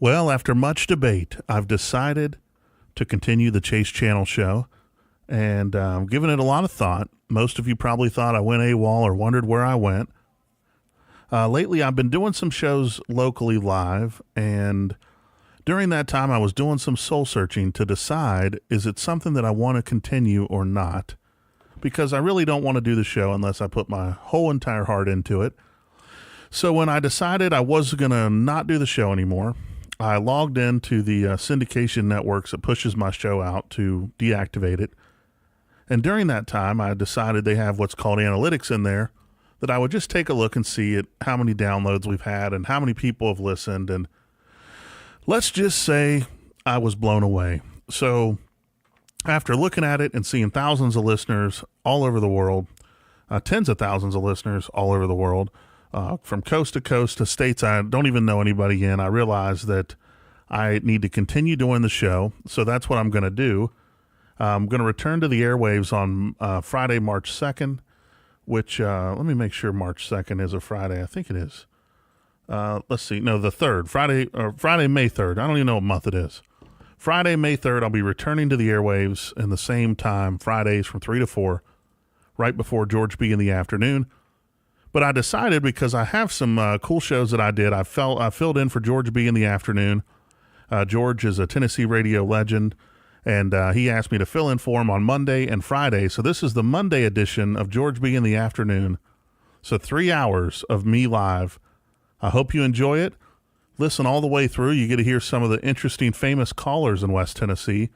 Well, after much debate, I've decided to continue the Chase Channel show, and given it a lot of thought. Most of you probably thought I went AWOL or wondered where I went. Lately, I've been doing some shows locally live, and during that time, I was doing some soul searching to decide, is it something that I want to continue or not? Because I really don't want to do the show unless I put my whole entire heart into it. So when I decided I was going to not do the show anymore, I logged into the syndication networks that pushes my show out to deactivate it. And during that time, I decided they have what's called analytics in there, that I would just take a look and see at how many downloads we've had and how many people have listened. And let's just say I was blown away. So after looking at it and seeing thousands of listeners all over the world, tens of thousands of listeners all over the world, from coast to coast to states I don't even know anybody in, I realized that I need to continue doing the show. So that's what I'm going to do. I'm going to return to the airwaves on Friday, March 2nd, which, let me make sure March 2nd is a Friday. I think it is. Let's see. No, the 3rd. Friday, May 3rd. I don't even know what month it is. Friday, May 3rd, I'll be returning to the airwaves in the same time, Fridays from 3 to 4, right before GeorgeB in the afternoon. But I decided, because I have some cool shows that I did, I filled in for GeorgeB in the afternoon. George is a Tennessee radio legend, and he asked me to fill in for him on Monday and Friday. So this is the Monday edition of GeorgeB in the afternoon. So 3 hours of me live. I hope you enjoy it. Listen all the way through. You get to hear some of the interesting, famous callers in West Tennessee.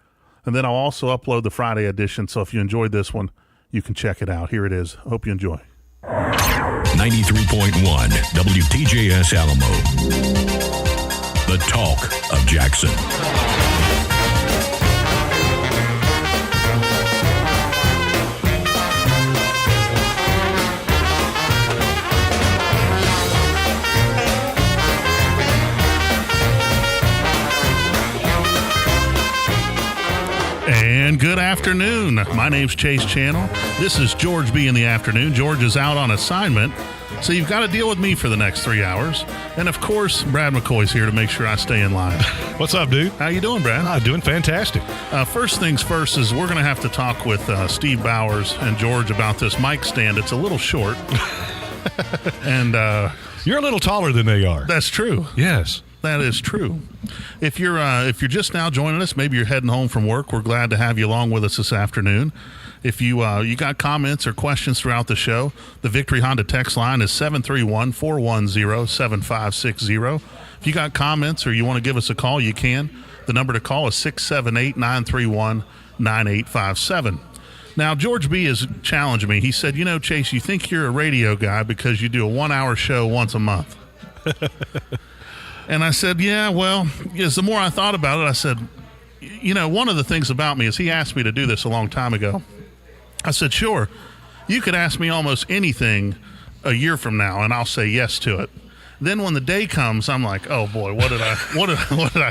And then I'll also upload the Friday edition. So if you enjoyed this one, you can check it out. Here it is. Hope you enjoy. 93.1 WTJS Alamo. The talk of Jackson. And good afternoon. My name's Chase Channel. This is GeorgeB in the afternoon. George is out on assignment, so you've got to deal with me for the next 3 hours. And of course, Brad McCoy's here to make sure I stay in line. What's up, dude? How you doing, Brad? Doing fantastic. First things first is we're going to have to talk with Steve Bowers and George about this mic stand. It's a little short. And you're a little taller than they are. That's true. Yes. That is true. If you're just now joining us, maybe you're heading home from work, we're glad to have you along with us this afternoon. If you got comments or questions throughout the show, the Victory Honda text line is 731-410-7560. If you got comments or you want to give us a call, you can. The number to call is 678-931-9857. Now, GeorgeB has challenged me. He said, Chase, you think you're a radio guy because you do a 1-hour show once a month. And I said, yeah, well, as the more I thought about it, I said, one of the things about me is he asked me to do this a long time ago. I said, sure, you could ask me almost anything a year from now, and I'll say yes to it. Then when the day comes, I'm like, oh boy, what did I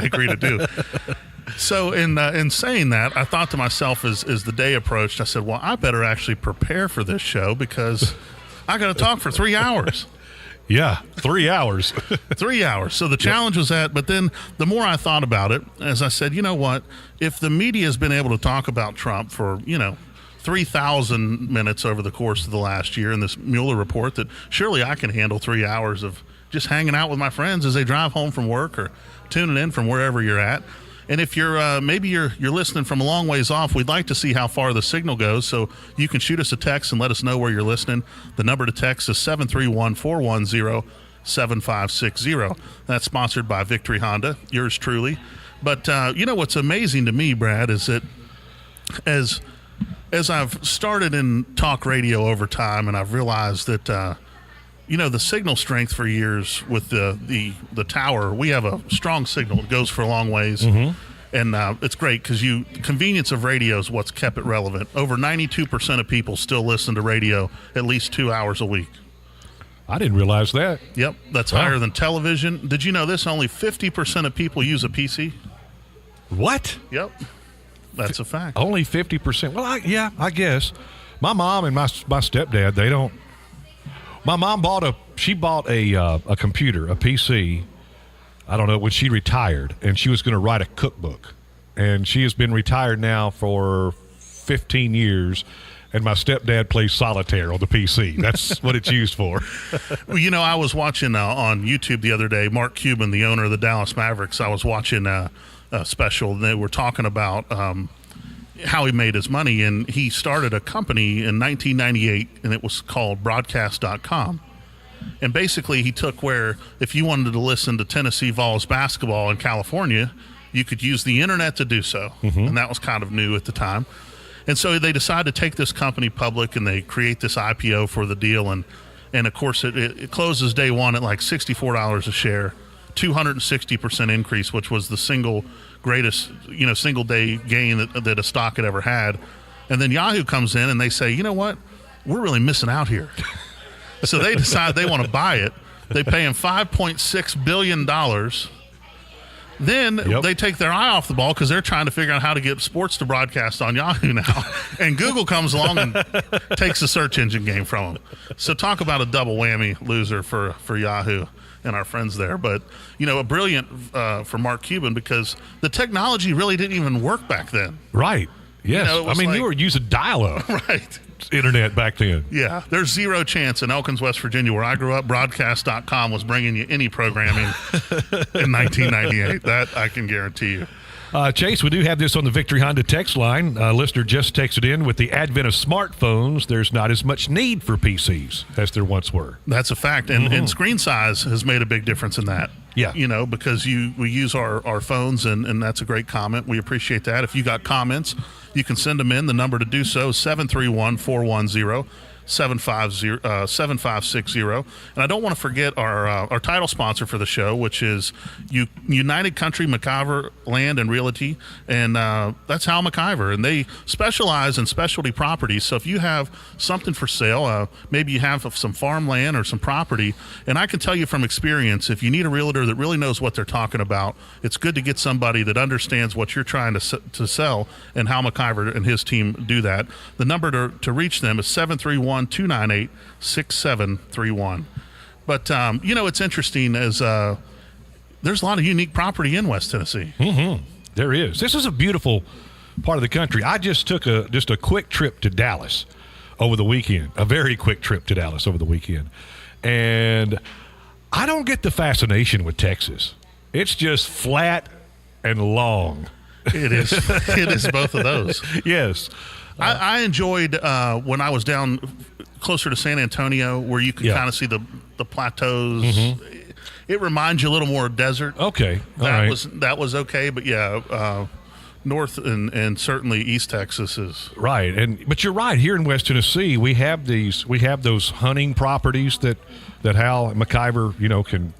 agree to do? So in saying that, I thought to myself as the day approached, I said, well, I better actually prepare for this show because I got to talk for 3 hours. Yeah, 3 hours. 3 hours. So the challenge was that, but then the more I thought about it, as I said, you know what? If the media has been able to talk about Trump for, 3,000 minutes over the course of the last year in this Mueller report, that surely I can handle 3 hours of just hanging out with my friends as they drive home from work or tuning in from wherever you're at. And if you're maybe you're listening from a long ways off, we'd like to see how far the signal goes. So you can shoot us a text and let us know where you're listening. The number to text is 731-410-7560. That's sponsored by Victory Honda, yours truly. But what's amazing to me, Brad, is that as I've started in talk radio over time, and I've realized that the signal strength for years with the tower, we have a strong signal. It goes for a long ways. Mm-hmm. And it's great because convenience of radio is what's kept it relevant. Over 92% of people still listen to radio at least 2 hours a week. I didn't realize that. Yep, that's higher than television. Did you know this? Only 50% of people use a PC. What? Yep, that's a fact. Only 50%. Well, I guess. My mom and my stepdad, they don't. My mom bought a computer, a PC, I don't know, when she retired, and she was going to write a cookbook. And she has been retired now for 15 years, and my stepdad plays solitaire on the PC. That's what it's used for. Well, I was watching on YouTube the other day, Mark Cuban, the owner of the Dallas Mavericks, I was watching a special, and they were talking about how he made his money, and he started a company in 1998, and it was called broadcast.com. And basically he took where if you wanted to listen to Tennessee Vols basketball in California, you could use the internet to do so. And that was kind of new at the time. And so they decided to take this company public, and they create this IPO for the deal. And of course, it closes day one at like $64 a share, 260% increase, which was the single greatest, single day gain that a stock had ever had. And then Yahoo comes in and they say, you know what? We're really missing out here. So they decide they want to buy it. They pay him $5.6 billion. Then they take their eye off the ball because they're trying to figure out how to get sports to broadcast on Yahoo now. And Google comes along and takes the search engine game from them. So talk about a double whammy loser for Yahoo and our friends there. But, a brilliant for Mark Cuban, because the technology really didn't even work back then. Right. Yes. You were using dial-up. Right. Internet back then. Yeah, there's zero chance in Elkins, West Virginia, where I grew up, broadcast.com was bringing you any programming in 1998. That I can guarantee you. Chase, we do have this on the Victory Honda text line. Listener just texted in, with the advent of smartphones, there's not as much need for PCs as there once were. That's a fact. And screen size has made a big difference in that. Yeah. Because we use our phones, and that's a great comment. We appreciate that. If you got comments, you can send them in. The number to do so is 731-410-7560. And I don't want to forget our title sponsor for the show, which is United Country McIver Land and Realty. And that's Hal McIver. And they specialize in specialty properties. So if you have something for sale, maybe you have some farmland or some property, and I can tell you from experience, if you need a realtor that really knows what they're talking about, it's good to get somebody that understands what you're trying to sell, and Hal McIver and his team do that. The number to reach them is 731-298-6731. But, it's interesting as there's a lot of unique property in West Tennessee. There is. This is a beautiful part of the country. I just took a quick trip to Dallas over the weekend, a very quick trip to Dallas over the weekend. And I don't get the fascination with Texas. It's just flat and long. It is. It is both of those. Yes. I enjoyed when I was down closer to San Antonio, where you could kind of see the plateaus. It reminds you a little more of desert. Okay. That was okay, but north and certainly East Texas is right. But you're right. Here in West Tennessee, we have those hunting properties that Hal McIver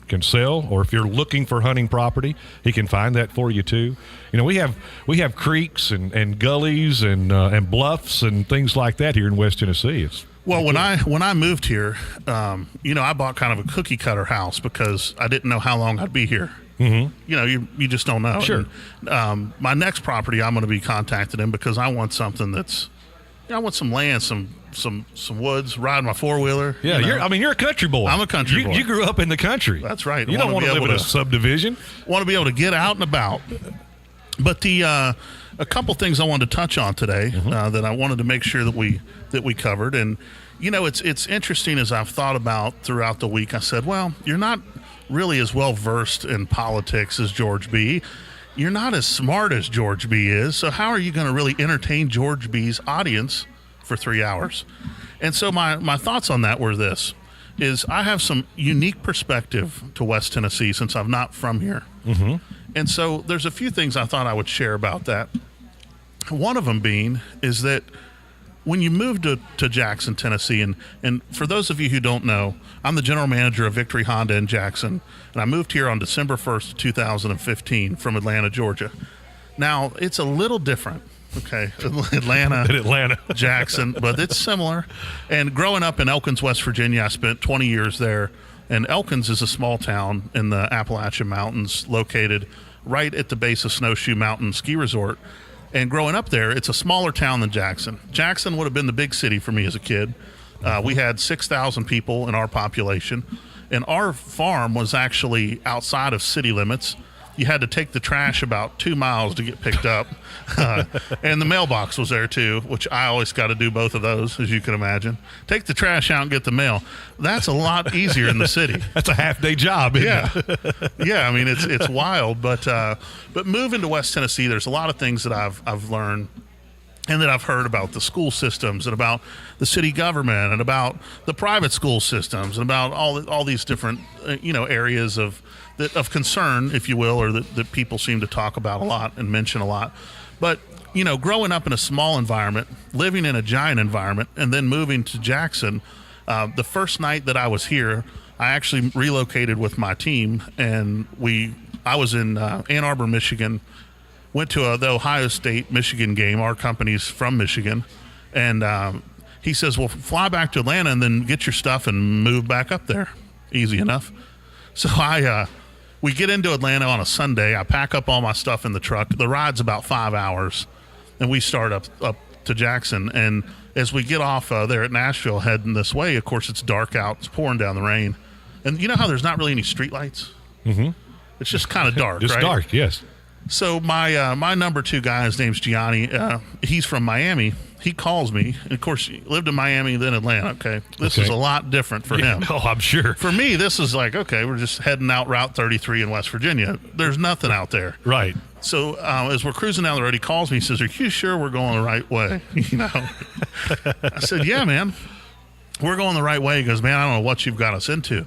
can sell, or if you're looking for hunting property, he can find that for you too. We have creeks and gullies and bluffs and things like that here in West Tennessee. When I moved here, I bought kind of a cookie cutter house because I didn't know how long I'd be here. You just don't know. Sure. And, my next property, I'm going to be contacted in because I want something that's, I want some land, some woods, ride my four-wheeler. Yeah, you're a country boy. I'm a country boy. You grew up in the country. That's right. You don't want to live in a subdivision. Want to be able to get out and about. But a couple things I wanted to touch on today that I wanted to make sure that we covered. And, it's interesting as I've thought about throughout the week. I said, well, you're not really as well versed in politics as GeorgeB. You're not as smart as GeorgeB is. So how are you going to really entertain GeorgeB's audience for 3 hours? And so my thoughts on that were this, is I have some unique perspective to West Tennessee since I'm not from here. And so there's a few things I thought I would share about that. One of them being is that when you moved to Jackson, Tennessee, and for those of you who don't know, I'm the general manager of Victory Honda in Jackson, and I moved here on December 1st, 2015 from Atlanta, Georgia. Now, it's a little different, okay? Atlanta, Jackson, but it's similar. And growing up in Elkins, West Virginia, I spent 20 years there, and Elkins is a small town in the Appalachian Mountains located right at the base of Snowshoe Mountain Ski Resort. And growing up there, it's a smaller town than Jackson. Jackson would have been the big city for me as a kid. We had 6,000 people in our population. And our farm was actually outside of city limits. You had to take the trash about 2 miles to get picked up. And the mailbox was there too, which I always got to do both of those, as you can imagine. Take the trash out and get the mail. That's a lot easier in the city. That's a half-day job, isn't it? Yeah. I mean, it's wild. But moving to West Tennessee, there's a lot of things that I've learned and that I've heard about the school systems and about the city government and about the private school systems and about all these different areas of concern, if you will, or that people seem to talk about a lot and mention a lot. But growing up in a small environment, living in a giant environment, and then moving to Jackson, the first night that I was here, I actually relocated with my team, and I was in Ann Arbor, Michigan. Went to the Ohio State-Michigan game. Our company's from Michigan. And he says, well, fly back to Atlanta and then get your stuff and move back up there. Easy enough. So we get into Atlanta on a Sunday. I pack up all my stuff in the truck. The ride's about 5 hours. And we start up to Jackson. And as we get off there at Nashville heading this way, of course, it's dark out. It's pouring down the rain. And you know how there's not really any streetlights? Mm-hmm. It's just kind of dark, It's right? dark, yes. So my number 2 guy, his name's Gianni. He's from Miami. He calls me. And of course, he lived in Miami, then Atlanta. Okay, this is a lot different for him. Oh, I'm sure. For me, this is like, okay, we're just heading out Route 33 in West Virginia. There's nothing out there. Right. So as we're cruising down the road, he calls me. He says, "Are you sure we're going the right way?" I said, "Yeah, man, we're going the right way." He goes, "Man, I don't know what you've got us into."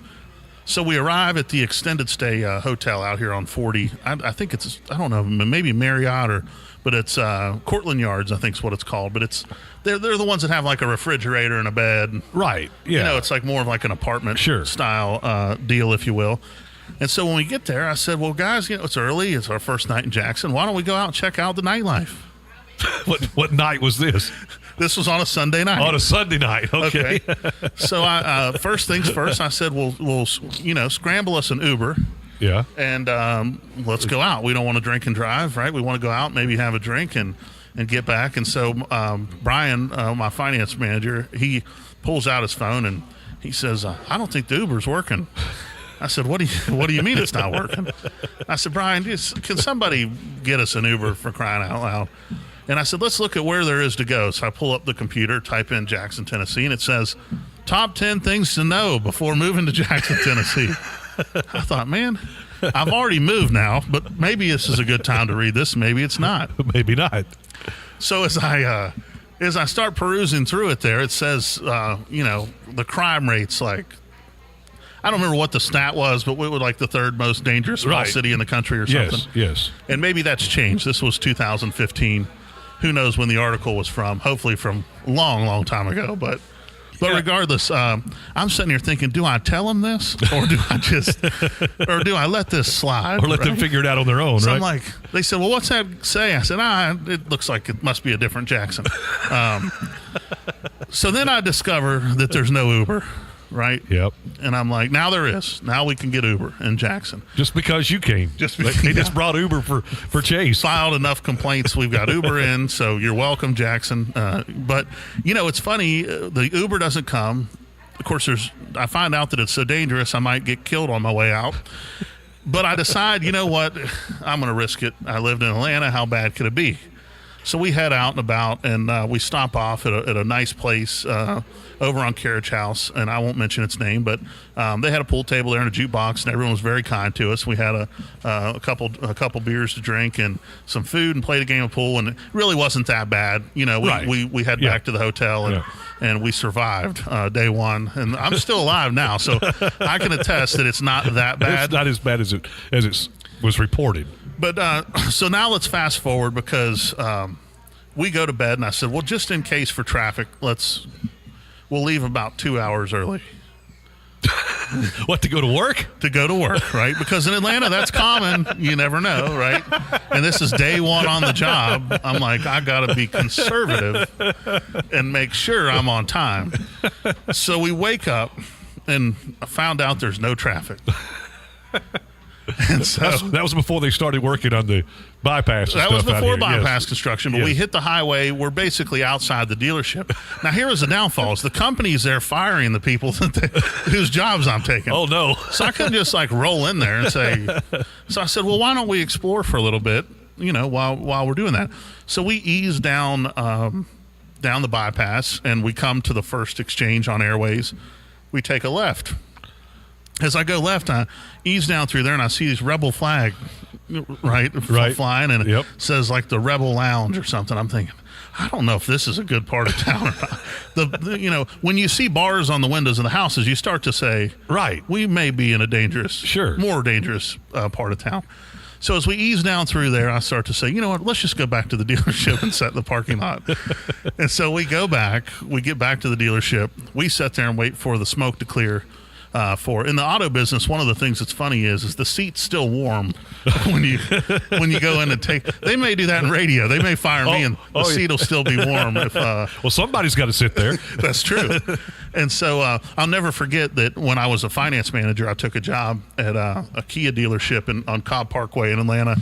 So we arrive at the extended stay hotel out here on 40. I think it's, I don't know, maybe Marriott but it's Cortland Yards, I think is what it's called. But they're the ones that have like a refrigerator and a bed. Right. Yeah. It's like more of like an apartment Sure. style deal, if you will. And so when we get there, I said, well, guys, it's early. It's our first night in Jackson. Why don't we go out and check out the nightlife? What night was this? This was on a Sunday night. On a Sunday night, okay. So I first things first, I said, we'll scramble us an Uber. Yeah. And let's go out. We don't want to drink and drive, right? We want to go out, maybe have a drink and get back. And so Brian, my finance manager, he pulls out his phone and he says, I don't think the Uber's working. I said, what do you mean it's not working? I said, Brian, can somebody get us an Uber, for crying out loud? And I said, let's look at where there is to go. So I pull up the computer, type in Jackson, Tennessee, and it says, top 10 things to know before moving to Jackson, Tennessee. I thought, man, I've already moved now, but maybe this is a good time to read this. Maybe it's not. Maybe not. So as I start perusing through it there, it says, the crime rate's like, I don't remember what the stat was, but we were like the third most dangerous small city in the country or something. Yes. And maybe that's changed. This was 2015. Who knows when the article was from? Hopefully from a long, long time ago. But regardless, I'm sitting here thinking, do I tell them this, or do I let this slide, or let them figure it out on their own? So right? I'm like, they said, well, what's that say? I said, it looks like it must be a different Jackson. So then I discover that there's no Uber. Right? Yep. And I'm like, now there is. Now we can get Uber in Jackson. Just because you came. They just brought Uber for Chase. Filed enough complaints. We've got Uber in, so you're welcome, Jackson. But, it's funny. The Uber doesn't come. Of course, I find out that it's so dangerous I might get killed on my way out. But I decide, you know what? I'm going to risk it. I lived in Atlanta. How bad could it be? So we head out and about, and we stop off at a nice place over on Carriage House, and I won't mention its name, but they had a pool table there and a jukebox, and everyone was very kind to us. We had a couple beers to drink and some food, and played a game of pool, and it really wasn't that bad. We head back to the hotel, and we survived day one, and I'm still alive now, so I can attest that it's not that bad. It's not as bad as it was reported. But so now let's fast forward, because we go to bed, and I said, well, just in case for traffic, we'll leave about 2 hours early. What, to go to work? To go to work, right? Because in Atlanta, that's common. You never know, right? And this is day one on the job. I'm like, I got to be conservative and make sure I'm on time. So we wake up, and I found out there's no traffic. And so that was before they started working on the bypass. That was before bypass yes. construction, but Yes. we hit the highway. We're basically outside the dealership. Now, here is the downfall: is the company's there firing the people whose jobs I'm taking. Oh no! So I couldn't just like roll in there and say. So I said, well, why don't we explore for a little bit? While we're doing that. So we ease down the bypass, and we come to the first exchange on Airways. We take a left. As I go left, I ease down through there, and I see this rebel flag, right. Flying, and it says like the Rebel Lounge or something. I'm thinking, I don't know if this is a good part of town or not. When you see bars on the windows of the houses, you start to say, right, we may be in a more dangerous part of town. So as we ease down through there, I start to say, you know what, let's just go back to the dealership and set in the parking lot. And so we get back to the dealership. We sit there and wait for the smoke to clear. In the auto business, one of the things that's funny is the seat's still warm when you go in and take. They may do that in radio. They may fire me and the seat will still be warm. If well, somebody's got to sit there. That's true. And so I'll never forget that when I was a finance manager, I took a job at a Kia dealership on Cobb Parkway in Atlanta.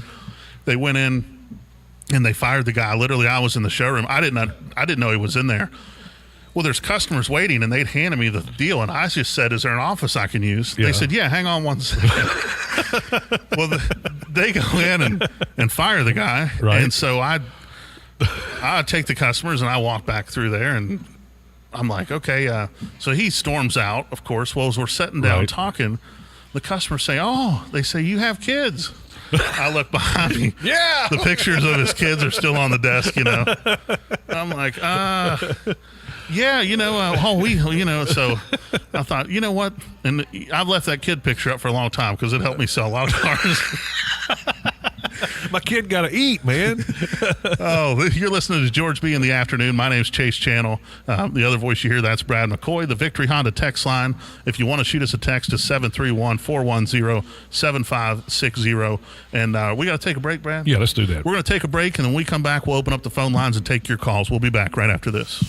They went in and they fired the guy. Literally, I was in the showroom. I didn't know he was in there. Well, there's customers waiting, and they'd handed me the deal, and I just said, is there an office I can use? Yeah. They said, yeah, hang on one second. Well, they go in and fire the guy. Right. And so I take the customers, and I walk back through there, and I'm like, okay. So he storms out, of course. Well, as we're sitting down talking, the customers say, they say, you have kids. I look behind me. Yeah. The pictures of his kids are still on the desk, I'm like, yeah, so I thought, you know what? And I've left that kid picture up for a long time because it helped me sell a lot of cars. My kid got to eat, man. You're listening to GeorgeB in the afternoon. My name's Chase Channel. The other voice you hear, that's Brad McCoy. The Victory Honda text line, if you want to shoot us a text, is 731-410-7560. And we got to take a break, Brad? Yeah, let's do that. We're going to take a break, and then when we come back, we'll open up the phone lines and take your calls. We'll be back right after this.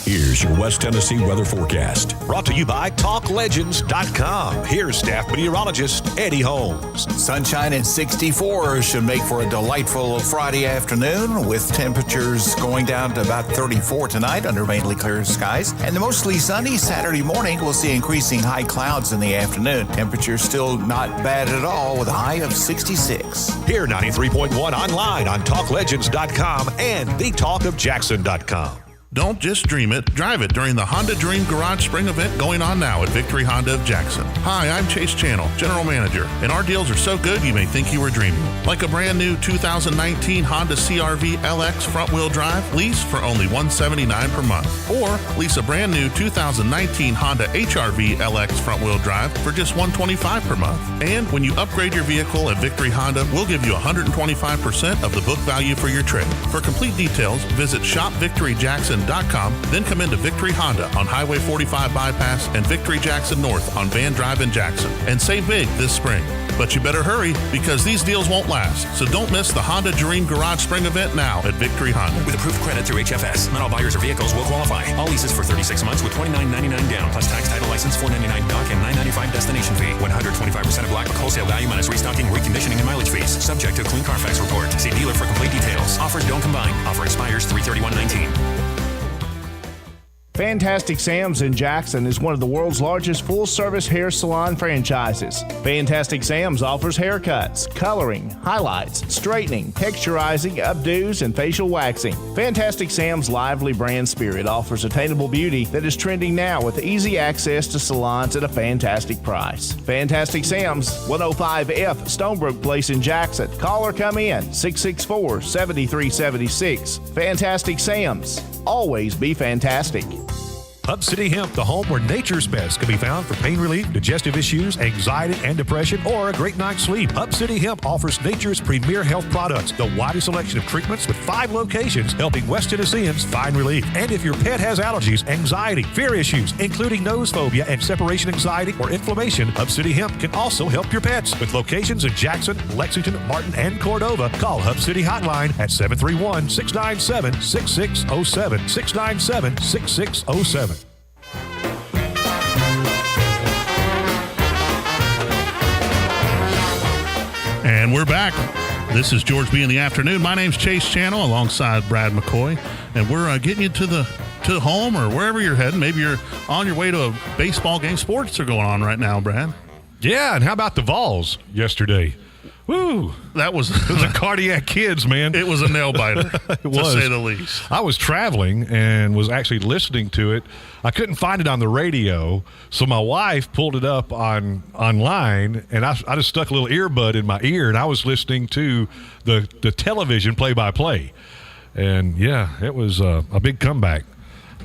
Here's your West Tennessee weather forecast. Brought to you by TalkLegends.com. Here's staff meteorologist Eddie Holmes. Sunshine and 64 should make for a delightful Friday afternoon with temperatures going down to about 34 tonight under mainly clear skies. And the mostly sunny Saturday morning, we'll see increasing high clouds in the afternoon. Temperatures still not bad at all with a high of 66. Here 93.1 online on TalkLegends.com and thetalkofjackson.com. Don't just dream it, drive it during the Honda Dream Garage Spring Event going on now at Victory Honda of Jackson. Hi, I'm Chase Channel, General Manager, and our deals are so good you may think you were dreaming. Like a brand new 2019 Honda CR-V LX front-wheel drive, lease for only $179 per month. Or lease a brand new 2019 Honda HR-V LX front-wheel drive for just $125 per month. And when you upgrade your vehicle at Victory Honda, we'll give you 125% of the book value for your trade. For complete details, visit shopvictoryjackson.com, then come into Victory Honda on Highway 45 Bypass and Victory Jackson North on Van Drive in Jackson. And save big this spring. But you better hurry because these deals won't last. So don't miss the Honda Dream Garage Spring Event now at Victory Honda. With approved credit through HFS. Not all buyers or vehicles will qualify. All leases for 36 months with $29.99 down, plus tax, title, license, $4.99 dock, and $9.95 destination fee. 125% of Black Book wholesale value minus restocking, reconditioning, and mileage fees. Subject to a clean Carfax report. See dealer for complete details. Offers don't combine. Offer expires 3/31/19. Fantastic Sam's in Jackson is one of the world's largest full-service hair salon franchises. Fantastic Sam's offers haircuts, coloring, highlights, straightening, texturizing, updos, and facial waxing. Fantastic Sam's lively brand spirit offers attainable beauty that is trending now with easy access to salons at a fantastic price. Fantastic Sam's, 105F Stonebrook Place in Jackson. Call or come in, 664-7376. Fantastic Sam's. Always be fantastic. Hub City Hemp, the home where nature's best can be found for pain relief, digestive issues, anxiety and depression, or a great night's sleep. Hub City Hemp offers nature's premier health products, the widest selection of treatments with 5 locations helping West Tennesseans find relief. And if your pet has allergies, anxiety, fear issues, including nose phobia and separation anxiety or inflammation, Hub City Hemp can also help your pets. With locations in Jackson, Lexington, Martin, and Cordova, call Hub City Hotline at 731-697-6607, 697-6607. And we're back. This is George B in the afternoon. My name's Chase Channel alongside Brad McCoy, and we're getting you to home or wherever you're heading. Maybe you're on your way to a baseball game. Sports are going on right now, Brad. Yeah, and how about the Vols yesterday? Woo! That was the cardiac kids, man. It was a nail biter, to say the least. I was traveling and was actually listening to it. I couldn't find it on the radio, so my wife pulled it up online, and I just stuck a little earbud in my ear, and I was listening to the television play-by-play. And, yeah, it was a big comeback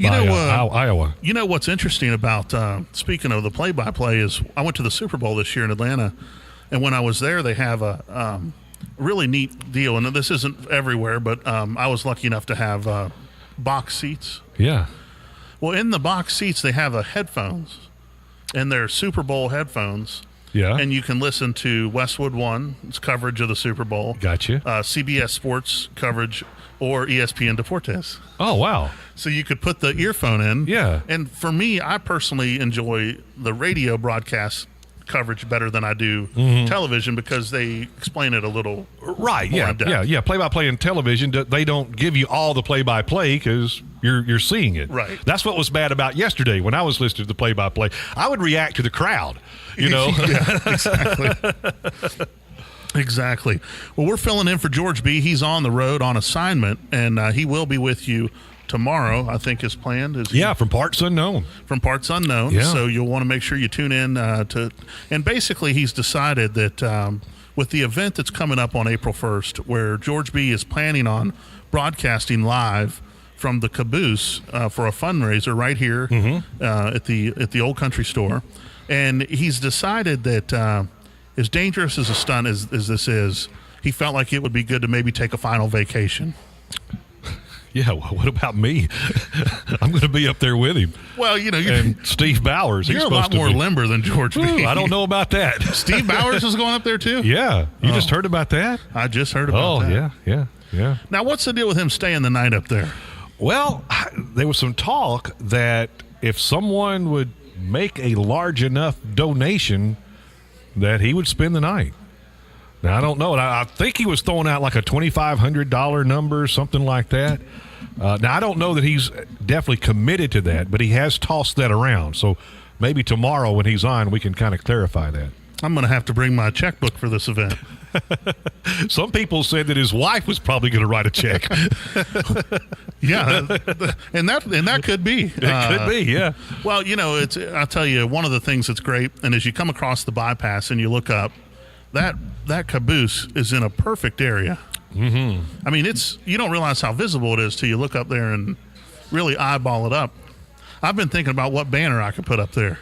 by Iowa. You know what's interesting about, speaking of the play-by-play, is I went to the Super Bowl this year in Atlanta. And when I was there, they have a really neat deal. And this isn't everywhere, but I was lucky enough to have box seats. Yeah. Well, in the box seats, they have headphones. And they're Super Bowl headphones. Yeah. And you can listen to Westwood One's coverage of the Super Bowl. Gotcha. CBS Sports coverage or ESPN Deportes. Oh, wow. So you could put the earphone in. Yeah. And for me, I personally enjoy the radio broadcast coverage better than I do television because they explain it a little right. more Yeah, in depth. yeah. Play-by-play in television, they don't give you all the play-by-play because you're seeing it. Right. That's what was bad about yesterday when I was listening to the play-by-play. I would react to the crowd. You know. Yeah, exactly. Exactly. Well, we're filling in for George B. He's on the road on assignment, and he will be with you tomorrow, I think is planned. From Parts Unknown. From Parts Unknown. Yeah. So you'll want to make sure you tune in and basically he's decided that with the event that's coming up on April 1st, where George B is planning on broadcasting live from the Caboose for a fundraiser right here at the Old Country Store. And he's decided that as dangerous as a stunt as this is, he felt like it would be good to maybe take a final vacation. Yeah, well, what about me? I'm going to be up there with him. Well, and Steve Bowers. You're a lot more limber than George B. I don't know about that. Steve Bowers is going up there too? Yeah. You just heard about that? I just heard about that. Yeah. Now, what's the deal with him staying the night up there? Well, there was some talk that if someone would make a large enough donation, that he would spend the night. Now, I don't know. I think he was throwing out like a $2,500 number, something like that. Now, I don't know that he's definitely committed to that, but he has tossed that around. So maybe tomorrow when he's on, we can kind of clarify that. I'm going to have to bring my checkbook for this event. Some people said that his wife was probably going to write a check. Yeah, and that could be. It could be, yeah. Well, I'll tell you, one of the things that's great, and as you come across the bypass and you look up, that Caboose is in a perfect area. I mean, you don't realize how visible it is till you look up there and really eyeball it up. I've been thinking about what banner I could put up there.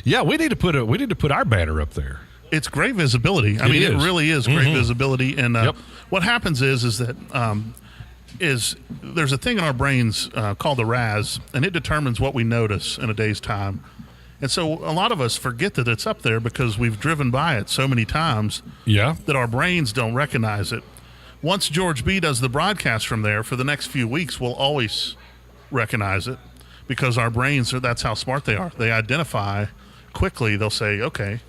Yeah, we need to put our banner up there. It's great visibility. It really is great visibility. And what happens is that there's a thing in our brains called the RAS, and it determines what we notice in a day's time. And so a lot of us forget that it's up there because we've driven by it so many times that our brains don't recognize it. Once George B does the broadcast from there, for the next few weeks, we'll always recognize it because our brains that's how smart they are. They identify quickly. They'll say, okay,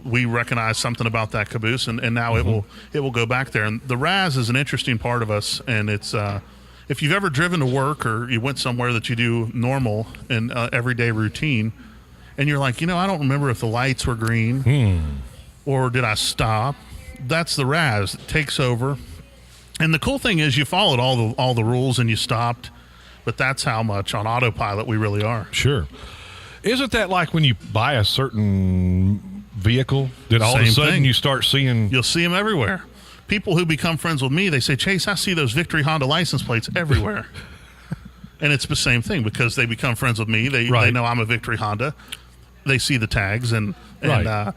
we recognize something about that Caboose, and now it will go back there. And the RAS is an interesting part of us, and it's if you've ever driven to work or you went somewhere that you do normal and everyday routine, and you're like, I don't remember if the lights were green or did I stop. That's the RAS. It takes over. And the cool thing is you followed all the rules and you stopped, but that's how much on autopilot we really are. Sure. Isn't that like when you buy a certain vehicle that all of a Same sudden thing. you start seeing? You'll see them everywhere. People who become friends with me, they say, Chase, I see those Victory Honda license plates everywhere. And it's the same thing because they become friends with me. They know I'm a Victory Honda. They see the tags. And a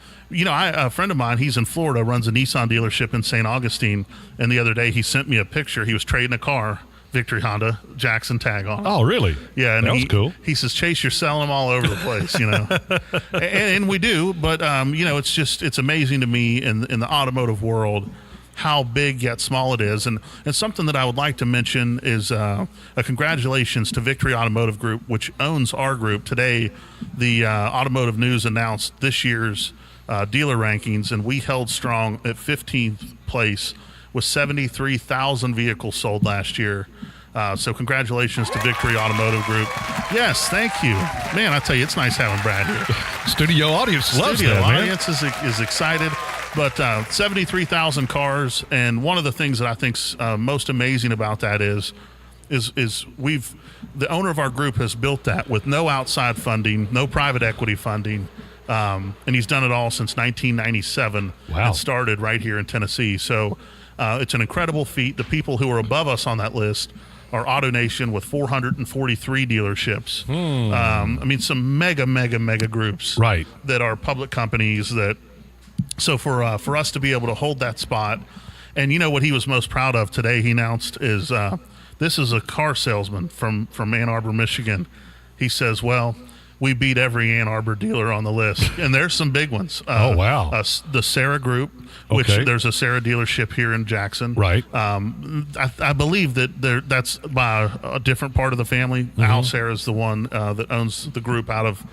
friend of mine, he's in Florida, runs a Nissan dealership in St. Augustine. And the other day he sent me a picture. He was trading a car, Victory Honda, Jackson tag on it. Oh, really? Yeah. And that was cool. He says, Chase, you're selling them all over the place, and we do. But, it's amazing to me in the automotive world how big yet small it is. And something that I would like to mention is a congratulations to Victory Automotive Group, which owns our group. Today, the Automotive News announced this year's dealer rankings, and we held strong at 15th place with 73,000 vehicles sold last year. So congratulations to Victory Automotive Group. Yes, thank you. Man, I tell you, it's nice having Brad here. Studio audience loves Studio that, man. audience is excited. But 73,000 cars, and one of the things that I think's most amazing about that is the owner of our group has built that with no outside funding, no private equity funding, and he's done it all since 1997. Wow. And started right here in Tennessee. So it's an incredible feat. The people who are above us on that list are Auto Nation with 443 dealerships. I mean, some mega groups that are public companies that. So for us to be able to hold that spot, and you know what he was most proud of today, he announced is this is a car salesman from Ann Arbor, Michigan. He says, well, we beat every Ann Arbor dealer on the list, and there's some big ones. Oh, wow. The Sarah Group, which there's a Sarah dealership here in Jackson. Right. I believe that that's by a different part of the family. Al Sarah is the one that owns the group out of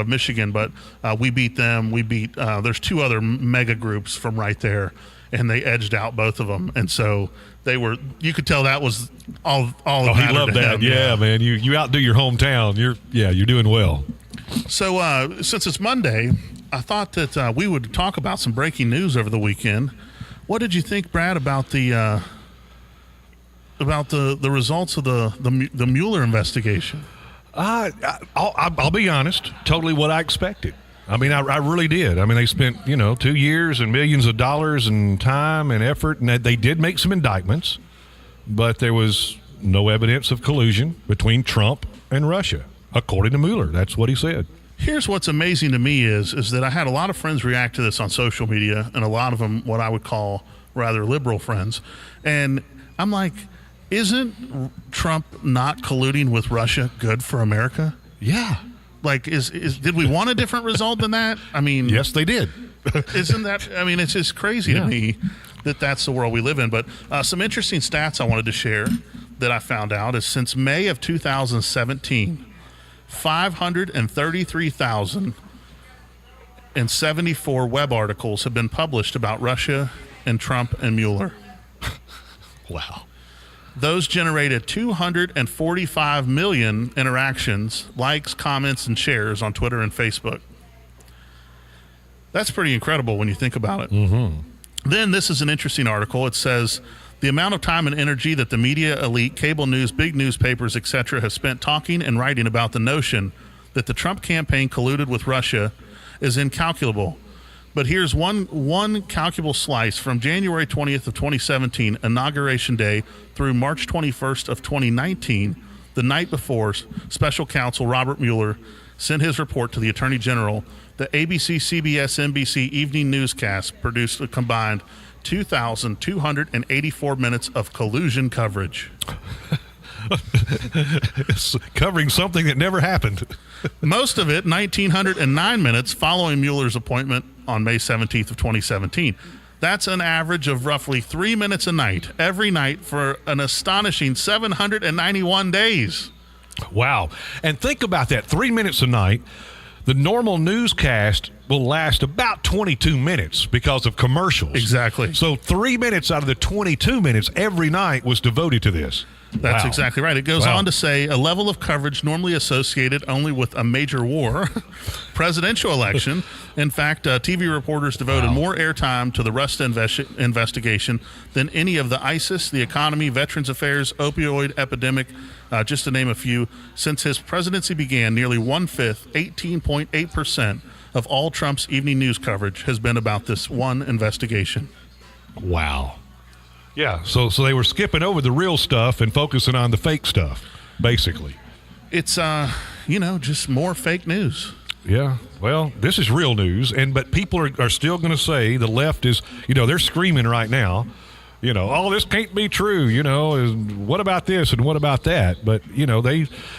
Michigan, but we beat them. We beat there's two other mega groups from right there, and they edged out both of them. And so they were. You could tell that was all. Oh, he loved that. Yeah, man. You outdo your hometown. You're doing well. So since it's Monday, I thought that we would talk about some breaking news over the weekend. What did you think, Brad, about the results of the Mueller investigation? I'll be honest, totally what I expected. I mean, I really did. I mean, they spent, 2 years and millions of dollars and time and effort, and they did make some indictments, but there was no evidence of collusion between Trump and Russia, according to Mueller. That's what he said. Here's what's amazing to me is that I had a lot of friends react to this on social media, and a lot of them what I would call rather liberal friends. And I'm like, isn't Trump not colluding with Russia good for America? Yeah. Like, did we want a different result than that? I mean, yes, they did. Isn't that? I mean, it's just crazy to me that that's the world we live in. But some interesting stats I wanted to share that I found out is since May of 2017, 533,074 web articles have been published about Russia and Trump and Mueller. Wow. Those generated 245 million interactions, likes, comments, and shares on Twitter and Facebook. That's pretty incredible when you think about it. Mm-hmm. Then this is an interesting article. It says the amount of time and energy that the media elite, cable news, big newspapers, etc. have spent talking and writing about the notion that the Trump campaign colluded with Russia is incalculable. But here's one calculable slice from January 20th of 2017, Inauguration Day, through March 21st of 2019, the night before Special Counsel Robert Mueller sent his report to the Attorney General. The ABC, CBS, NBC evening newscast produced a combined 2,284 minutes of collusion coverage. It's covering something that never happened. Most of it, 1,909 minutes, following Mueller's appointment on May 17th of 2017. That's an average of roughly 3 minutes a night, every night for an astonishing 791 days. Wow. And think about that, 3 minutes a night. The normal newscast will last about 22 minutes because of commercials. Exactly. So 3 minutes out of the 22 minutes every night was devoted to this. That's Wow. exactly right. It goes on to say a level of coverage normally associated only with a major war, presidential election. In fact, TV reporters devoted more airtime to the Russia investigation than any of the ISIS, the economy, Veterans Affairs, opioid epidemic, just to name a few. Since his presidency began, nearly 1/5, 18.8% of all Trump's evening news coverage has been about this one investigation. Wow. Yeah, so they were skipping over the real stuff and focusing on the fake stuff, basically. It's, just more fake news. Yeah, well, this is real news, but people are still going to say the left is, they're screaming right now, oh, this can't be true, what about this and what about that? But,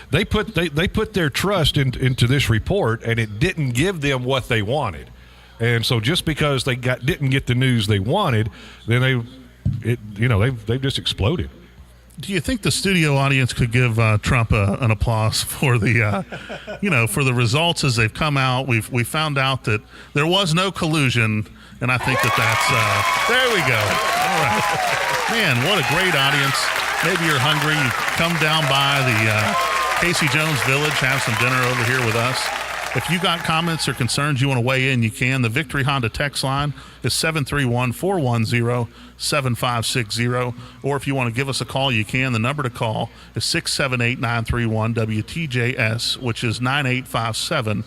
they put their trust into this report, and it didn't give them what they wanted. And so just because they didn't get the news they wanted, then they've just exploded. Do you think the studio audience could give Trump an applause for the, for the results as they've come out? We found out that there was no collusion, and I think that's there we go. All right, man, what a great audience. Maybe you're hungry. You come down by the Casey Jones Village, have some dinner over here with us. If you got comments or concerns you want to weigh in, you can. The Victory Honda text line is 731-410-7560. Or if you want to give us a call, you can. The number to call is 678-931-WTJS, which is 9857.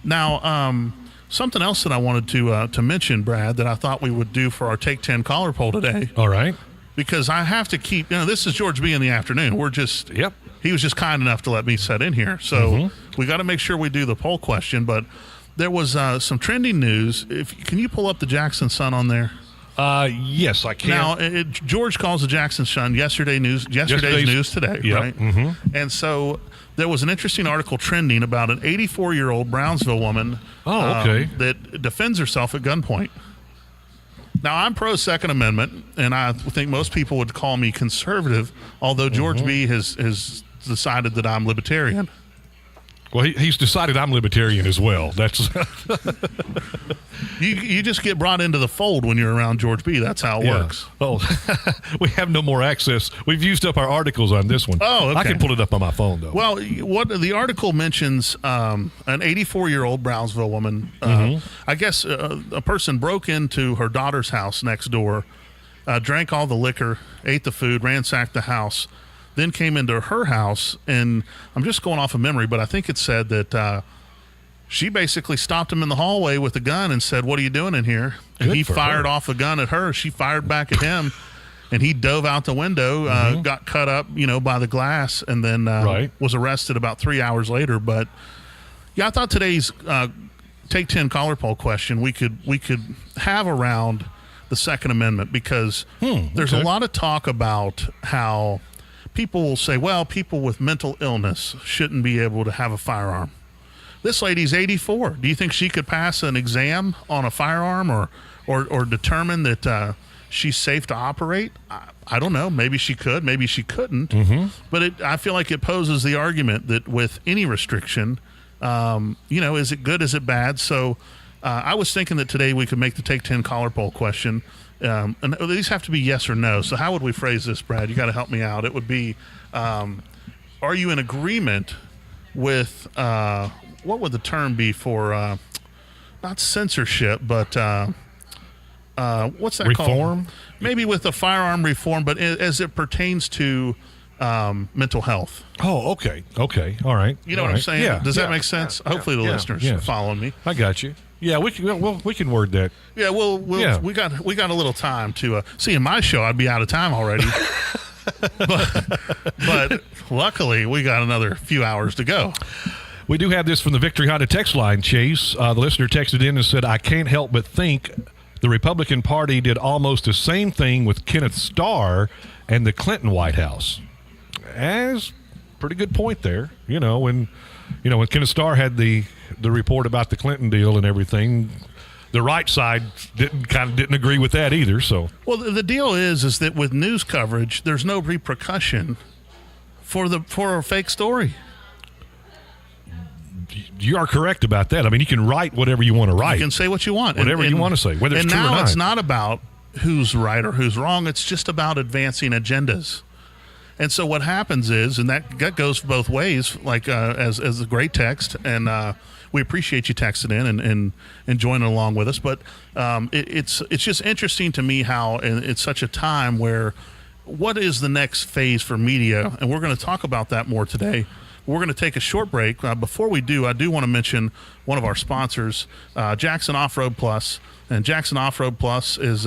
Now, something else that I wanted to mention, Brad, that I thought we would do for our Take 10 caller poll today. All right. Because I have to keep, this is GeorgeB in the afternoon. We're just, he was just kind enough to let me sit in here. So we got to make sure we do the poll question. But there was some trending news. Can you pull up the Jackson Sun on there? Yes, I can. Now, George calls the Jackson Sun yesterday's news today, right? And so there was an interesting article trending about an 84-year-old Brownsville woman that defends herself at gunpoint. Now, I'm pro-Second Amendment, and I think most people would call me conservative, although GeorgeB has decided that I'm libertarian. Well, he's decided I'm libertarian as well. That's you just get brought into the fold when you're around GeorgeB. That's how it works. Oh, we have no more access. We've used up our articles on this one. Oh, okay. I can pull it up on my phone, though. Well, what the article mentions, an 84-year-old Brownsville woman, I guess a person broke into her daughter's house next door, drank all the liquor, ate the food, ransacked the house, then came into her house, and I'm just going off of memory, but I think it said that she basically stopped him in the hallway with a gun and said, "What are you doing in here?" And he fired off a gun at her. She fired back at him, and he dove out the window, got cut up, by the glass, and then was arrested about 3 hours later. But yeah, I thought today's Take 10 caller poll question we could have around the Second Amendment, because there's a lot of talk about how people will say, well, people with mental illness shouldn't be able to have a firearm. This lady's 84. Do you think she could pass an exam on a firearm or determine that she's safe to operate? I don't know. Maybe she could. Maybe she couldn't. But I feel like it poses the argument that with any restriction, is it good? Is it bad? So I was thinking that today we could make the Take 10 caller poll question. And these have to be yes or no. So how would we phrase this, Brad? You got to help me out. It would be, are you in agreement with, what would the term be for, not censorship, but what's that called? Reform? Maybe with the firearm reform, but as it pertains to mental health. Oh, okay. Okay. All right. You know what I'm saying? Yeah. Does that make sense? Hopefully the listeners are following me. I got you. Yeah, we can word that. Yeah, we got a little time to see. In my show, I'd be out of time already. but luckily, we got another few hours to go. We do have this from the Victory Honda text line, Chase. The listener texted in and said, "I can't help but think the Republican Party did almost the same thing with Kenneth Starr and the Clinton White House." As pretty good point there. When Kenneth Starr had the report about the Clinton deal and everything, the right side didn't agree with that either. So, well, the deal is that with news coverage, there's no repercussion for a fake story. You are correct about that. I mean, you can write whatever you want to write. You can say what you want, whatever you want to say, whether it's true or not. And now it's not about who's right or who's wrong. It's just about advancing agendas. And so what happens is, and that goes both ways, like as a great text, and we appreciate you texting in and joining along with us. But it's just interesting to me how it's such a time where what is the next phase for media? And we're going to talk about that more today. We're going to take a short break. Before we do, I do want to mention one of our sponsors, Jackson Off-Road Plus. And Jackson Off-Road Plus is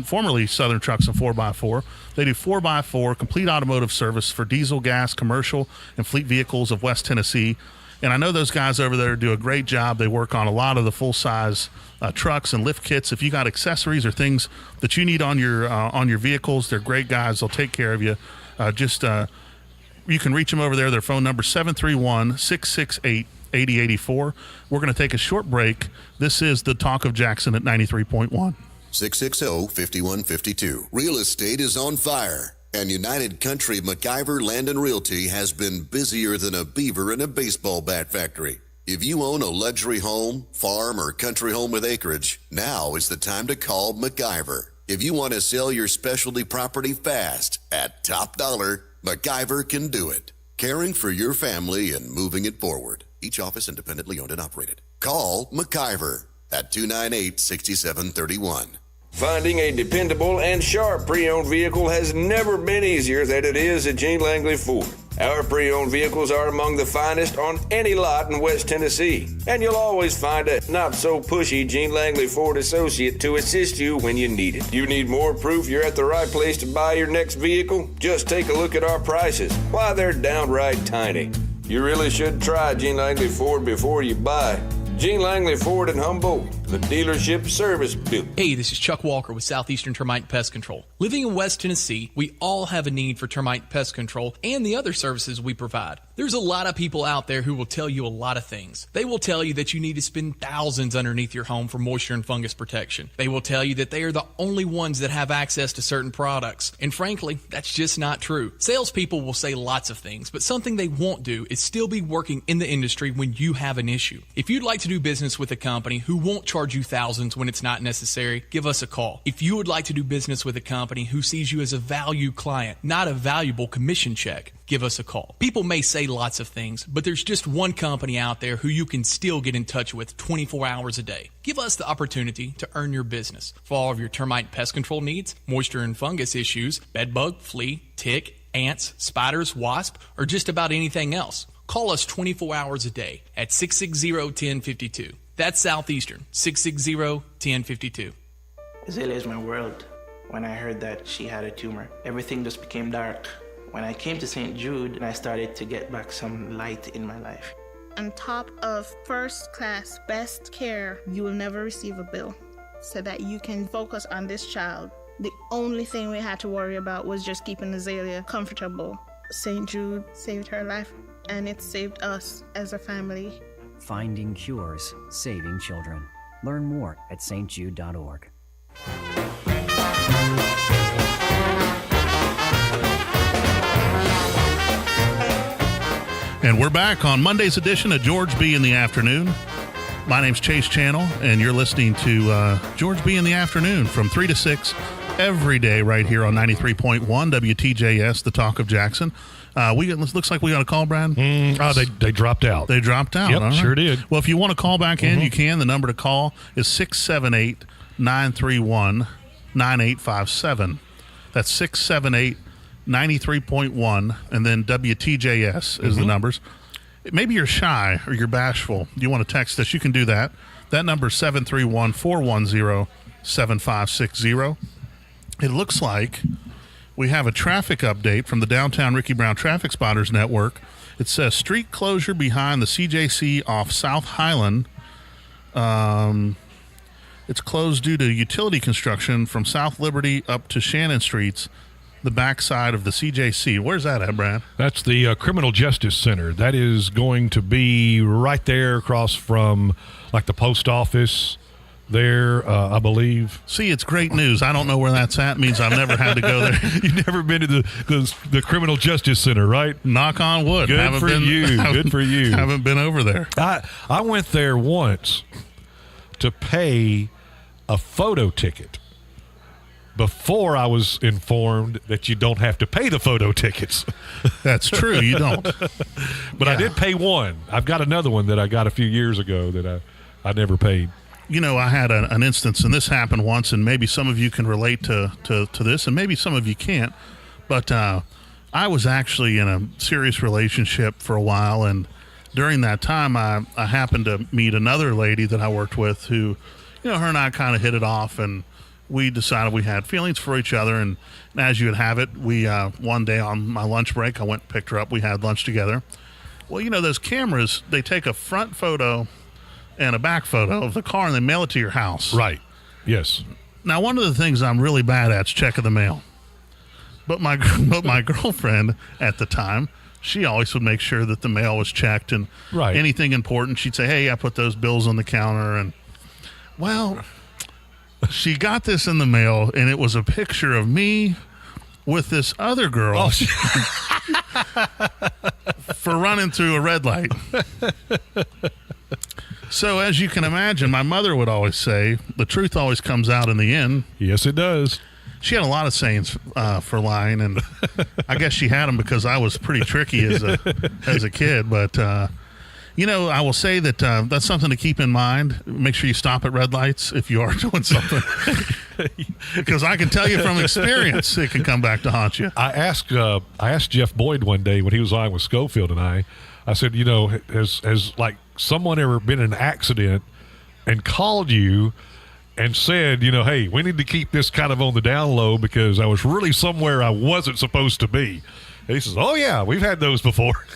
formerly Southern Trucks and 4x4. They do 4x4 complete automotive service for diesel, gas, commercial, and fleet vehicles of West Tennessee. And I know those guys over there do a great job. They work on a lot of the full-size trucks and lift kits. If you got accessories or things that you need on your vehicles, they're great guys. They'll take care of you. You can reach them over there. Their phone number is 731-668-8084. We're going to take a short break. This is the Talk of Jackson at 93.1. 660-5152. Real estate is on fire. And United Country MacIver Land and Realty has been busier than a beaver in a baseball bat factory. If you own a luxury home, farm, or country home with acreage, now is the time to call MacIver. If you want to sell your specialty property fast at top dollar, MacIver can do it. Caring for your family and moving it forward. Each office independently owned and operated. Call MacIver at 298-6731. Finding a dependable and sharp pre-owned vehicle has never been easier than it is at Gene Langley Ford. Our pre-owned vehicles are among the finest on any lot in West Tennessee, and you'll always find a not-so-pushy Gene Langley Ford associate to assist you when you need it. You need more proof you're at the right place to buy your next vehicle? Just take a look at our prices. Why, they're downright tiny. You really should try Gene Langley Ford before you buy. Gene Langley Ford in Humboldt, the dealership service built. Hey, this is Chuck Walker with Southeastern Termite Pest Control. Living in West Tennessee, we all have a need for termite pest control and the other services we provide. There's a lot of people out there who will tell you a lot of things. They will tell you that you need to spend thousands underneath your home for moisture and fungus protection. They will tell you that they are the only ones that have access to certain products. And frankly, that's just not true. Salespeople will say lots of things, but something they won't do is still be working in the industry when you have an issue. If you'd like to do business with a company who won't charge you thousands when it's not necessary, give us a call. If you would like to do business with a company who sees you as a value client, not a valuable commission check, give us a call. People may say lots of things, but there's just one company out there who you can still get in touch with 24 hours a day. Give us the opportunity to earn your business. For all of your termite pest control needs, moisture and fungus issues, bedbug, flea, tick, ants, spiders, wasp, or just about anything else, call us 24 hours a day at 660-1052. That's Southeastern, 660-1052. Azalea is my world. When I heard that she had a tumor, everything just became dark. When I came to St. Jude, I started to get back some light in my life. On top of first-class best care, you will never receive a bill so that you can focus on this child. The only thing we had to worry about was just keeping Azalea comfortable. St. Jude saved her life, and it saved us as a family. Finding cures, saving children. Learn more at stjude.org. And we're back on Monday's edition of GeorgeB in the Afternoon. My name's Chase Channel, and you're listening to GeorgeB in the Afternoon from 3 to 6 every day right here on 93.1 WTJS, the Talk of Jackson. Looks like we got a call, Brad. They dropped out. They dropped out. Yep, sure did. Well, if you want to call back in, you can. The number to call is 678-931-9857. That's 678-93.1, and then WTJS is the numbers. Maybe you're shy or you're bashful. You want to text us, you can do that. That number is 731-410-7560. It looks like we have a traffic update from the Downtown Ricky Brown Traffic Spotters Network. It says street closure behind the CJC off South Highland. It's closed due to utility construction from South Liberty up to Shannon Streets, the backside of the CJC. Where's that at, Brad? That's the Criminal Justice Center. That is going to be right there across from like the post office there, I believe. See, it's great news. I don't know where that's at. It means I've never had to go there. You've never been to the Criminal Justice Center, right? Knock on wood. Good for you. Haven't been over there. I went there once to pay a photo ticket before I was informed that you don't have to pay the photo tickets. That's true. You don't. But I did pay one. I've got another one that I got a few years ago that I never paid. You know, I had an instance, and this happened once, and maybe some of you can relate to this, and maybe some of you can't. But I was actually in a serious relationship for a while, and during that time, I happened to meet another lady that I worked with who, you know, her and I kind of hit it off, and we decided we had feelings for each other. And as you'd have it, we one day on my lunch break, I went and picked her up. We had lunch together. Well, you know, those cameras, they take a front photo and a back photo of the car, and they mail it to your house. Right. Yes. Now, one of the things I'm really bad at is checking the mail. But my girlfriend at the time, she always would make sure that the mail was checked, and anything important, she'd say, hey, I put those bills on the counter. And, well, she got this in the mail, and it was a picture of me with this other girl for running through a red light. So as you can imagine, my mother would always say, the truth always comes out in the end. Yes, it does. She had a lot of sayings for lying, and I guess she had them because I was pretty tricky as a kid. But I will say that that's something to keep in mind. Make sure you stop at red lights if you are doing something, because I can tell you from experience it can come back to haunt you. I asked Jeff Boyd one day when he was on with Schofield and I said, has like someone ever been in an accident and called you and said, hey, we need to keep this kind of on the down low because I was really somewhere I wasn't supposed to be. And he says, oh, yeah, we've had those before.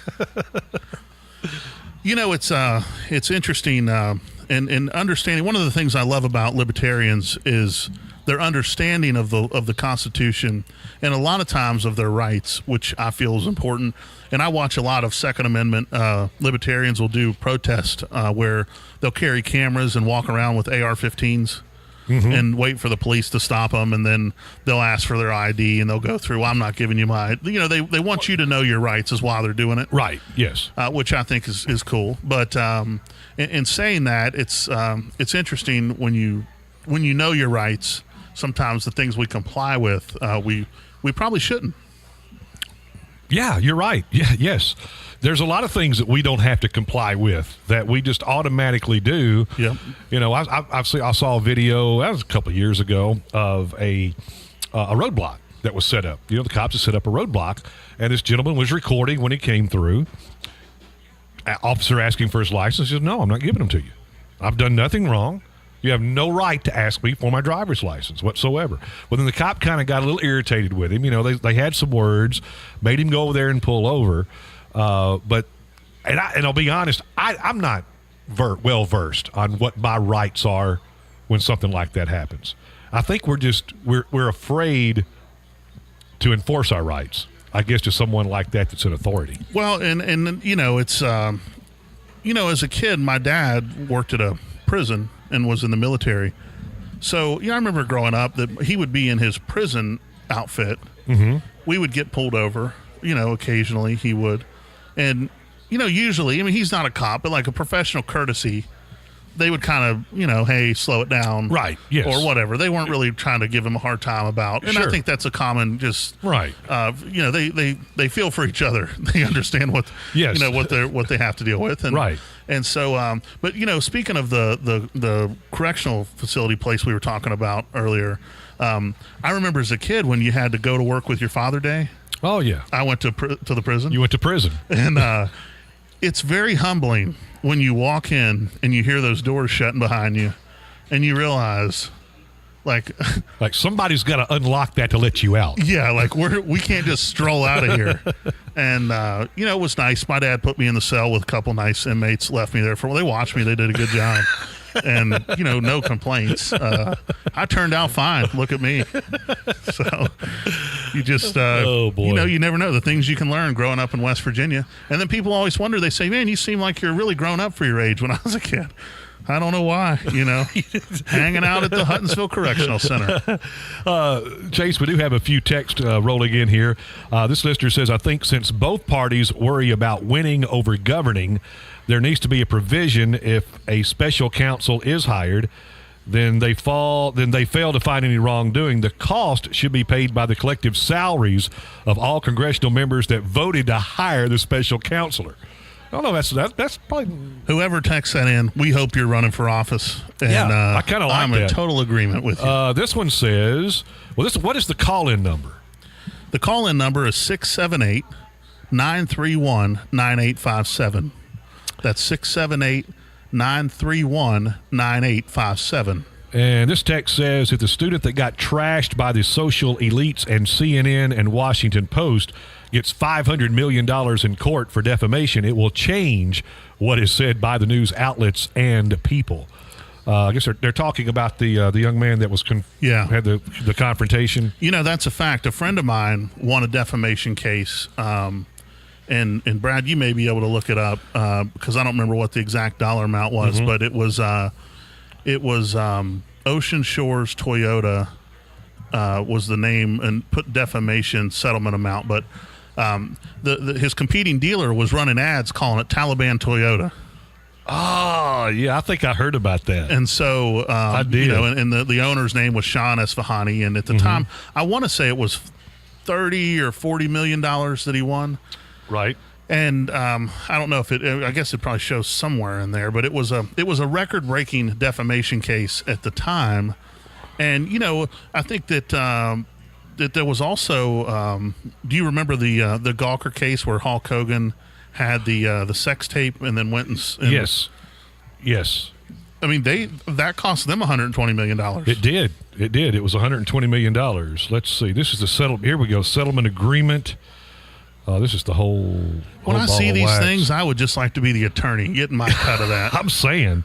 It's interesting and understanding. One of the things I love about libertarians is their understanding of the Constitution and a lot of times of their rights, which I feel is important. And I watch a lot of Second Amendment libertarians will do protests where they'll carry cameras and walk around with AR-15s. Mm-hmm. And wait for the police to stop them, and then they'll ask for their ID, and they'll go through, I'm not giving you my, they want you to know your rights is why they're doing it. Right, yes. Which I think is cool. But in saying that, it's interesting when you know your rights, sometimes the things we comply with, we probably shouldn't. Yeah, you're right. Yeah, yes. There's a lot of things that we don't have to comply with that we just automatically do. Yep. I saw a video, that was a couple of years ago, of a roadblock that was set up. The cops had set up a roadblock, and this gentleman was recording when he came through. Officer asking for his license. He said, no, I'm not giving them to you. I've done nothing wrong. You have no right to ask me for my driver's license whatsoever. Well, then the cop kind of got a little irritated with him. They had some words, made him go over there and pull over. But I'll be honest, I'm not well versed on what my rights are when something like that happens. I think we're afraid to enforce our rights, I guess, to someone like that's in authority. Well, and it's as a kid, my dad worked at a prison and was in the military. So, I remember growing up that he would be in his prison outfit. Mm-hmm. We would get pulled over, occasionally he would. And, usually, he's not a cop, but like a professional courtesy, they would kind of, hey, slow it down. Right, yes. Or whatever. They weren't really trying to give him a hard time about. And sure. I think that's a common just. Right. They feel for each other. They understand what, yes. what they have to deal with. And, right. And so, but, speaking of the correctional facility place we were talking about earlier, I remember as a kid when you had to go to work with your Father Day. Oh, yeah. I went to the prison. You went to prison. And it's very humbling when you walk in and you hear those doors shutting behind you and you realize, like somebody's got to unlock that to let you out. Yeah, like we can't just stroll out of here. And, it was nice. My dad put me in the cell with a couple nice inmates, left me there they watched me. They did a good job. And, no complaints. I turned out fine. Look at me. So you just, oh boy. You never know the things you can learn growing up in West Virginia. And then people always wonder, they say, man, you seem like you're really grown up for your age. When I was a kid, I don't know why, hanging out at the Huttonsville Correctional Center. Chase, we do have a few texts rolling in here. This listener says, I think since both parties worry about winning over governing, there needs to be a provision if a special counsel is hired, then they fail to find any wrongdoing. The cost should be paid by the collective salaries of all congressional members that voted to hire the special counselor. I don't know. That's probably whoever texts that in. We hope you're running for office. And, I kind of like I'm that. in total agreement with you. This one says, what is the call-in number? The call-in number is 678-931-9857. That's 678-931-9857. And this text says, if the student that got trashed by the social elites and CNN and Washington Post gets $500 million in court for defamation, it will change what is said by the news outlets and people. I guess they're talking about the young man that was had the confrontation. That's a fact. A friend of mine won a defamation case. And Brad, you may be able to look it up because I don't remember what the exact dollar amount was, but it was Ocean Shores Toyota was the name, and put defamation settlement amount. But his competing dealer was running ads calling it Taliban Toyota. Oh, yeah, I think I heard about that. And so, I did. And the owner's name was Sean Esfahani. And at the time, I want to say it was $30 or $40 million that he won. Right. And I don't know if I guess it probably shows somewhere in there, but it was a record-breaking defamation case at the time. And, I think that that there was also, do you remember the Gawker case where Hulk Hogan had the sex tape and then went and Yes. I mean, that cost them $120 million. It did. It was $120 million. Let's see. This is the settlement. Here we go. Settlement agreement. This is the whole. When I ball see of these wax. things, I would just like to be the attorney, getting my cut of that. I'm saying.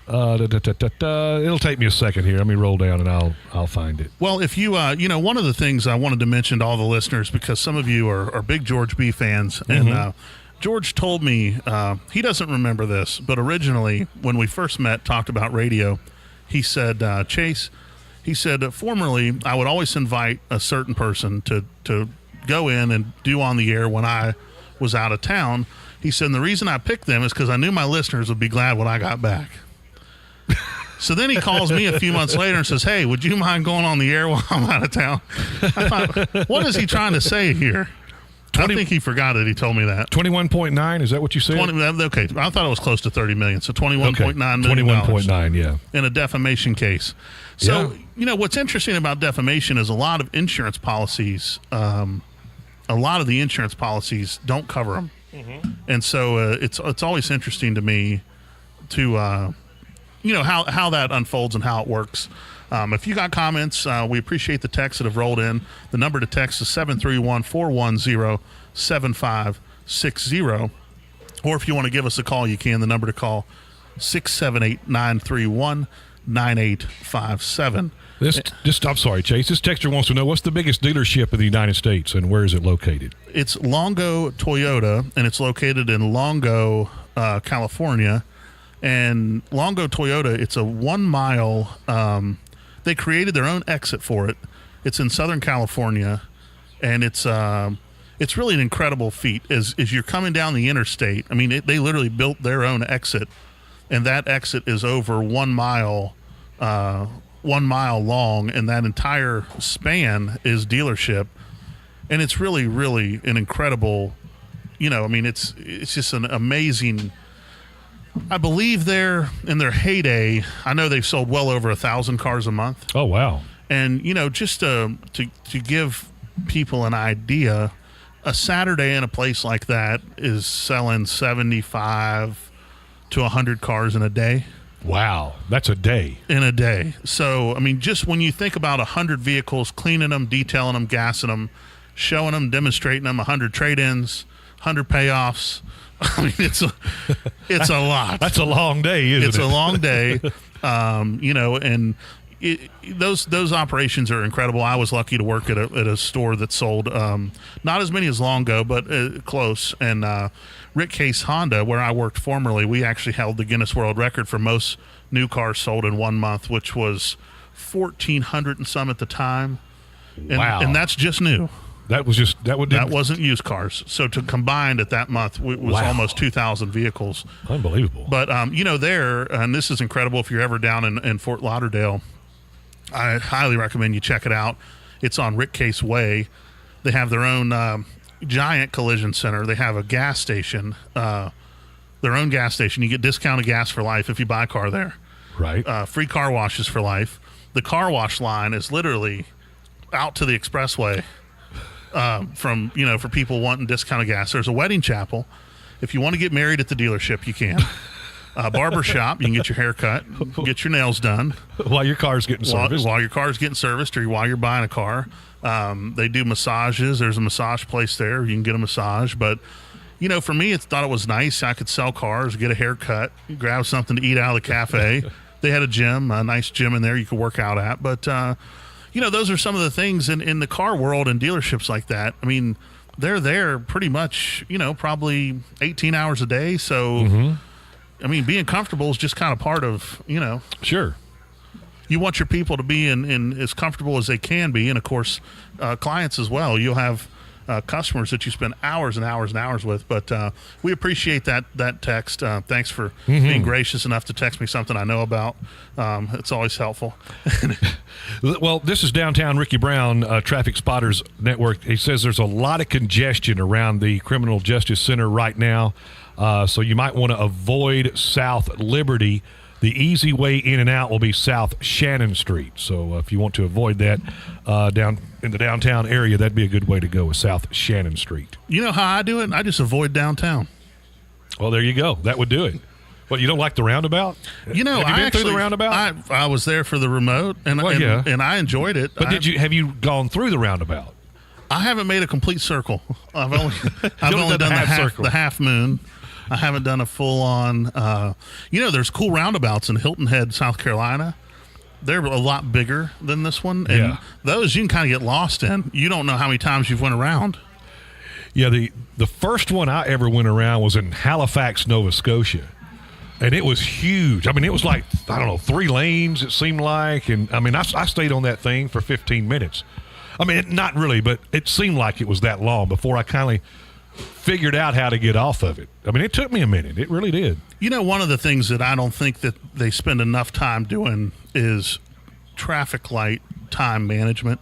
It'll take me a second here. Let me roll down and I'll find it. Well, if you, one of the things I wanted to mention to all the listeners, because some of you are big GeorgeB fans, and George told me, he doesn't remember this, but originally when we first met, talked about radio, he said, Chase, he said, formerly I would always invite a certain person to go in and do on the air when I was out of town. He said, and the reason I picked them is because I knew my listeners would be glad when I got back. So then he calls me a few months later and says, hey, would you mind going on the air while I'm out of town? I thought, what is he trying to say here? I think he forgot it. He told me that. 21.9, is that what you said? Okay, I thought it was close to $30 million, so $21.9 million. 21.9, yeah. In a defamation case. So, what's interesting about defamation is a lot of insurance policies, a lot of the insurance policies don't cover them. And so it's always interesting to me to, how that unfolds and how it works. If you got comments, we appreciate the texts that have rolled in. The number to text is 731-410-7560. Or if you want to give us a call, you can. The number to call, 678-931-9857. I'm sorry, Chase. This texter wants to know, what's the biggest dealership in the United States and where is it located? It's Longo Toyota, and it's located in Longo, California. And Longo Toyota, it's a 1 mile, they created their own exit for it. It's in Southern California, and it's really an incredible feat. As you're coming down the interstate, I mean, they literally built their own exit, and that exit is over 1 mile, 1 mile long, and that entire span is dealership. And it's really, really an incredible, it's just an amazing. I believe they're in their heyday. I know they've sold well over 1,000 cars a month. Oh, wow. And, just to give people an idea, a Saturday in a place like that is selling 75 to 100 cars in a day. Wow. That's a day. In a day. So, I mean, just when you think about 100 vehicles, cleaning them, detailing them, gassing them, showing them, demonstrating them, 100 trade-ins, 100 payoffs, I mean, it's a lot. That's a long day, isn't it? It's a long day, and those operations are incredible. I was lucky to work at a store that sold not as many as Longo, but close. And Rick Case Honda, where I worked formerly, we actually held the Guinness World Record for most new cars sold in 1 month, which was 1,400 and some at the time. Wow! And that's just new. That wasn't used cars. So to combined at that month was almost 2,000 vehicles. Unbelievable. But there, and this is incredible. If you're ever down in Fort Lauderdale, I highly recommend you check it out. It's on Rick Case Way. They have their own giant collision center. They have a gas station, their own gas station. You get discounted gas for life if you buy a car there. Right. Free car washes for life. The car wash line is literally out to the expressway. For people wanting discounted gas. There's a wedding chapel. If you want to get married at the dealership, you can. Barber shop, you can get your hair cut, get your nails done. While your car's getting serviced. While your car's getting serviced, or while you're buying a car. They do massages. There's a massage place there. You can get a massage. But, for me, I thought it was nice. I could sell cars, get a haircut, grab something to eat out of the cafe. They had a gym, a nice gym in there you could work out at. But, those are some of the things in the car world and dealerships like that. I mean, they're there pretty much, probably 18 hours a day. So, I mean, being comfortable is just kind of part of, Sure. You want your people to be in as comfortable as they can be, and of course, clients as well. You'll have customers that you spend hours and hours and hours with. But we appreciate that text. Thanks for being gracious enough to text me something I know about. It's always helpful. Well, this is Downtown Ricky Brown, Traffic Spotters Network. He says there's a lot of congestion around the Criminal Justice Center right now, so you might want to avoid South Liberty. The easy way in and out will be South Shannon Street. So if you want to avoid that down in the downtown area, that'd be a good way to go, with South Shannon Street. You know how I do it? I just avoid downtown. Well, there you go. That would do it. Well, you don't like the roundabout? You know, have you been through the roundabout? I was there for the remote, and I enjoyed it. But have you gone through the roundabout? I haven't made a complete circle. I've only done the half moon. I haven't done a full-on, there's cool roundabouts in Hilton Head, South Carolina. They're a lot bigger than this one. And those you can kind of get lost in. You don't know how many times you've went around. Yeah, the first one I ever went around was in Halifax, Nova Scotia. And it was huge. I mean, it was like, 3 lanes, it seemed like. And, I stayed on that thing for 15 minutes. I mean, not really, but it seemed like it was that long before I kind of figured out how to get off of it. I mean, it took me a minute. It really did. You know, one of the things that I don't think that they spend enough time doing is traffic light time management.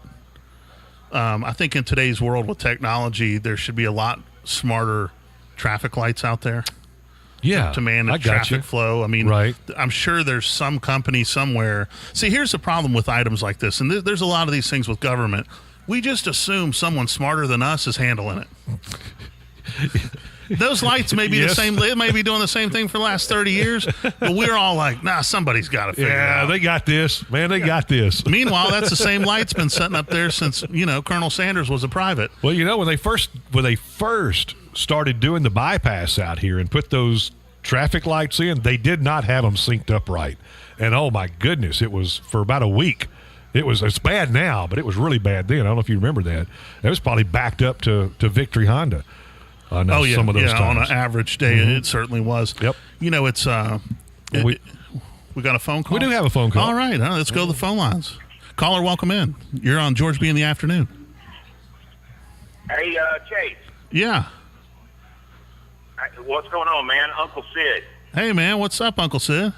I think in today's world with technology, there should be a lot smarter traffic lights out there. Yeah, to manage traffic flow. I mean, right. I'm sure there's some company somewhere. See, here's the problem with items like this, and there's a lot of these things with government. We just assume someone smarter than us is handling it. Those lights may be the same. They may be doing the same thing for the last 30 years, but we're all like, nah, somebody's got to figure it out. Yeah, they got this. Man, they got this. Meanwhile, that's the same light's been sitting up there since, Colonel Sanders was a private. Well, when they first started doing the bypass out here and put those traffic lights in, they did not have them synced up right. And, oh, my goodness, it was for about a week. It's bad now, but it was really bad then. I don't know if you remember that. It was probably backed up to Victory Honda. Some of those times. On an average day, it certainly was. Yep. It's we got a phone call? We do have a phone call. All right, let's go to the phone lines. Caller, welcome in. You're on GeorgeB in the afternoon. Hey, Chase. Yeah. What's going on, man? Uncle Sid. Hey, man, what's up, Uncle Sid?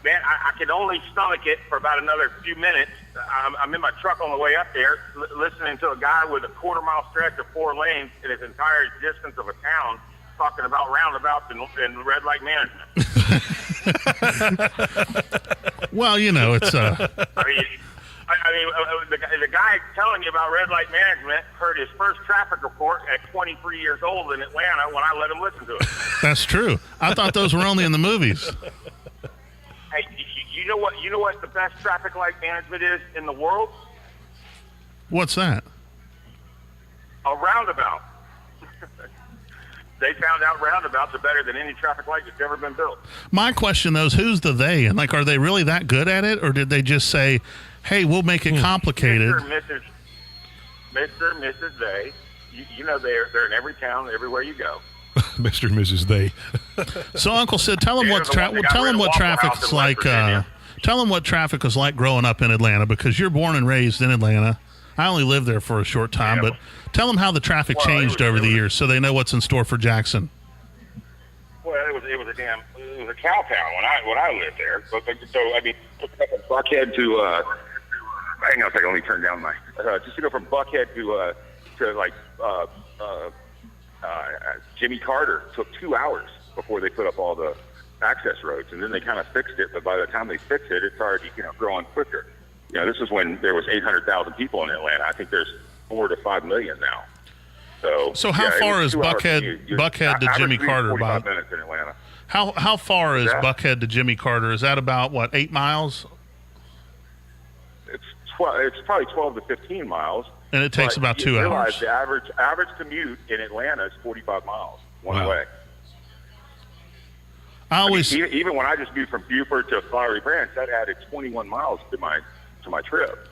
Man, I can only stomach it for about another few minutes. I'm in my truck on the way up there listening to a guy with a quarter-mile stretch of 4 lanes in his entire distance of a town talking about roundabouts and red light management. Well, it's... the guy telling you about red light management heard his first traffic report at 23 years old in Atlanta when I let him listen to it. That's true. I thought those were only in the movies. Hey, you know what the best traffic light management is in the world? What's that? A roundabout. They found out roundabouts are better than any traffic light that's ever been built. My question, though, is who's the they? And, are they really that good at it? Or did they just say, hey, we'll make it complicated? Mr. and Mrs. They. They're in every town, everywhere you go. Mr. and Mrs. They. So, Uncle Sid, tell them what traffic's like. Tell them what traffic was like growing up in Atlanta, because you're born and raised in Atlanta. I only lived there for a short time, but tell them how the traffic changed over the years, so they know what's in store for Jackson. Well, it was a cow town when I lived there. So Buckhead to hang on a second, let me turn down my just to go from Buckhead to Jimmy Carter took 2 hours before they put up all the access roads, and then they kind of fixed it. But by the time they fixed it, it's already growing quicker. This is when there was 800,000 people in Atlanta. I think there's 4 to 5 million now. So how far is Buckhead to Jimmy Carter? 45 minutes in Atlanta. How far is Buckhead to Jimmy Carter? Is that about 8 miles? It's probably 12 to 15 miles. And it takes about 2 hours. The average commute in Atlanta is 45 miles one way. Even when I just moved from Beaufort to Flowery Branch, that added 21 miles to my trip.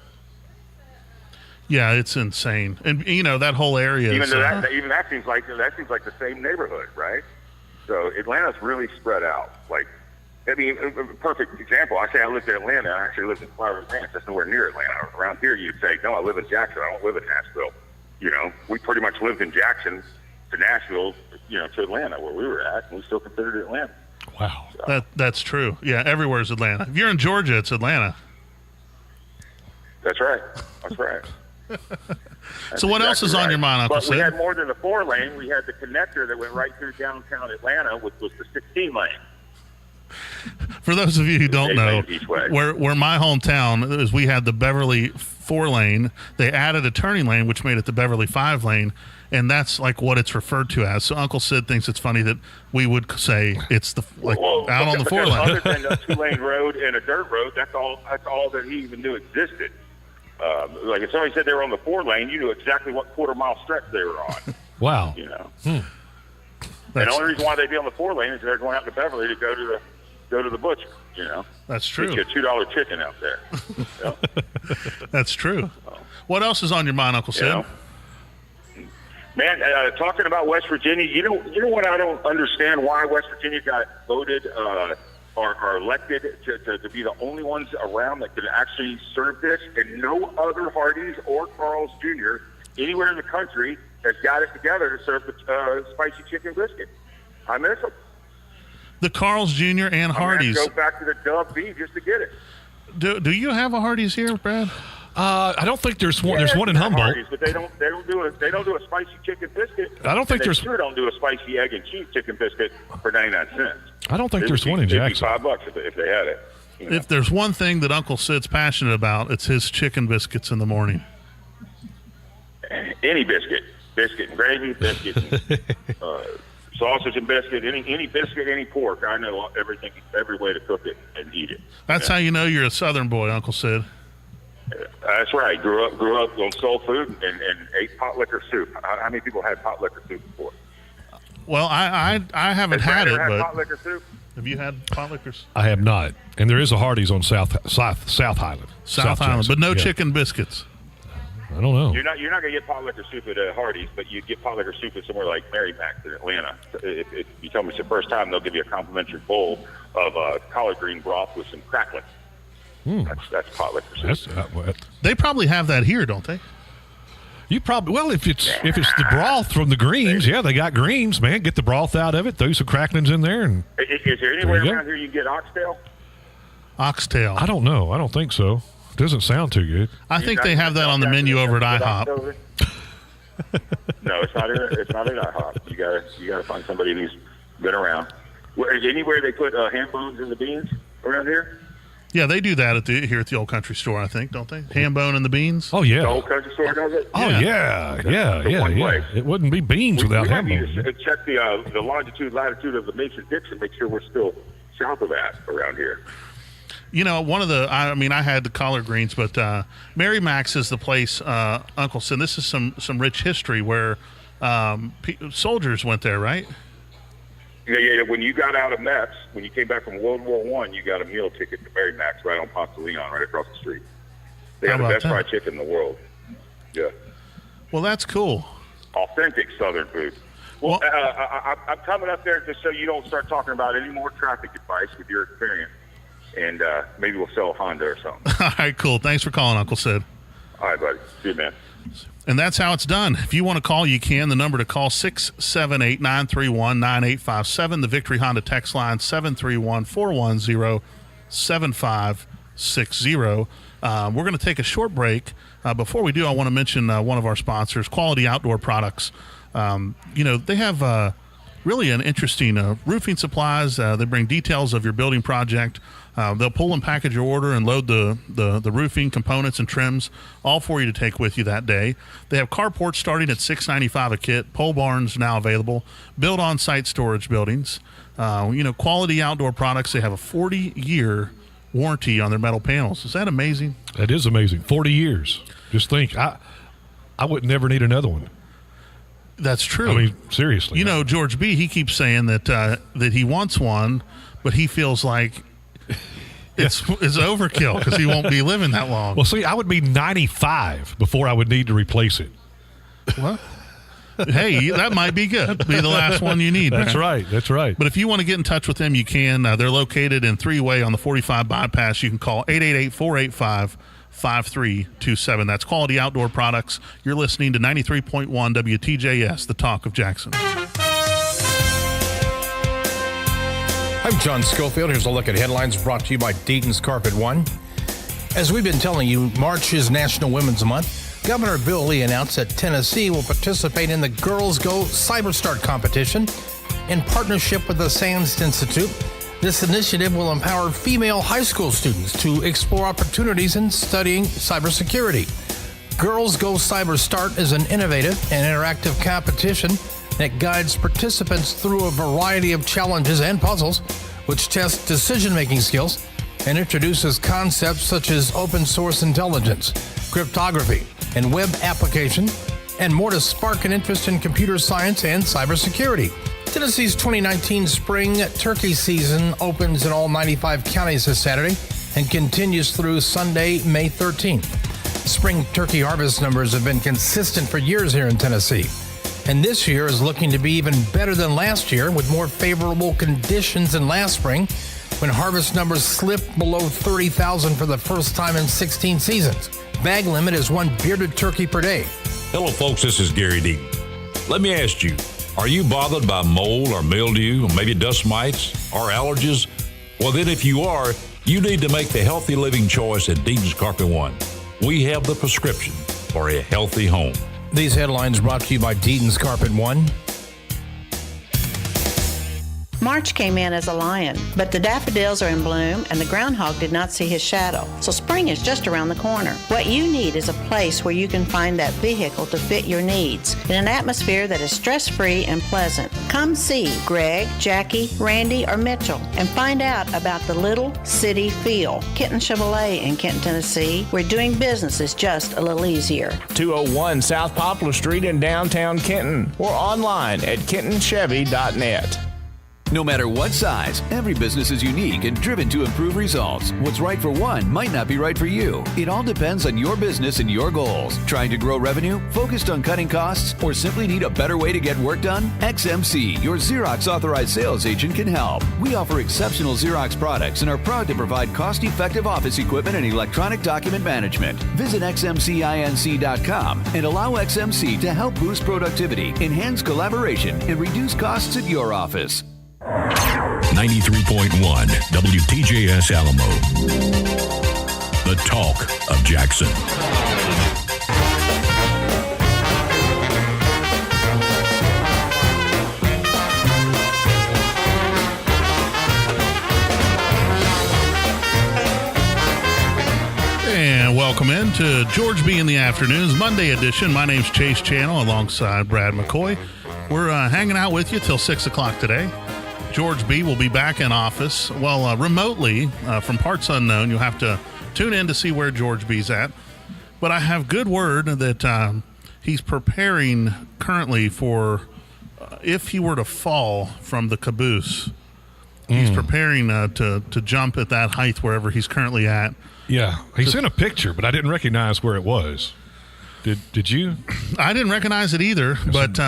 Yeah, it's insane, and that whole area. That seems like the same neighborhood, right? So Atlanta's really spread out. I mean, a perfect example. I say I lived in Atlanta. I actually lived in Flower Ranch. That's nowhere near Atlanta. Around here, you'd say, no, I live in Jackson. I don't live in Nashville. You know, we pretty much lived in Jackson to Nashville, you know, to Atlanta, where we were at, and we still considered it Atlanta. Wow. So. That's true. Yeah, everywhere's Atlanta. If you're in Georgia, it's Atlanta. That's right. That's right. So what else is on your mind, Uncle But we Sid? had more than the 4-lane. We had the connector that went right through downtown Atlanta, which was the 16-lane. For those of you who don't 8 know, lanes each way. where my hometown is, we had the Beverly 4-lane. They added a turning lane, which made it the Beverly 5-lane, and that's like what it's referred to as. So Uncle Sid thinks it's funny that we would say it's the out on the 4-lane. Other than a 2-lane road and a dirt road, that's all that he even knew existed. Like if somebody said they were on the 4-lane, you knew exactly what quarter-mile stretch they were on. Wow. You know. And the only reason why they'd be on the 4-lane is they're going out to Beverly to go to the butcher. You know. That's true. Get you a $2 chicken out there. That's true. What else is on your mind, Uncle Sid? You know? Man, talking about West Virginia, you know what I don't understand why West Virginia got voted or elected to be the only ones around that could actually serve this, and no other Hardee's or Carl's Jr. anywhere in the country has got it together to serve the spicy chicken biscuit. I miss them. The Carl's Jr. and Hardee's. I'm gonna go back to the Dove B just to get it. Do you have a Hardee's here, Brad? I don't think there's one. There's one in Humboldt. Hardee's, but they don't do a spicy chicken biscuit. I don't think they there's. sure don't do a spicy egg and cheese chicken biscuit for 99 cents. I don't think there's one in Jackson. It'd be $5 if they had it. You know? If there's one thing that Uncle Sid's passionate about, it's his chicken biscuits in the morning. Any biscuit and gravy, biscuit, and, sausage and biscuit, any biscuit, any pork. I know every way to cook it and eat it. That's how you know you're a Southern boy, Uncle Sid. That's right. Grew up on soul food and ate pot liquor soup. How many people had pot liquor soup before? Well, I haven't had it, but pot liquor soup? Have you had pot liquors? I have not, and there is a Hardee's on South Highland. South Highland, Jackson. but no Yeah. chicken biscuits. I don't know. You're not gonna get pot liquor soup at Hardee's, but you get pot liquor soup at somewhere like Mary Mac's in Atlanta. If you tell me it's the first time, they'll give you a complimentary bowl of collard green broth with some crackling. That's pot liquor soup. They probably have that here, don't they? You probably if it's the broth from the greens, yeah, they got greens, man. Get the broth out of it, throw some cracklings in there, and Is there anywhere around here you can get oxtail? Oxtail. I don't know. I don't think so. Doesn't sound too good. I think they have that on the menu over at IHOP. No, it's not at IHOP. You gotta find somebody who's been around. Anywhere they put ham bones in the beans around here? Yeah, they do that here at the Old Country Store, I think, don't they? Ham bone and the beans. Oh yeah. The Old Country Store does it? Oh yeah. Place. It wouldn't be beans without we ham might bones. need to check the latitude of the Mason-Dixon, make sure we're still south of that around here. You know, I had the collard greens, but Mary Mac's is the place, Uncle Sid. This is some rich history where soldiers went there, right? Yeah. When you got out of MEPS, when you came back from World War I, you got a meal ticket to Mary Mac's right on Ponce de Leon, right across the street. They have the best fried chicken in the world. Yeah. Well, that's cool. Authentic Southern food. Well, I'm coming up there just so you don't start talking about any more traffic advice with your experience. And maybe we'll sell a Honda or something. All right, cool. Thanks for calling, Uncle Sid. All right, buddy. See you, man. And that's how it's done. If you want to call, you can. The number to call, 678-931-9857. The Victory Honda text line, 731-410-7560. We're going to take a short break. Before we do, I want to mention one of our sponsors, Quality Outdoor Products. They have really an interesting roofing supplies. They bring details of your building project. They'll pull and package your order and load the roofing components and trims all for you to take with you that day. They have carports starting at $6.95 a kit. Pole barns now available. Build on-site storage buildings. Quality Outdoor Products. They have a 40-year warranty on their metal panels. Is that amazing? That is amazing. 40 years. Just think, I would never need another one. That's true. I mean, seriously. GeorgeB, he keeps saying that he wants one, but he feels like it's overkill because he won't be living that long. Well, see, I would be 95 before I would need to replace it. What? Hey, that might be good. Be the last one you need. That's man. right. That's right. But if you want to get in touch with them, you can. They're located in Three-Way on the 45 bypass. You can call 888-485-5327. That's Quality Outdoor Products. You're listening to 93.1 WTJS, the talk of Jackson. I'm John Schofield. Here's a look at headlines brought to you by Deaton's Carpet One. As we've been telling you, March is National Women's Month. Governor Bill Lee announced that Tennessee will participate in the Girls Go CyberStart competition in partnership with the SANS Institute. This initiative will empower female high school students to explore opportunities in studying cybersecurity. Girls Go CyberStart is an innovative and interactive competition that guides participants through a variety of challenges and puzzles, which test decision-making skills and introduces concepts such as open source intelligence, cryptography, and web application, and more to spark an interest in computer science and cybersecurity. Tennessee's 2019 spring turkey season opens in all 95 counties this Saturday and continues through Sunday, May 13th. Spring turkey harvest numbers have been consistent for years here in Tennessee, and this year is looking to be even better than last year with more favorable conditions than last spring, when harvest numbers slipped below 30,000 for the first time in 16 seasons. Bag limit is one bearded turkey per day. Hello, folks. This is Gary Deaton. Let me ask you, are you bothered by mold or mildew or maybe dust mites or allergies? Well, then if you are, you need to make the healthy living choice at Deaton's Carpet One. We have the prescription for a healthy home. These headlines brought to you by Deaton's Carpet One. March came in as a lion, but the daffodils are in bloom and the groundhog did not see his shadow. So spring is just around the corner. What you need is a place where you can find that vehicle to fit your needs in an atmosphere that is stress-free and pleasant. Come see Greg, Jackie, Randy, or Mitchell and find out about the little city feel. Kenton Chevrolet in Kenton, Tennessee, where doing business is just a little easier. 201 South Poplar Street in downtown Kenton or online at kentonchevy.net. No matter what size, every business is unique and driven to improve results. What's right for one might not be right for you. It all depends on your business and your goals. Trying to grow revenue, focused on cutting costs, or simply need a better way to get work done? XMC, your Xerox authorized sales agent, can help. We offer exceptional Xerox products and are proud to provide cost-effective office equipment and electronic document management. Visit xmcinc.com and allow XMC to help boost productivity, enhance collaboration, and reduce costs at your office. 93.1 WTJS Alamo. The talk of Jackson. And welcome in to GeorgeB in the Afternoons, Monday edition. My name's Chase Channel alongside Brad McCoy. We're hanging out with you till 6 o'clock today. GeorgeB will be back in office, remotely from parts unknown. You'll have to tune in to see where GeorgeB's at. But I have good word that he's preparing currently for if he were to fall from the caboose. He's preparing to jump at that height wherever he's currently at. Yeah, he sent a picture, but I didn't recognize where it was. Did you? I didn't recognize it either, but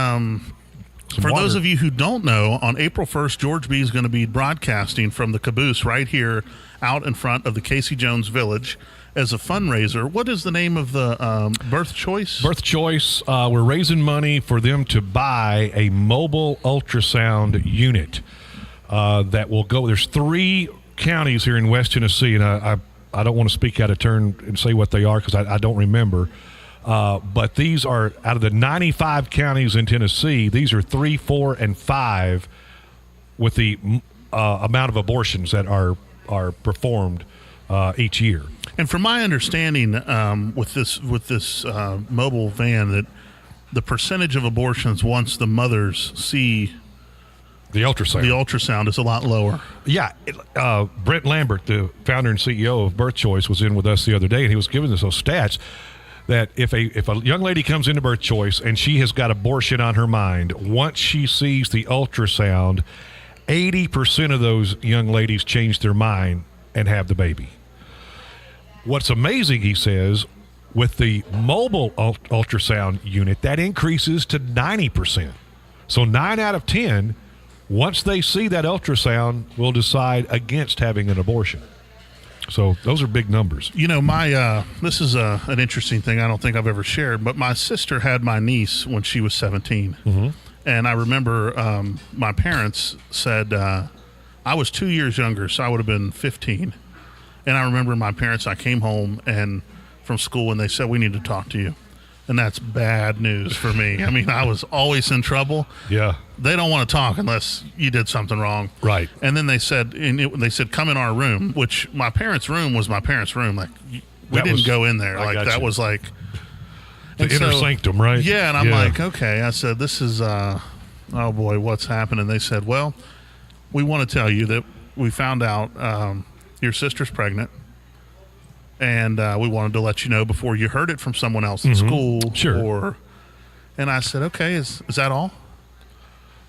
for those of you who don't know, on April 1st, GeorgeB is going to be broadcasting from the caboose right here out in front of the Casey Jones Village as a fundraiser. What is the name of the Birth Choice? Birth Choice. We're raising money for them to buy a mobile ultrasound unit that will go. There's 3 counties here in West Tennessee, and I don't want to speak out of turn and say what they are because I don't remember. But these are, out of the 95 counties in Tennessee, these are 3, 4, and 5 with the amount of abortions that are performed each year. And from my understanding, with this mobile van, that the percentage of abortions once the mothers see the ultrasound is a lot lower. Yeah. Brent Lambert, the founder and CEO of Birth Choice, was in with us the other day, and he was giving us those stats that if a young lady comes into Birth Choice and she has got abortion on her mind, once she sees the ultrasound, 80% of those young ladies change their mind and have the baby. What's amazing, he says, With the mobile ultrasound unit, that increases to 90%. So 9 out of 10, once they see that ultrasound, will decide against having an abortion. So those are big numbers. You know, this is an interesting thing I don't think I've ever shared, but my sister had my niece when she was 17. Mm-hmm. And I remember my parents said, I was 2 years younger, so I would have been 15. And I remember my parents, I came home from school and they said, we need to talk to you. And that's bad news for me. I mean, I was always in trouble. Yeah. They don't want to talk unless you did something wrong. Right. And then they said, come in our room, which my parents' room was my parents' room. Like, we didn't go in there. Like, that was like the inner sanctum, right? Yeah. And I'm like, okay. I said, this is, oh boy, what's happening? They said, well, we want to tell you that we found out your sister's pregnant. And we wanted to let you know before you heard it from someone else at school. Sure. And I said, okay, is that all?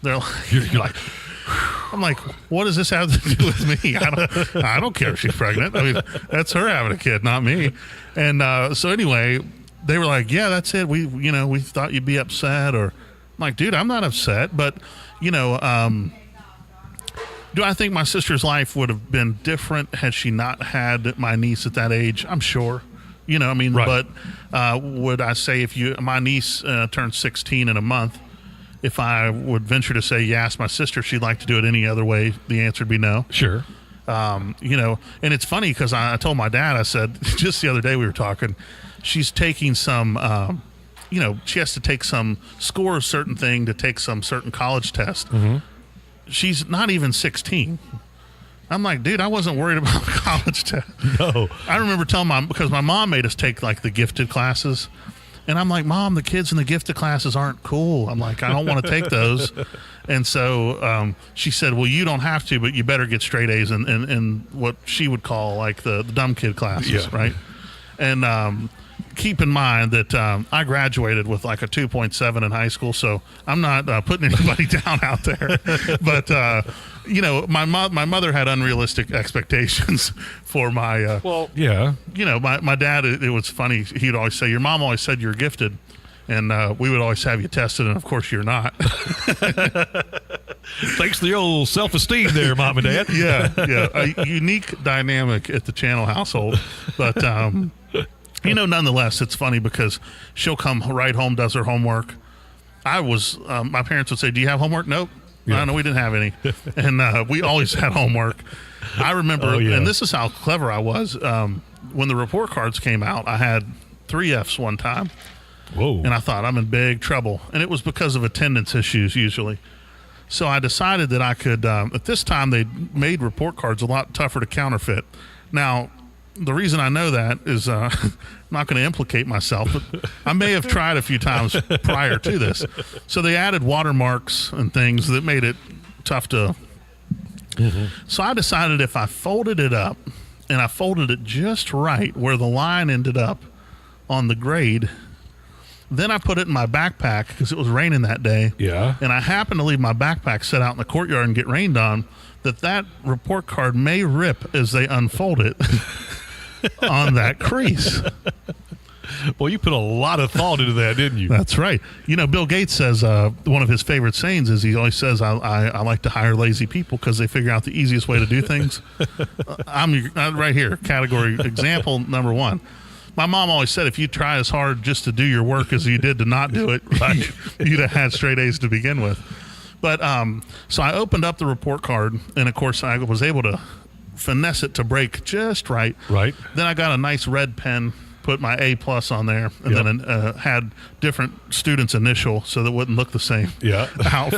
They're like, you're like, I'm like, what does this have to do with me? I don't care if she's pregnant. I mean, that's her having a kid, not me. And so anyway, they were like, yeah, that's it. We thought you'd be upset. Or I'm like, dude, I'm not upset. But, do I think my sister's life would have been different had she not had my niece at that age? I'm sure. Right. But would I say my niece turns 16 in a month, if I would venture to say, ask my sister if she'd like to do it any other way, the answer would be no. Sure. And it's funny because I told my dad, I said, just the other day we were talking, she's taking some, she has to take score a certain thing to take some certain college test. Mm-hmm. She's not even 16. I'm like, dude, I wasn't worried about college test. No. I remember telling because my mom made us take like the gifted classes. And I'm like, Mom, the kids in the gifted classes aren't cool. I'm like, I don't want to take those. And so she said, well, you don't have to, but you better get straight A's in what she would call like the dumb kid classes, right? And keep in mind that I graduated with like a 2.7 in high school, so I'm not putting anybody down out there. But my mother had unrealistic expectations for my. My dad. It was funny. He'd always say, "Your mom always said you're gifted," and we would always have you tested, and of course you're not. Thanks to the old self-esteem there, Mom and Dad. Yeah. A unique dynamic at the Channel household, but. Nonetheless, it's funny because she'll come right home, does her homework. My parents would say, do you have homework? Nope. Yeah. No, we didn't have any. And we always had homework. I remember, and this is how clever I was. When the report cards came out, I had 3 Fs one time. Whoa. And I thought, I'm in big trouble. And it was because of attendance issues usually. So I decided that I could, at this time, they made report cards a lot tougher to counterfeit. Now, the reason I know that is I'm not going to implicate myself, but I may have tried a few times prior to this. So they added watermarks and things that made it tough to. Mm-hmm. So I decided if I folded it up and I folded it just right where the line ended up on the grade, then I put it in my backpack because it was raining that day. Yeah. And I happened to leave my backpack set out in the courtyard and get rained on, that report card may rip as they unfold it. On that crease. Well, you put a lot of thought into that, didn't you? That's right. Bill Gates says one of his favorite sayings is he always says, I like to hire lazy people because they figure out the easiest way to do things. I'm right here, category example number 1. My mom always said if you try as hard just to do your work as you did to not do it, you'd have had straight A's to begin with. But so I opened up the report card, and of course I was able to finesse it to break just right. Right. Then I got a nice red pen, put my A+ on there, and then had different students' initial so that it wouldn't look the same. Yeah. out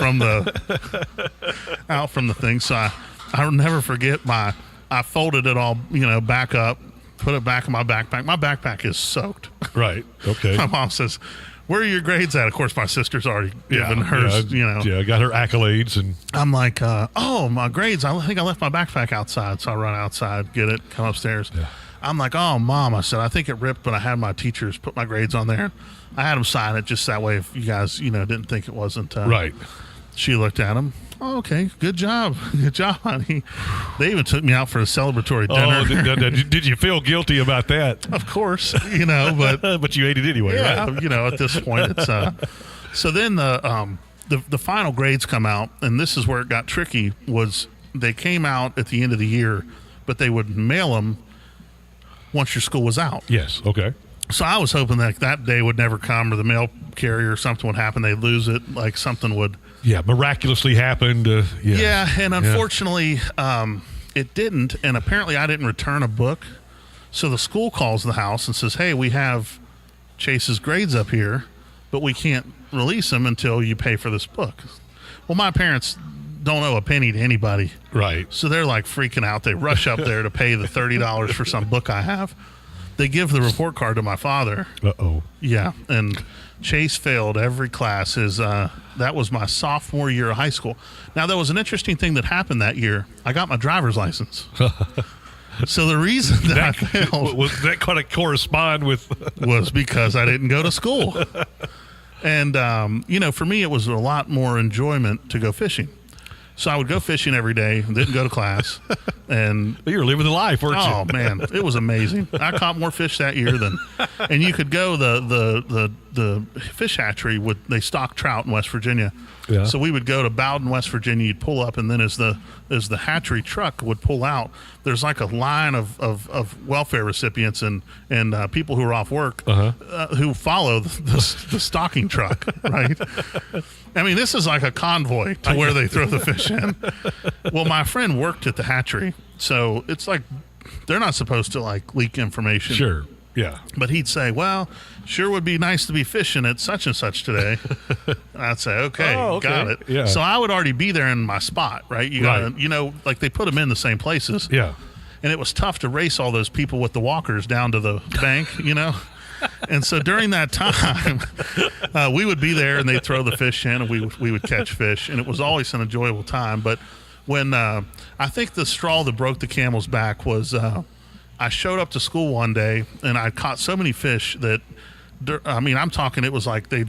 from the thing. So I'll never forget I folded it all, back up, put it back in my backpack. My backpack is soaked. Right. Okay. My mom says, where are your grades at? Of course, my sister's already given hers, Yeah, got her accolades. And I'm like, my grades, I think I left my backpack outside. So I run outside, get it, come upstairs. Yeah. I'm like, oh, Mom, I said, I think it ripped, but I had my teachers put my grades on there. I had them sign it just that way if you guys, didn't think it wasn't. Right. She looked at him. Oh, okay, good job, honey. They even took me out for a celebratory dinner. Did you feel guilty about that? Of course, but but you ate it anyway, yeah, right? At this point, it's so then the final grades come out, and this is where it got tricky. Was they came out at the end of the year, but they would mail them once your school was out. Yes. Okay. So I was hoping that day would never come, or the mail carrier or something would happen. They'd lose it, like something would. Yeah, miraculously happened. Yeah, and unfortunately, it didn't. And apparently, I didn't return a book. So the school calls the house and says, "Hey, we have Chase's grades up here, but we can't release them until you pay for this book." Well, my parents don't owe a penny to anybody, right? So they're like freaking out. They rush up there to pay the $30 for some book I have. They give the report card to my father. Uh-oh. Yeah, and Chase failed every class. That was my sophomore year of high school. Now, there was an interesting thing that happened that year. I got my driver's license. So the reason that I failed... Was that kind of correspond with... was because I didn't go to school. And, for me, it was a lot more enjoyment to go fishing. So I would go fishing every day, didn't go to class, and you were living the life, weren't you? Oh man, it was amazing. I caught more fish that year and you could go the fish hatchery they stock trout in West Virginia. Yeah. So we would go to Bowden, West Virginia. You'd pull up, and then as the hatchery truck would pull out, there's like a line of welfare recipients and people who are off work who follow the stocking truck, right? I mean, this is like a convoy to where they throw the fish in. Well, my friend worked at the hatchery, so it's like they're not supposed to like leak information. Sure. Yeah. But he'd say, well, sure would be nice to be fishing at such and such today. I'd say, okay, got it. Yeah. So I would already be there in my spot, right? You gotta, like they put them in the same places. Yeah. And it was tough to race all those people with the walkers down to the bank, And so during that time, we would be there and they'd throw the fish in and we would catch fish. And it was always an enjoyable time. But when I think the straw that broke the camel's back was I showed up to school one day and I caught so many fish that, I'm talking, it was like they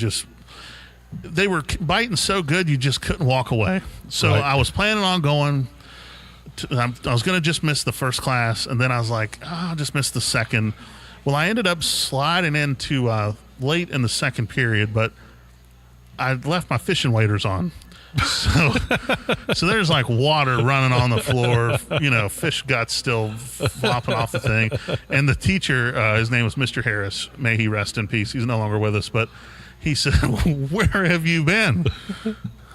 were biting so good you just couldn't walk away. So I was planning on going. I was going to just miss the first class, and then I was like, I'll just miss the second. Well, I ended up sliding into late in the second period, but I left my fishing waders on. So there's like water running on the floor, fish guts still flopping off the thing. And the teacher, his name was Mr. Harris. May he rest in peace. He's no longer with us, but he said, "Where have you been?"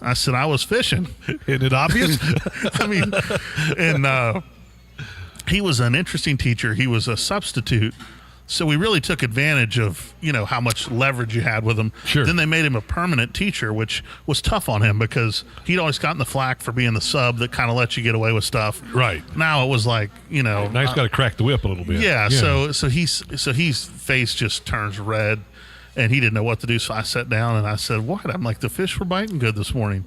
I said, "I was fishing." Isn't it obvious? He was an interesting teacher. He was a substitute. So we really took advantage of, how much leverage you had with him. Sure. Then they made him a permanent teacher, which was tough on him because he'd always gotten the flack for being the sub that kind of lets you get away with stuff. Right. Now it was like, Now he's got to crack the whip a little bit. Yeah. So his face just turns red, and he didn't know what to do. So I sat down and I said, "What?" I'm like, "The fish were biting good this morning."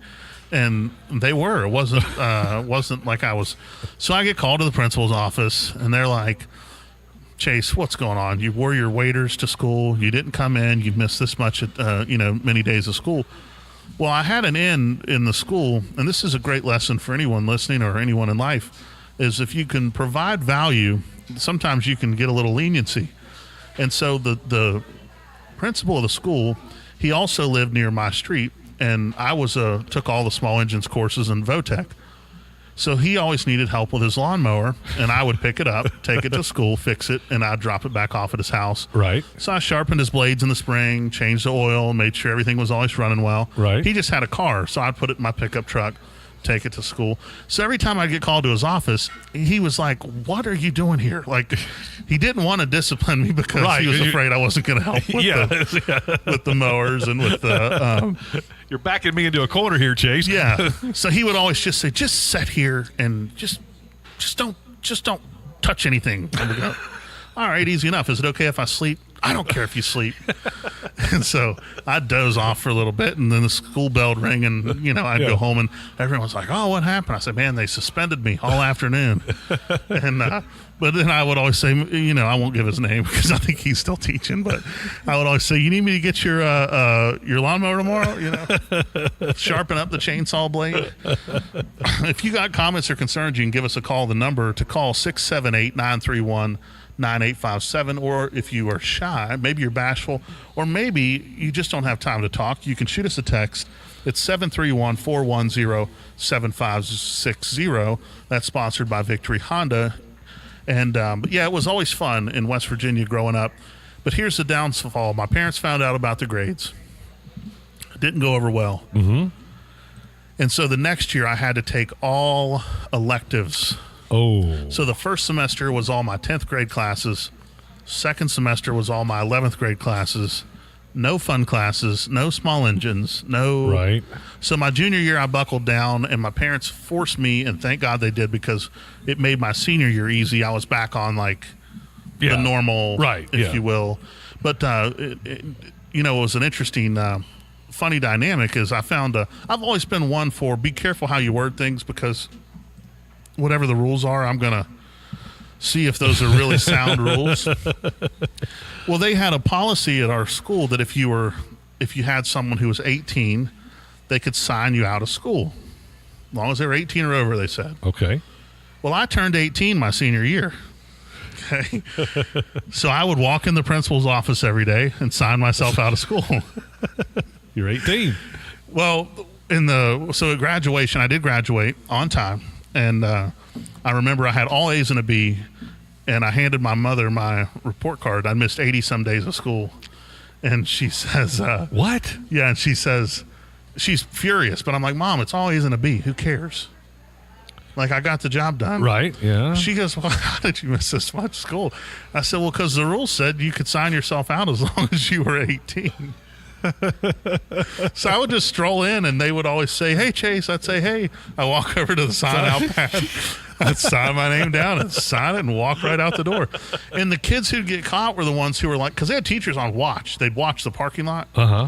And they were. It wasn't like I was. So I get called to the principal's office, and they're like, "Chase, what's going on? You wore your waders to school. You didn't come in. You missed this much, many days of school." Well, I had an in the school, and this is a great lesson for anyone listening or anyone in life, is if you can provide value, sometimes you can get a little leniency. And so the principal of the school, he also lived near my street, and I took all the small engines courses in Votech. So he always needed help with his lawnmower, and I would pick it up, take it to school, fix it, and I'd drop it back off at his house. Right. So I sharpened his blades in the spring, changed the oil, made sure everything was always running well. Right. He just had a car, so I'd put it in my pickup truck, take it to school. So every time I get called to his office, he was like, "What are you doing here?" Like, he didn't want to discipline me because he was afraid I wasn't going to help with the mowers and with the... You're backing me into a corner here, Chase. Yeah. So he would always just say, "Just sit here and just don't touch anything." And we go, "All right, easy enough. Is it okay if I sleep I don't care if you sleep. And so I'd doze off for a little bit, and then the school bell would ring, and, I'd go home, and everyone's like, oh, what happened? I said, man, they suspended me all afternoon. And but then I would always say, I won't give his name because I think he's still teaching, but I would always say, you need me to get your lawnmower tomorrow? Sharpen up the chainsaw blade. If you got comments or concerns, you can give us a call. The number to call 678-931-9857, or if you are shy, maybe you're bashful, or maybe you just don't have time to talk, you can shoot us a text. It's 731-410-7560. That's sponsored by Victory Honda. And but yeah, it was always fun in West Virginia growing up. But here's the downfall. My parents found out about the grades. It didn't go over well. Mm-hmm. And so the next year I had to take all electives. Oh. So the first semester was all my 10th grade classes. Second semester was all my 11th grade classes. No fun classes, no small engines, no. Right. So my junior year, I buckled down, and my parents forced me, and thank God they did, because it made my senior year easy. I was back on the normal, right, if you will. But it was an interesting, funny dynamic. Is I found I've always been one for be careful how you word things, because whatever the rules are, I'm gonna see if those are really sound rules. Well, they had a policy at our school that if you had someone who was 18, they could sign you out of school. As long as they were 18 or over, they said. Okay. Well, I turned 18 my senior year. Okay. So I would walk in the principal's office every day and sign myself out of school. You're 18. Well, at graduation, I did graduate on time. And I remember I had all A's and a B, and I handed my mother my report card. I missed 80-some days of school. And she says, what? Yeah, and she says, she's furious. But I'm like, Mom, it's all A's and a B. Who cares? Like, I got the job done. Right, yeah. She goes, well, how did you miss this much school? I said, well, because the rule said you could sign yourself out as long as you were 18. So I would just stroll in, and they would always say, hey, Chase. I'd say, hey. I walk over to the sign-out pad. I'd sign my name down and sign it and walk right out the door. And the kids who'd get caught were the ones who were like, because they had teachers on watch. They'd watch the parking lot. Uh-huh.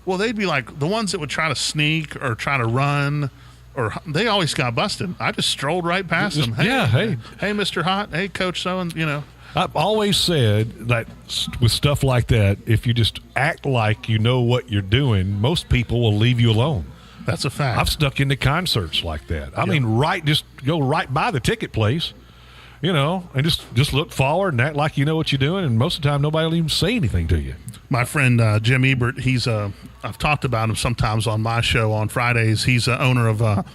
Well, they'd be like, the ones that would try to sneak or try to run, or they always got busted. I just strolled right past them. Hey, hey, Mr. Hot. Hey, Coach so-and, I've always said that with stuff like that, if you just act like you know what you're doing, most people will leave you alone. That's a fact. I've stuck into concerts like that. I mean, just go right by the ticket place, and just look forward and act like you know what you're doing, and most of the time nobody will even say anything to you. My friend Jim Ebert, I've talked about him sometimes on my show on Fridays. He's the owner of him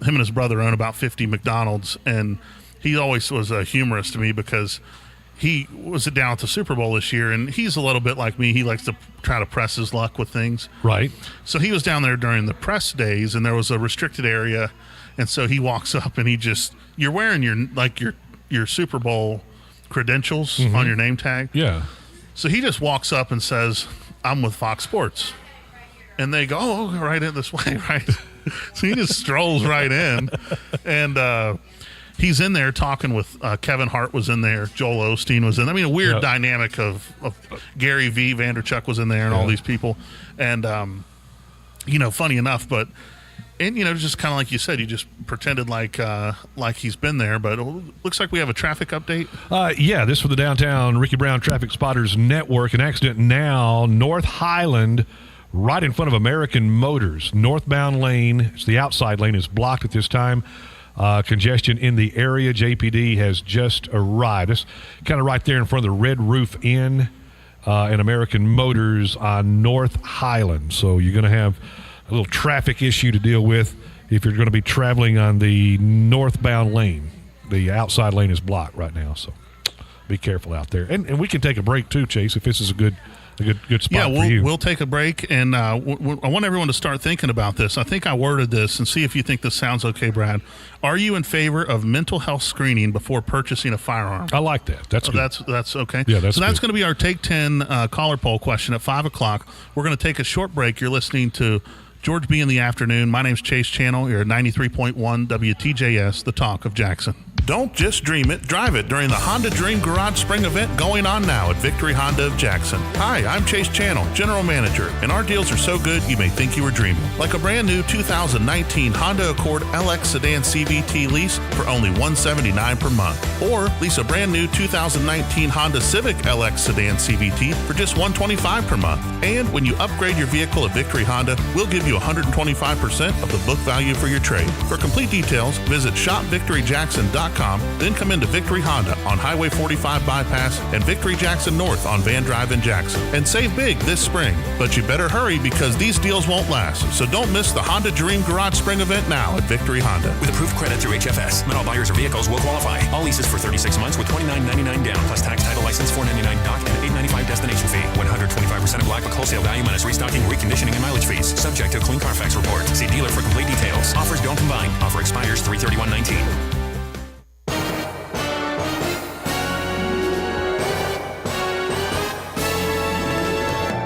and his brother own about 50 McDonald's, and he always was a humorist to me because he was down at the Super Bowl this year, and he's a little bit like me. He likes to try to press his luck with things. Right. So he was down there during the press days, and there was a restricted area, and so he walks up, and you're wearing your Super Bowl credentials on your name tag. Yeah. So he just walks up and says, I'm with Fox Sports. And they go, oh, right in this way, right? So he just strolls right in, and he's in there talking with Kevin Hart was in there, Joel Osteen was in there. I mean, a weird dynamic of Gary V. Vanderchuck was in there, and all these people. And, funny enough, but, and, just kind of like you said, you just pretended like he's been there. But it looks like we have a traffic update. Yeah, this for the Downtown Ricky Brown Traffic Spotters Network. An accident now, North Highland, right in front of American Motors. Northbound lane, it's the outside lane, is blocked at this time. Congestion in the area. JPD has just arrived. It's kind of right there in front of the Red Roof Inn and American Motors on North Highland. So you're going to have a little traffic issue to deal with if you're going to be traveling on the northbound lane. The outside lane is blocked right now, so be careful out there. And we can take a break too, Chase, if this is a good spot for you. We'll take a break, and I want everyone to start thinking about this. I think I worded this, and see if you think this sounds okay, Brad. Are you in favor of mental health screening before purchasing a firearm? I like that. That's good. That's okay. Yeah, that's going to be our Take 10 caller poll question at 5 o'clock. We're going to take a short break. You're listening to George B in the afternoon. My name's Chase Channel. You're at 93.1 WTJS, the talk of Jackson. Don't just dream it, drive it during the Honda Dream Garage Spring event going on now at Victory Honda of Jackson. Hi, I'm Chase Channel, General Manager, and our deals are so good you may think you were dreaming. Like a brand new 2019 Honda Accord LX Sedan CVT lease for only $179 per month. Or lease a brand new 2019 Honda Civic LX Sedan CVT for just $125 per month. And when you upgrade your vehicle at Victory Honda, we'll give you 125% of the book value for your trade. For complete details, visit shopvictoryjackson.com. Then come into Victory Honda on Highway 45 Bypass and Victory Jackson North on Van Drive in Jackson. And save big this spring. But you better hurry because these deals won't last. So don't miss the Honda Dream Garage Spring event now at Victory Honda. With approved credit through HFS, not all buyers or vehicles will qualify. All leases for 36 months with $29.99 down, plus tax, title, license, $4.99 dock, and $8.95 destination fee. 125% of black book wholesale value minus restocking, reconditioning, and mileage fees. Subject to a clean Carfax report. See dealer for complete details. Offers don't combine. Offer expires 3/31/19.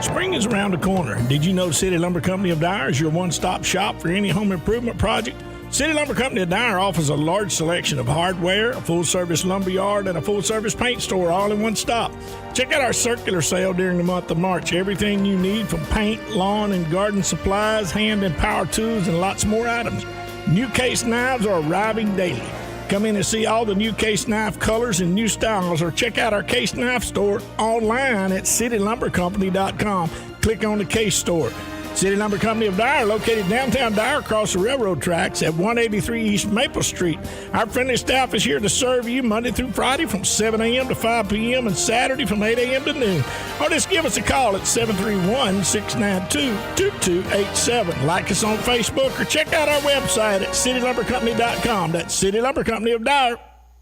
Spring is around the corner. Did you know City Lumber Company of Dyer is your one-stop shop for any home improvement project? City Lumber Company of Dyer offers a large selection of hardware, a full-service lumber yard, and a full-service paint store all in one stop. Check out our circular sale during the month of March. Everything you need from paint, lawn, and garden supplies, hand and power tools, and lots more items. New case knives are arriving daily. Come in and see all the new case knife colors and new styles, or check out our case knife store online at citylumbercompany.com. Click on the case store. City Lumber Company of Dyer, located downtown Dyer across the railroad tracks at 183 East Maple Street. Our friendly staff is here to serve you Monday through Friday from 7 a.m. to 5 p.m. and Saturday from 8 a.m. to noon. Or just give us a call at 731-692-2287. Like us on Facebook or check out our website at citylumbercompany.com. That's City Lumber Company of Dyer.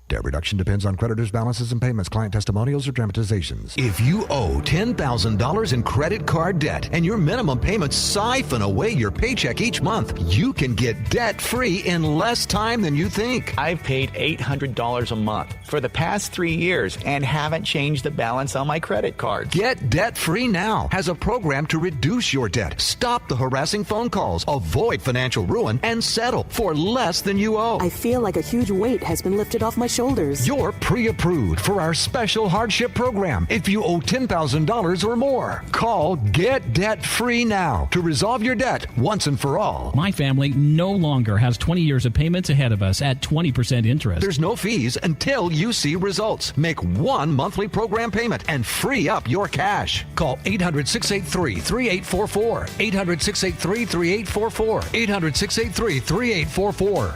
Debt reduction depends on creditors' balances and payments, client testimonials, or dramatizations. If you owe $10,000 in credit card debt and your minimum payments siphon away your paycheck each month, you can get debt-free in less time than you think. I've paid $800 a month for the past 3 years and haven't changed the balance on my credit cards. Get debt-free now has a program to reduce your debt, stop the harassing phone calls, avoid financial ruin, and settle for less than you owe. I feel like a huge weight has been lifted off my shoulders. You're pre-approved for our special hardship program if you owe $10,000 or more. Call Get Debt Free now to resolve your debt once and for all. My family no longer has 20 years of payments ahead of us at 20% interest. There's no fees until you see results. Make one monthly program payment and free up your cash. Call 800-683-3844. 800-683-3844. 800-683-3844.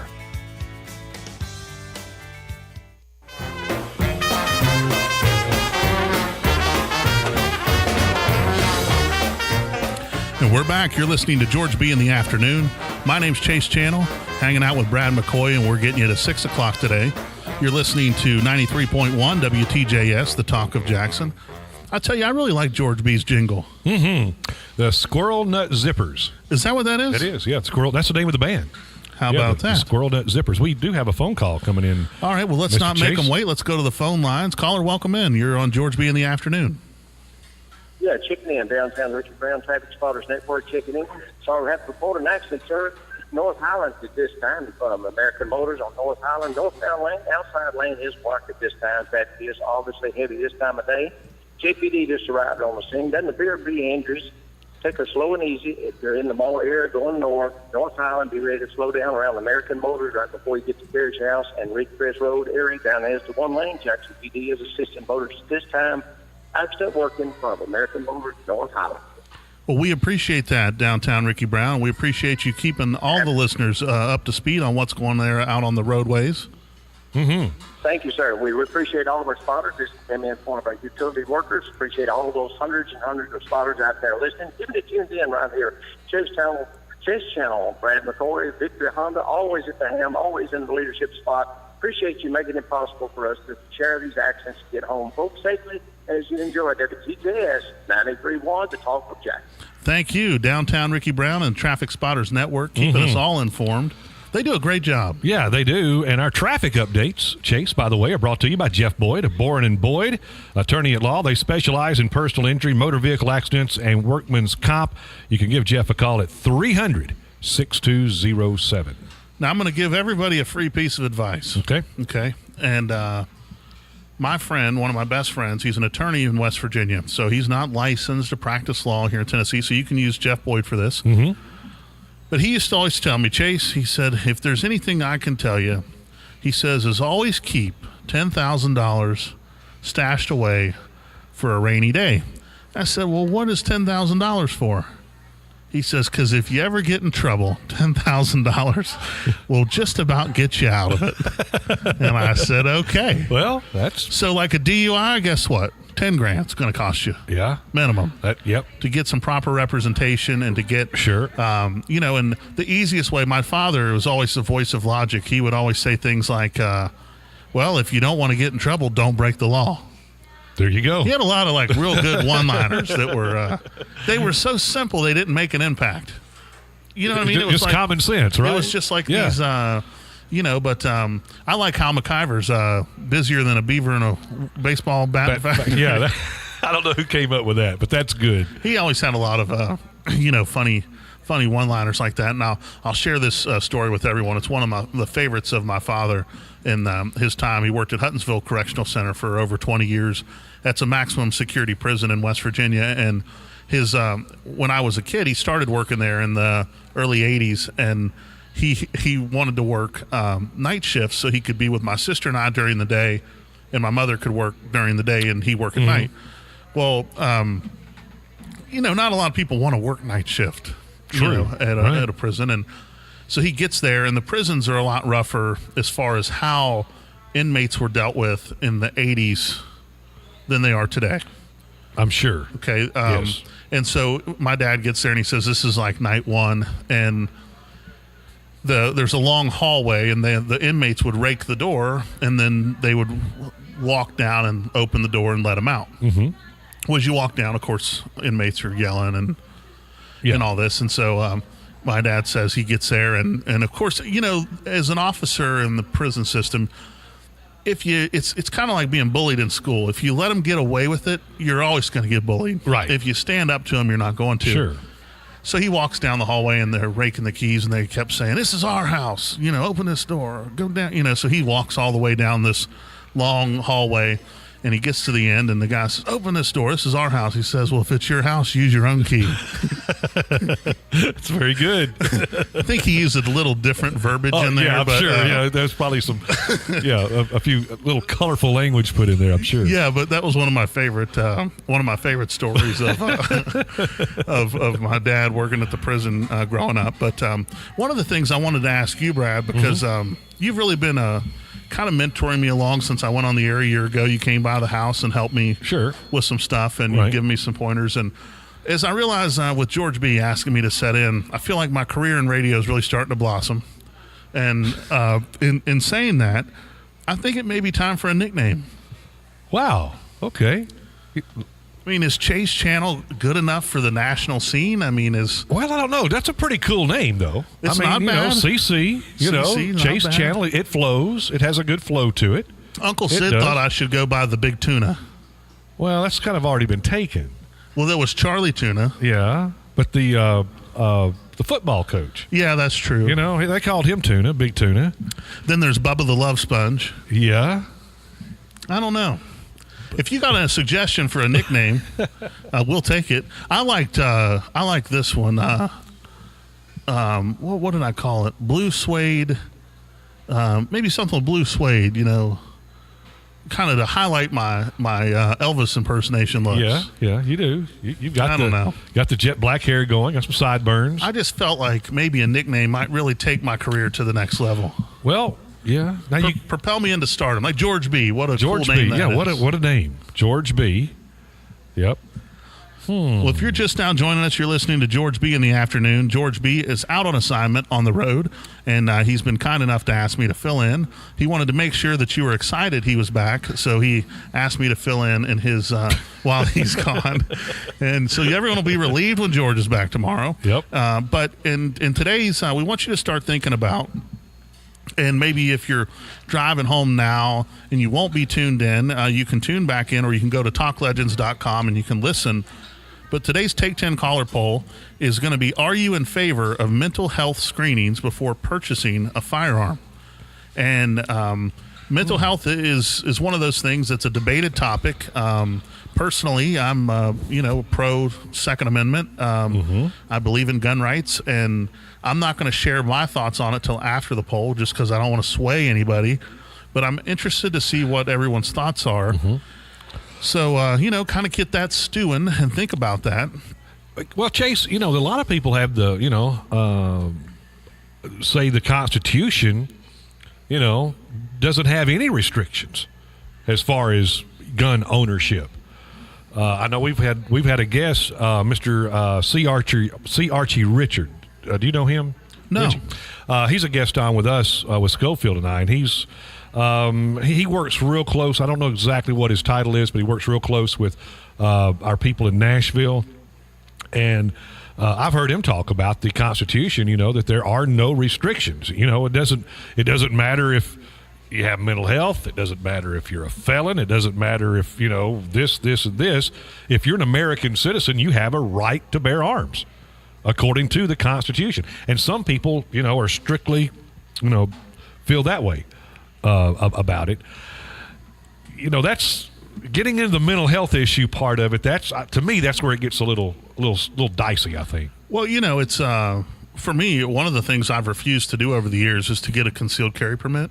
And we're back. You're listening to George B in the afternoon. My name's Chase Channel, hanging out with Brad McCoy, and we're getting you to 6 o'clock today. You're listening to 93.1 WTJS, the talk of Jackson. I tell you, I really like George B's jingle. Mm-hmm. The Squirrel Nut Zippers. Is that what that is? It is, yeah. Squirrel. That's the name of the band. How about that? The Squirrel Nut Zippers. We do have a phone call coming in. All right, well, let's Mr. not Chase. make them wait. Let's go to the phone lines. Caller, welcome in. You're on George B in the afternoon. Yeah, checking in. Downtown Richard Brown Traffic Spotters Network checking in. Sorry, we have to report an accident, sir. North Highland at this time in front of American Motors on North Highland. Northbound lane, outside lane is blocked at this time. That is obviously heavy this time of day. JPD just arrived on the scene. Doesn't appear to be injuries. Take it slow and easy. If you're in the mall area going north, North Highland, be ready to slow down around American Motors right before you get to Carriage House and Ridgecrest Road area. Down there is the one lane. Jackson PD is assisting motors at this time. Accident working from American Motors, North Highland. Well, we appreciate that, Downtown Ricky Brown. We appreciate you keeping all the listeners up to speed on what's going there out on the roadways. Mm-hmm. Thank you, sir. We appreciate all of our spotters. This is in front of our utility workers. Appreciate all of those hundreds and hundreds of spotters out there listening. Give me tuned in right here. Chase Channel, Brad McCoy, Victory Honda, always at the helm, always in the leadership spot. Appreciate you making it possible for us to share these accidents to get home, folks, safely as you enjoy WTJS 93.1, the talk of Jackson. Thank you, Downtown Ricky Brown and Traffic Spotters Network, keeping us all informed. They do a great job. Yeah, they do. And our traffic updates, Chase, by the way, are brought to you by Jeff Boyd of Boren & Boyd, attorney at law. They specialize in personal injury, motor vehicle accidents, and workman's comp. You can give Jeff a call at 300-6207. Now, I'm going to give everybody a free piece of advice. Okay. Okay. And my friend, one of my best friends, he's an attorney in West Virginia. So he's not licensed to practice law here in Tennessee. So you can use Jeff Boyd for this. Mm-hmm. But he used to always tell me, Chase, he said, if there's anything I can tell you, he says, is always keep $10,000 stashed away for a rainy day. I said, well, what is $10,000 for? He says, because if you ever get in trouble, $10,000 will just about get you out of it. And I said, okay. Well, that's... So like a DUI, guess what? 10 grand it's going to cost you. Yeah. Minimum. Yep. To get some proper representation and to get... Sure. And the easiest way, my father was always the voice of logic. He would always say things like, well, if you don't want to get in trouble, don't break the law. There you go. He had a lot of like real good one-liners that were, they were so simple they didn't make an impact. You know what I mean? It was like, common sense, right? It was just like these, but I like how McIver's busier than a beaver in a baseball bat factory. Yeah, I don't know who came up with that, but that's good. He always had a lot of, funny one-liners like that. And I'll share this story with everyone. It's one of the favorites of my father in his time. He worked at Huttonsville Correctional Center for over 20 years. That's a maximum security prison in West Virginia. And his when I was a kid, he started working there in the early 80s, and he wanted to work night shifts so he could be with my sister and I during the day, and my mother could work during the day and he work at night. Well, not a lot of people want to work night shift. At a prison. And so he gets there, and the prisons are a lot rougher as far as how inmates were dealt with in the 80s than they are today. I'm sure. Okay. Yes. And so my dad gets there, and he says, this is like night one, and there's a long hallway, and the inmates would rake the door, and then they would walk down and open the door and let them out. Mm-hmm. Well, as you walk down, of course, inmates are yelling and all this. And so my dad says he gets there, and of course, as an officer in the prison system, it's kind of like being bullied in school. If you let them get away with it, you're always going to get bullied. Right. If you stand up to them, you're not going to. Sure. So he walks down the hallway, and they're raking the keys, and they kept saying, this is our house, open this door, go down, so he walks all the way down this long hallway, and he gets to the end, and the guy says, open this door, this is our house. He says, well, if it's your house, use your own key. That's very good. I think he used a little different verbiage in there. Yeah, I'm sure. There's probably some, a few little colorful language put in there, I'm sure. Yeah, but that was one of my favorite stories of my dad working at the prison growing up. But one of the things I wanted to ask you, Brad, because you've really been kind of mentoring me along since I went on the air a year ago. You came by the house and helped me with some stuff, and you've given me some pointers. And as I realized with GeorgeB asking me to set in, I feel like my career in radio is really starting to blossom. And in saying that, I think it may be time for a nickname. Wow. Okay. I mean, is Chase Channel good enough for the national scene? I mean, well, I don't know. That's a pretty cool name, though. It's not bad. CC, CC, Chase bad. Channel. It flows. It has a good flow to it. Uncle Sid thought I should go by the Big Tuna. Well, that's kind of already been taken. Well, there was Charlie Tuna. Yeah, but the football coach. Yeah, that's true. They called him Tuna, Big Tuna. Then there's Bubba the Love Sponge. Yeah. I don't know. If you got a suggestion for a nickname, we'll take it. I like this one. What did I call it? Blue suede. Maybe something blue suede. Kind of to highlight my Elvis impersonation looks. Yeah, you do. You've got know. Got the jet black hair going. Got some sideburns. I just felt like maybe a nickname might really take my career to the next level. Well. Yeah. Now you propel me into stardom, like GeorgeB. What a cool name that is. What a name, GeorgeB. Yep. Well, if you're just now joining us, you're listening to GeorgeB in the afternoon. GeorgeB is out on assignment on the road, and he's been kind enough to ask me to fill in. He wanted to make sure that you were excited he was back, so he asked me to fill in his while he's gone. And so everyone will be relieved when George is back tomorrow. Yep. But in today's, we want you to start thinking about And maybe if you're driving home now and you won't be tuned in, you can tune back in, or you can go to talklegends.com and you can listen. But today's Take 10 caller poll is going to be, are you in favor of mental health screenings before purchasing a firearm? And mental health is one of those things that's a debated topic. Personally, I'm, pro Second Amendment. I believe in gun rights, and I'm not going to share my thoughts on it till after the poll, just because I don't want to sway anybody. But I'm interested to see what everyone's thoughts are. So, kind of get that stewing and think about that. Well, Chase, a lot of people have the, say the Constitution, doesn't have any restrictions as far as gun ownership. I know we've had a guest, Mr. C. Archie Richard. Do you know him? No. Richie? He's a guest on with us with Schofield and I, and he works real close. I don't know exactly what his title is, but he works real close with our people in Nashville. And I've heard him talk about the Constitution, that there are no restrictions. It doesn't matter if you have mental health. It doesn't matter if you're a felon. It doesn't matter if, this, and this. If you're an American citizen, you have a right to bear arms according to the Constitution. And some people, are strictly, feel that way about it. That's getting into the mental health issue part of it. That's, to me, that's where it gets a little dicey, I think. Well, it's for me, one of the things I've refused to do over the years is to get a concealed carry permit.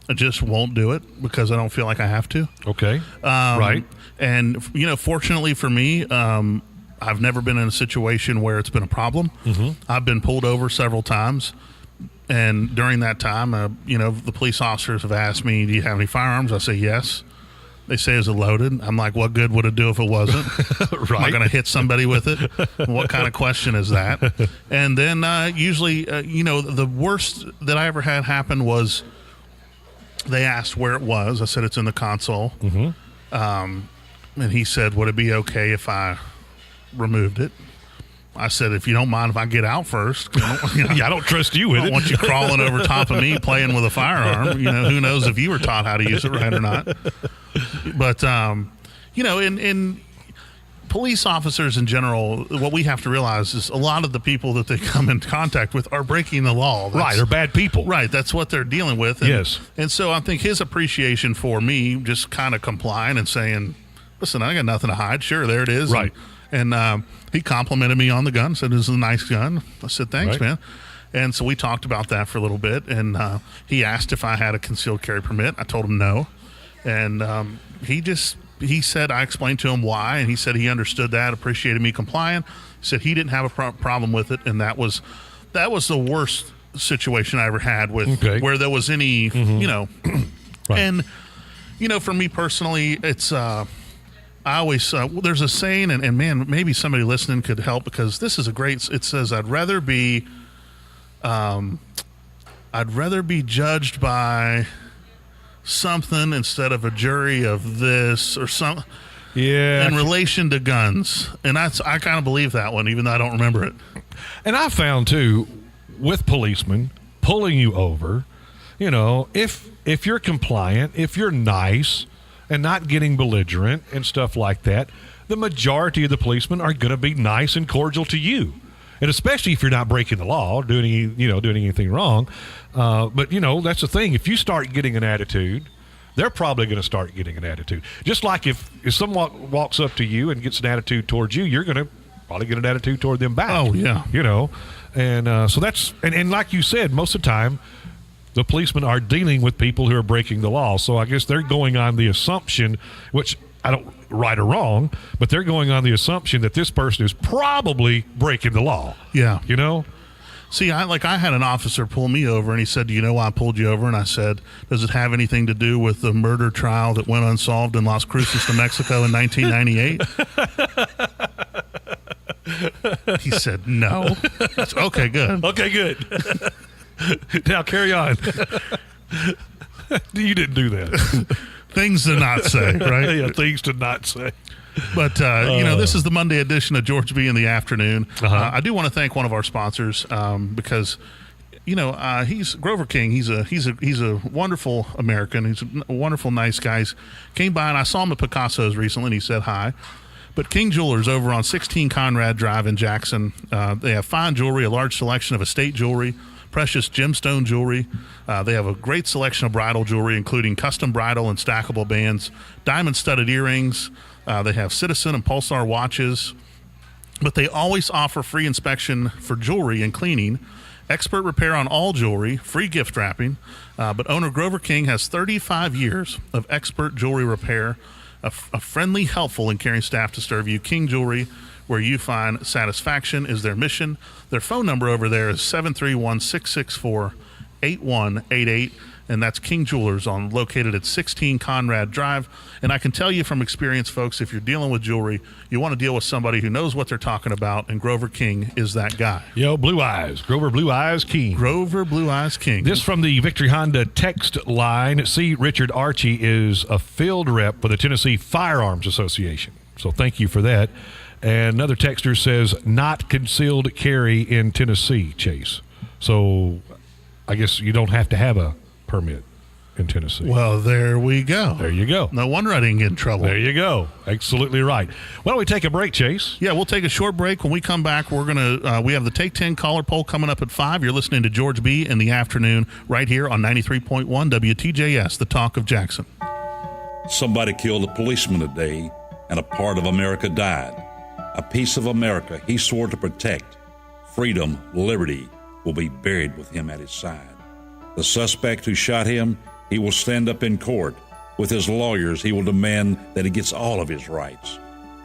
I just won't do it because I don't feel like I have to. Okay. Right. And, fortunately for me, I've never been in a situation where it's been a problem. I've been pulled over several times. And during that time, the police officers have asked me, do you have any firearms? I say yes. They say, is it loaded? I'm like, what good would it do if it wasn't? Right. Am I going to hit somebody with it? What kind of question is that? And then usually, the worst that I ever had happen was they asked where it was. I said, it's in the console. And he said, would it be okay if I removed it? I said, if you don't mind if I get out first. I don't trust you with it. I don't want you crawling over top of me playing with a firearm. Who knows if you were taught how to use it right or not. But, in police officers in general, what we have to realize is a lot of the people that they come in contact with are breaking the law. Right, they're bad people. Right, that's what they're dealing with. And, yes. And so I think his appreciation for me just kind of complying and saying, listen, I got nothing to hide. Sure, there it is. Right. And he complimented me on the gun, said it was a nice gun. I said, thanks, man. And so we talked about that for a little bit, and he asked if I had a concealed carry permit. I told him no. And he said, I explained to him why, and he said he understood that, appreciated me complying. He said he didn't have a problem with it, and that was the worst situation I ever had with where there was any, Right. And, for me personally, it's I always there's a saying, and man, maybe somebody listening could help, because this is it says, I'd rather be judged by something instead of a jury of this or some. Yeah. In relation to guns. And I kind of believe that one, even though I don't remember it. And I found too, with policemen pulling you over, if you're compliant, if you're nice and not getting belligerent and stuff like that, the majority of the policemen are going to be nice and cordial to you. And especially if you're not breaking the law, doing anything wrong. But that's the thing. If you start getting an attitude, they're probably going to start getting an attitude. Just like if someone walks up to you and gets an attitude towards you, you're going to probably get an attitude toward them back. Oh, yeah. And so that's, and like you said, most of the time, the policemen are dealing with people who are breaking the law. So I guess they're going on the assumption, which I don't, right or wrong, but they're going on the assumption that this person is probably breaking the law. Yeah. See, I had an officer pull me over, and he said, do you know why I pulled you over? And I said, does it have anything to do with the murder trial that went unsolved in Las Cruces, New Mexico in 1998? He said, no. Okay, good. Okay, good. Now carry on. You didn't do that. Things to not say, right? Yeah, things to not say. But, this is the Monday edition of GeorgeB in the afternoon. Uh-huh. I do want to thank one of our sponsors because he's Grover King. He's a wonderful American. He's a wonderful, nice guy. He came by, and I saw him at Picasso's recently, and he said hi. But King Jewelers over on 16 Conrad Drive in Jackson, they have fine jewelry, a large selection of estate jewelry, precious gemstone jewelry. They have a great selection of bridal jewelry, including custom bridal and stackable bands, diamond-studded earrings. They have Citizen and Pulsar watches. But they always offer free inspection for jewelry and cleaning, expert repair on all jewelry, free gift wrapping. But owner Grover King has 35 years of expert jewelry repair, a friendly, helpful, and caring staff to serve you. King Jewelry, where you find satisfaction, is their mission. Their phone number over there is 731-664-8188, and that's King Jewelers located at 16 Conrad Drive. And I can tell you from experience, folks, if you're dealing with jewelry, you want to deal with somebody who knows what they're talking about, and Grover King is that guy. Blue Eyes. Grover Blue Eyes King. Grover Blue Eyes King. This from the Victory Honda text line. C. Richard Archie is a field rep for the Tennessee Firearms Association. So thank you for that. And another texter says, not concealed carry in Tennessee, Chase. So I guess you don't have to have a permit in Tennessee. Well, there we go. There you go. No wonder I didn't get in trouble. There you go. Absolutely right. Why don't we take a break, Chase? Yeah, we'll take a short break. When we come back, we're gonna we have the Take 10 caller poll coming up at 5. You're listening to George B in the afternoon right here on 93.1 WTJS, the talk of Jackson. Somebody killed a policeman today, and a part of America died. A piece of America he swore to protect. Freedom, liberty will be buried with him at his side. The suspect who shot him, he will stand up in court. With his lawyers, he will demand that he gets all of his rights,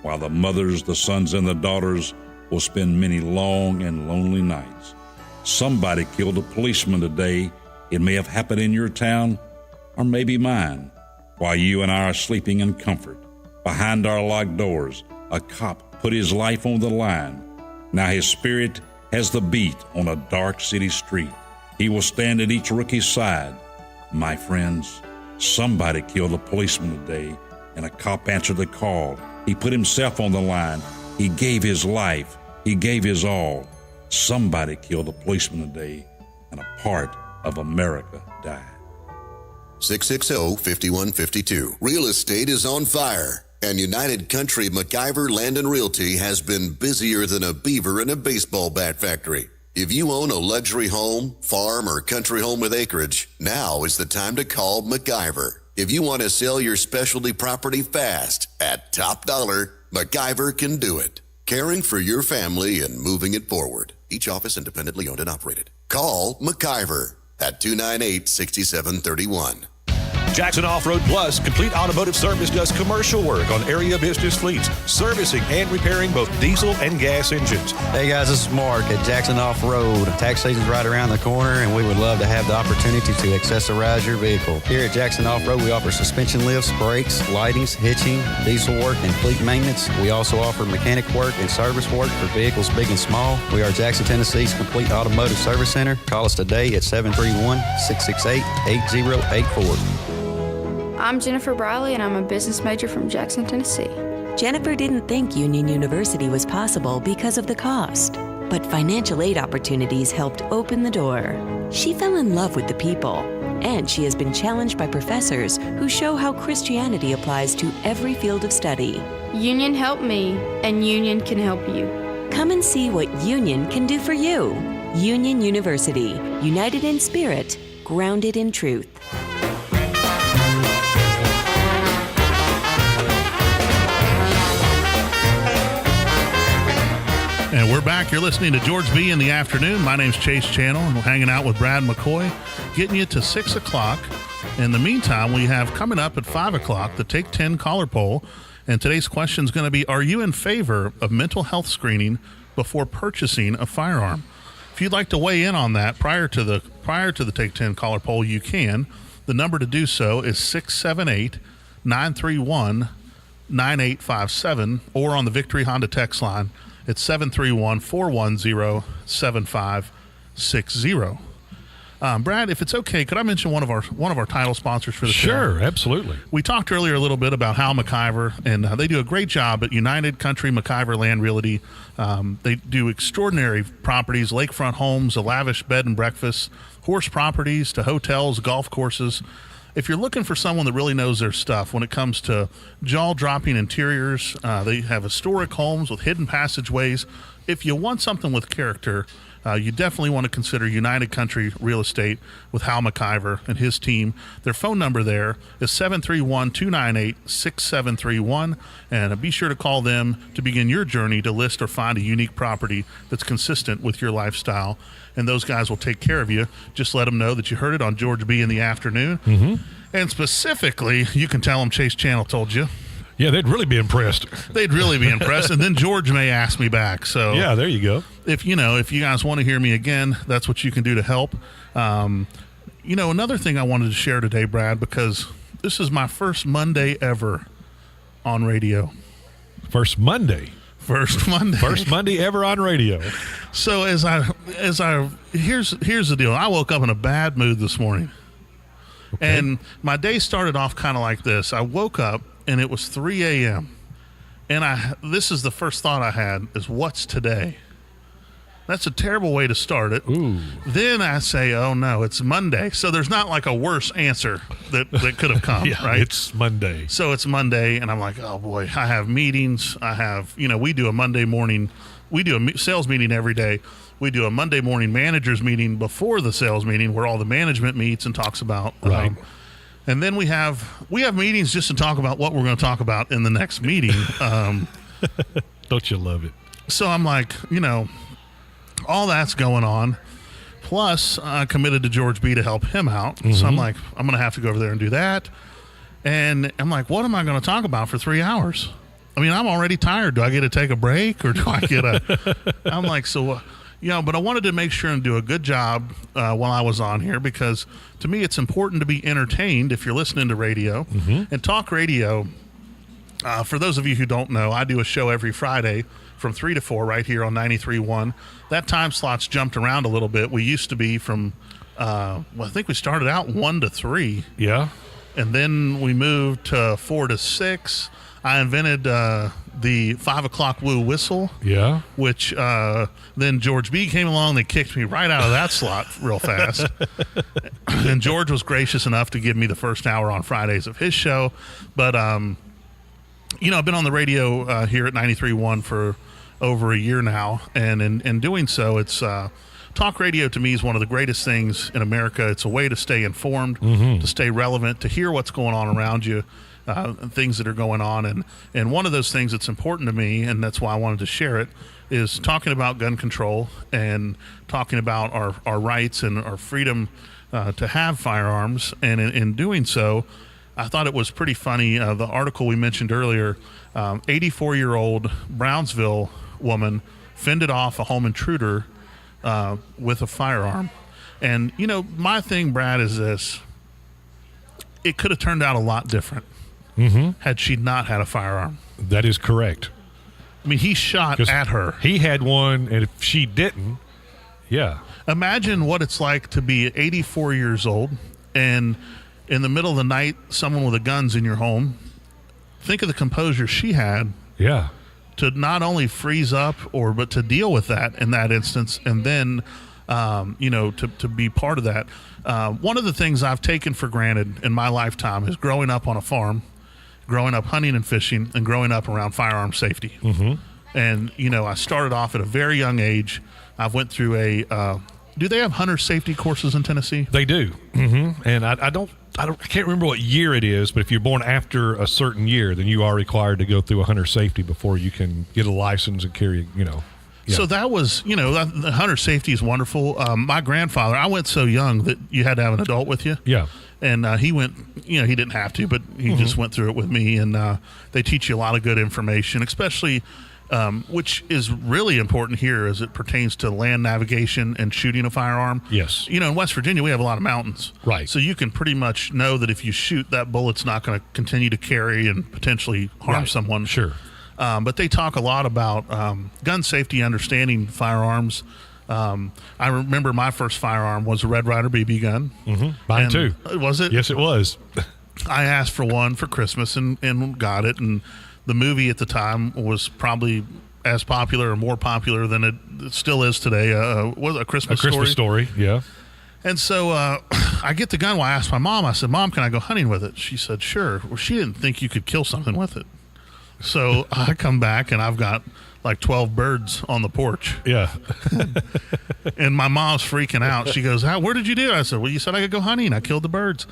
while the mothers, the sons, and the daughters will spend many long and lonely nights. Somebody killed a policeman today. It may have happened in your town, or maybe mine, while you and I are sleeping in comfort. Behind our locked doors, a cop put his life on the line. Now his spirit has the beat on a dark city street. He will stand at each rookie's side. My friends, somebody killed a policeman today, and a cop answered the call. He put himself on the line. He gave his life. He gave his all. Somebody killed a policeman today, and a part of America died. 660-5152. Real estate is on fire, and United Country MacIver Land and Realty has been busier than a beaver in a baseball bat factory. If you own a luxury home, farm, or country home with acreage, now is the time to call MacIver. If you want to sell your specialty property fast at top dollar, MacIver can do it. Caring for your family and moving it forward. Each office independently owned and operated. Call MacIver at 298-6731. Jackson Off-Road Plus Complete Automotive Service does commercial work on area business fleets, servicing and repairing both diesel and gas engines. Hey guys, this is Mark at Jackson Off-Road. Tax season's right around the corner, and we would love to have the opportunity to accessorize your vehicle. Here at Jackson Off-Road, we offer suspension lifts, brakes, lightings, hitching, diesel work, and fleet maintenance. We also offer mechanic work and service work for vehicles big and small. We are Jackson, Tennessee's Complete Automotive Service Center. Call us today at 731-668-8084. I'm Jennifer Briley, and I'm a business major from Jackson, Tennessee. Jennifer didn't think Union University was possible because of the cost, but financial aid opportunities helped open the door. She fell in love with the people, and she has been challenged by professors who show how Christianity applies to every field of study. Union helped me, and Union can help you. Come and see what Union can do for you. Union University, united in spirit, grounded in truth. And we're back. You're listening to George B in the afternoon. My name's Chase Channel, and we're hanging out with Brad McCoy, getting you to 6 o'clock. In the meantime, we have coming up at 5 o'clock the Take 10 caller poll. And today's question is going to be, are you in favor of mental health screening before purchasing a firearm? If you'd like to weigh in on that prior to the Take 10 caller poll, you can. The number to do so is 678-931-9857, or on the Victory Honda text line, it's 731-410-7560. Brad, if it's okay, could I mention one of our title sponsors for the show? Sure, absolutely. We talked earlier a little bit about Hal McIver, and they do a great job at United Country McIver Land Realty. They do extraordinary properties, lakefront homes, a lavish bed and breakfast, horse properties to hotels, golf courses. If you're looking for someone that really knows their stuff when it comes to jaw-dropping interiors, they have historic homes with hidden passageways. If you want something with character, you definitely want to consider United Country Real Estate with Hal McIver and his team. Their phone number there is 731-298-6731, and be sure to call them to begin your journey to list or find a unique property that's consistent with your lifestyle. And those guys will take care of you. Just let them know that you heard it on GeorgeB in the afternoon. Mm-hmm. And specifically, you can tell them Chase Channel told you. Yeah, they'd really be impressed. They'd really be impressed. And then George may ask me back. So yeah, there you go. If you guys want to hear me again, that's what you can do to help. Another thing I wanted to share today, Brad, because this is my first Monday ever on radio. First Monday ever on radio. So here's the deal. I woke up in a bad mood this morning. Okay. And my day started off kind of like this. I woke up and it was 3 a.m. And this is the first thought I had is, what's today? That's a terrible way to start it. Ooh. Then I say, oh no, it's Monday. So there's not like a worse answer that could have come, yeah, right? It's Monday. So it's Monday, and I'm like, oh boy, I have meetings. I have, we do a Monday morning, we do a sales meeting every day. We do a Monday morning managers meeting before the sales meeting where all the management meets and talks about. Right. And then we have meetings just to talk about what we're going to talk about in the next meeting. Don't you love it? So I'm like, all that's going on. Plus, I committed to GeorgeB to help him out. Mm-hmm. So I'm like, I'm going to have to go over there and do that. And I'm like, what am I going to talk about for 3 hours? I mean, I'm already tired. Do I get to take a break or do I get I'm like, so, but I wanted to make sure and do a good job while I was on here, because to me, it's important to be entertained if you're listening to radio. Mm-hmm. And talk radio. For those of you who don't know, I do a show every Friday from 3 to 4 right here on 93.1. That time slot's jumped around a little bit. We used to be from, I think we started out 1 to 3. Yeah. And then we moved to 4 to 6. I invented the 5 o'clock woo whistle. Yeah. Which then GeorgeB came along. They kicked me right out of that slot real fast. And George was gracious enough to give me the first hour on Fridays of his show. But, I've been on the radio here at 93.1 for over a year now, and in doing so, it's talk radio to me is one of the greatest things in America. It's a way to stay informed, mm-hmm. to stay relevant, to hear what's going on around you, things that are going on, and one of those things that's important to me, and that's why I wanted to share it, is talking about gun control and talking about our rights and our freedom to have firearms, and in doing so, I thought it was pretty funny. The article we mentioned earlier, 84-year-old Brownsville woman fended off a home intruder with a firearm. And, my thing, Brad, is this. It could have turned out a lot different mm-hmm. had she not had a firearm. That is correct. I mean, he shot at her. He had one, and if she didn't, yeah. Imagine what it's like to be 84 years old and in the middle of the night, someone with a gun's in your home. Think of the composure she had. Yeah. To not only freeze up but to deal with that in that instance, and then, to be part of that. One of the things I've taken for granted in my lifetime is growing up on a farm, growing up hunting and fishing, and growing up around firearm safety. Mm-hmm. And, I started off at a very young age. I've went through do they have hunter safety courses in Tennessee? They do. Mm-hmm. And I can't remember what year it is, but if you're born after a certain year, then you are required to go through a hunter safety before you can get a license and carry, Yeah. So that was, the hunter safety is wonderful. My grandfather, I went so young that you had to have an adult with you. Yeah. And he went, he didn't have to, but he mm-hmm. just went through it with me. And they teach you a lot of good information, especially which is really important here as it pertains to land navigation and shooting a firearm. Yes. In West Virginia, we have a lot of mountains. Right. So you can pretty much know that if you shoot, that bullet's not going to continue to carry and potentially harm someone. Sure. But they talk a lot about gun safety, understanding firearms, I remember my first firearm was a Red Ryder BB gun. Mine too. Was it? Yes, it was. I asked for one for Christmas and got it. And the movie at the time was probably as popular or more popular than it still is today. Was A Christmas Story? A Christmas Story, yeah. And so I get the gun. Well, I asked my mom. I said, "Mom, can I go hunting with it?" She said, "Sure." Well, she didn't think you could kill something with it. So I come back and I've got like 12 birds on the porch. Yeah. And my mom's freaking out. She goes, "Where did you do it?" I said, "Well, you said I could go hunting. I killed the birds."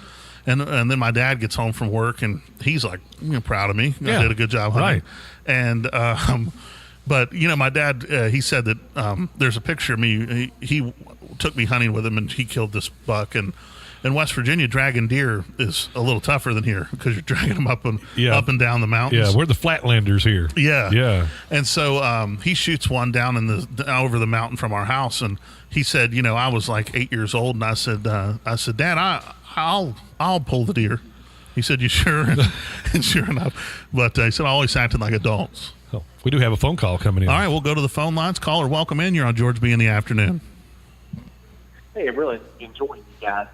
And then my dad gets home from work and he's like, proud of me. I did a good job hunting. Right. And but my dad, he said that there's a picture of me. He took me hunting with him and he killed this buck. And in West Virginia, dragging deer is a little tougher than here because you're dragging them up and down the mountains. Yeah, we're the flatlanders here. Yeah. And so he shoots one down over the mountain from our house, and he said, I was like 8 years old, and I said, "Dad, I'll pull the deer." He said, "You sure?" And sure enough, but he said, "I always acted like adults." Oh, we do have a phone call coming in. All right, we'll go to the phone lines. Caller, welcome in. You're on GeorgeB in the afternoon. Hey, I'm really enjoying you guys.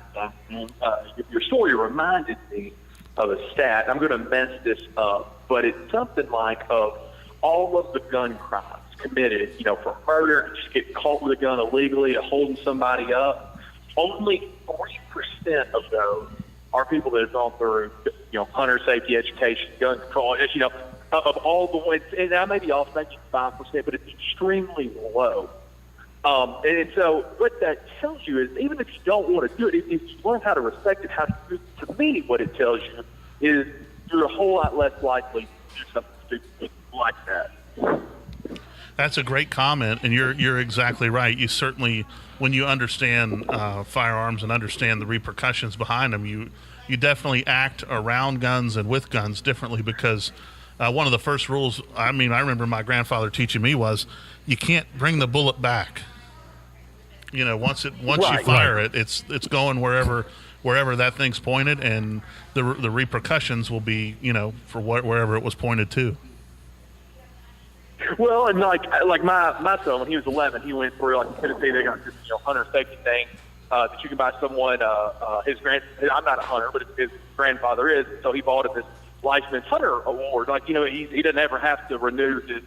Your story reminded me of a stat. I'm going to mess this up, but it's something like of all of the gun crimes committed, from murder, just getting caught with a gun illegally, to holding somebody up, only 40% of those are people that have gone through, hunter safety education, gun control, of all the ones, and I may be off, maybe 5%, but it's extremely low. And so what that tells you is, even if you don't want to do it, if you learn how to respect it, how to do it, to me, what it tells you is you're a whole lot less likely to do something stupid like that. That's a great comment, and you're exactly right. You certainly, when you understand firearms and understand the repercussions behind them, you definitely act around guns and with guns differently, because one of the first rules, I remember my grandfather teaching me, was you can't bring the bullet back. Once you fire it, it's going wherever that thing's pointed, and the repercussions will be, for wherever it was pointed to. Well, and like my son, when he was 11, he went through, in Tennessee, they got this hunter safety thing that you can buy someone. I'm not a hunter, but his grandfather is, so he bought this Licensed Hunter Award. He doesn't ever have to renew his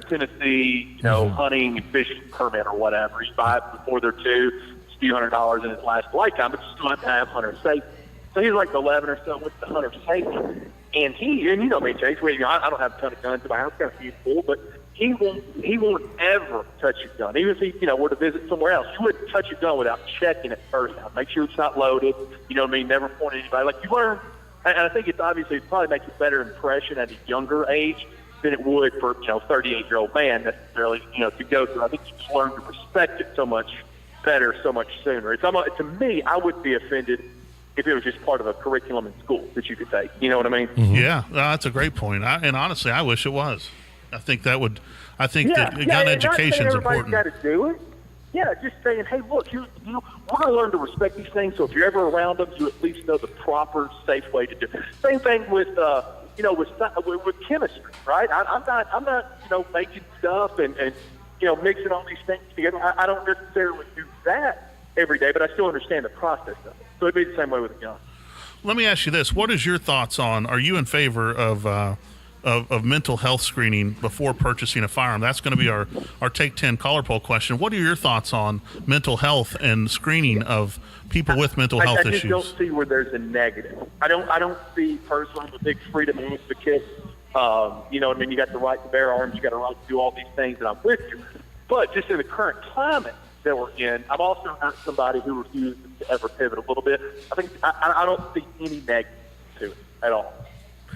Tennessee hunting and fishing permit or whatever. You buy it before they're due. It's a few $100s in his last lifetime, but you still have to have hunter safety. So he's like 11 or so with the hunter safety. And me, Chase, I don't have a ton of guns in my house, got a few full, but he won't ever touch a gun. Even if he, were to visit somewhere else, he wouldn't touch a gun without checking it first out. Make sure it's not loaded. Never point at anybody. You learn, and I think it probably makes a better impression at a younger age than it would for, 38-year-old man necessarily, to go through. I think you just learn to respect it so much better, so much sooner. To me, I would be offended if it was just part of a curriculum in school that you could take. You know what I mean? Mm-hmm. Yeah, that's a great point. And honestly, I wish it was. I think that gun education is important. Everybody's got to do it. Yeah, just saying, hey, look, we're going to learn to respect these things. So if you're ever around them, you at least know the proper, safe way to do it. Same thing with with chemistry, right? I'm not making stuff and mixing all these things together. I don't necessarily do that every day, but I still understand the process of it. So it'd be the same way with a gun. Let me ask you this: what is your thoughts on? Are you in favor of mental health screening before purchasing a firearm? That's going to be our Take 10 caller poll question. What are your thoughts on mental health and screening of people with mental health issues? I just don't see where there's a negative. I don't see personally the big freedom advocate. You got the right to bear arms, you got the right to do all these things, and I'm with you. But just in the current climate that we're in, I'm also not somebody who refuses to ever pivot a little bit. I think I don't see any negative to it at all.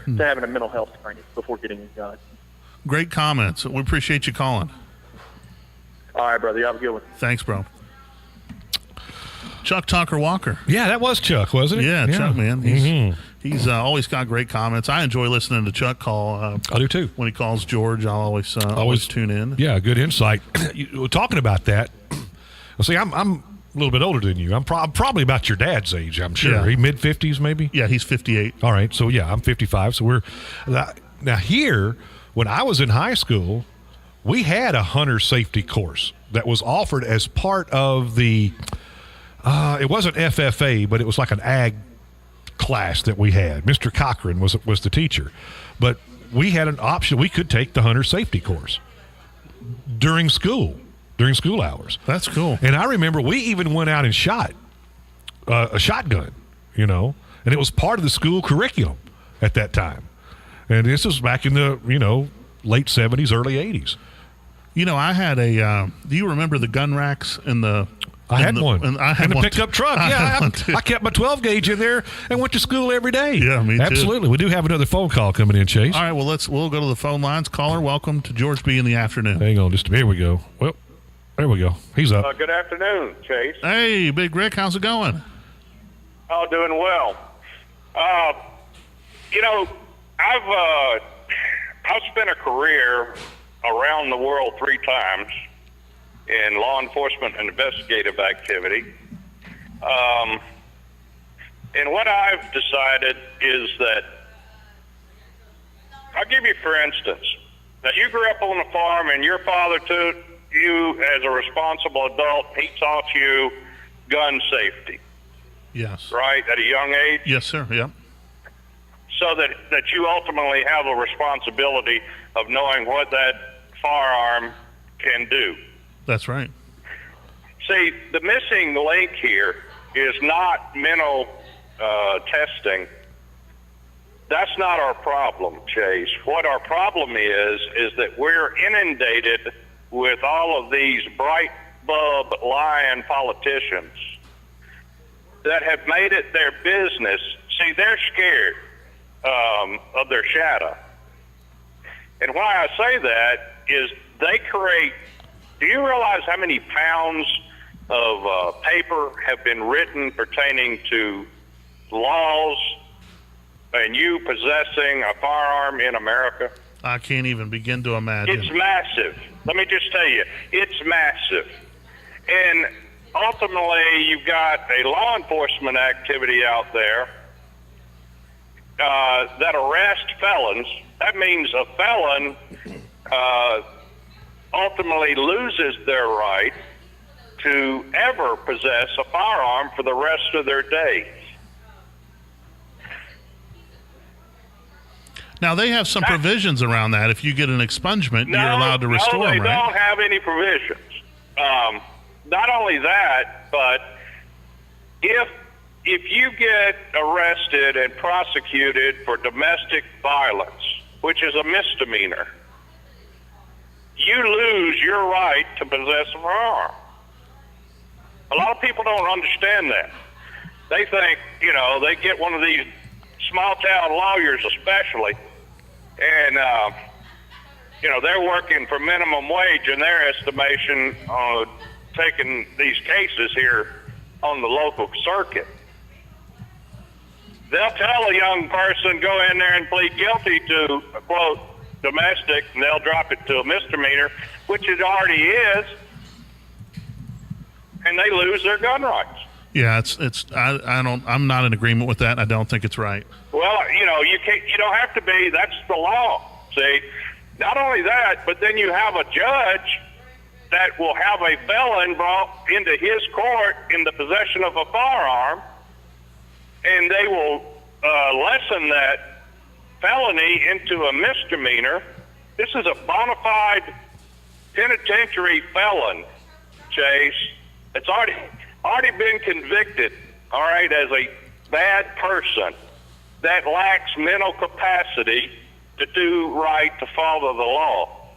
To having a mental health screening before getting a gun. Great comments. We appreciate you calling. All right, brother. You have a good one. Thanks, bro. Chuck Tucker Walker. Yeah, that was Chuck, wasn't it? Yeah, Chuck, man. He's always got great comments. I enjoy listening to Chuck call. I do too. When he calls George, I'll always tune in. Yeah, good insight. Talking about that, see, I'm a little bit older than you. I'm probably about your dad's age, I'm sure. Yeah. He mid-50s maybe? Yeah, he's 58. All right, so yeah, I'm 55. So we're now here, when I was in high school, we had a hunter safety course that was offered as part of the it wasn't FFA, but it was like an ag class that we had. Mr. Cochran was the teacher, but we had an option. We could take the hunter safety course during school hours. That's cool. And I remember we even went out and shot a shotgun, and it was part of the school curriculum at that time. And this was back in the, late 70s, early 80s. I had do you remember the gun racks in the... I had one. And I had in the one pickup too. truck. Yeah, I kept my 12 gauge in there and went to school every day. Yeah, me too. Absolutely. We do have another phone call coming in, Chase. All right, well, we'll go to the phone lines. Caller, welcome to GeorgeB in the afternoon. Hang on, here we go. Well, there we go. He's up. Good afternoon, Chase. Hey, Big Rick, how's it going? Oh, doing well. I've spent a career around the world 3 times in law enforcement and investigative activity. And what I've decided is that, I'll give you for instance, that you grew up on a farm and your father took you as a responsible adult, he taught you gun safety. Yes. Right, at a young age? Yes, sir, yep. So that you ultimately have a responsibility of knowing what that firearm can do. That's right. See, the missing link here is not mental testing. That's not our problem, Chase. What our problem is that we're inundated with all of these bright bulb lying politicians that have made it their business. See, they're scared of their shadow. And why I say that is they create... Do you realize how many pounds of paper have been written pertaining to laws and you possessing a firearm in America? I can't even begin to imagine. It's massive. Let me just tell you, it's massive. And ultimately, you've got a law enforcement activity out there that arrest felons. That means a felon ultimately loses their right to ever possess a firearm for the rest of their days. Now, they have some provisions around that. If you get an expungement, you're allowed to restore them, right? No, they don't have any provisions. Not only that, but if you get arrested and prosecuted for domestic violence, which is a misdemeanor, you lose your right to possess a firearm. A lot of people don't understand that. They think, they get one of these small-town lawyers especially, and, they're working for minimum wage in their estimation on taking these cases here on the local circuit. They'll tell a young person, go in there and plead guilty to, quote, domestic, and they'll drop it to a misdemeanor, which it already is, and they lose their gun rights. Yeah, I'm not in agreement with that. I don't think it's right. Well, you don't have to be. That's the law. See, not only that, but then you have a judge that will have a felon brought into his court in the possession of a firearm, and they will lessen that felony into a misdemeanor. This is a bona fide penitentiary felon, Chase. It's already been convicted, all right, as a bad person that lacks mental capacity to do right, to follow the law.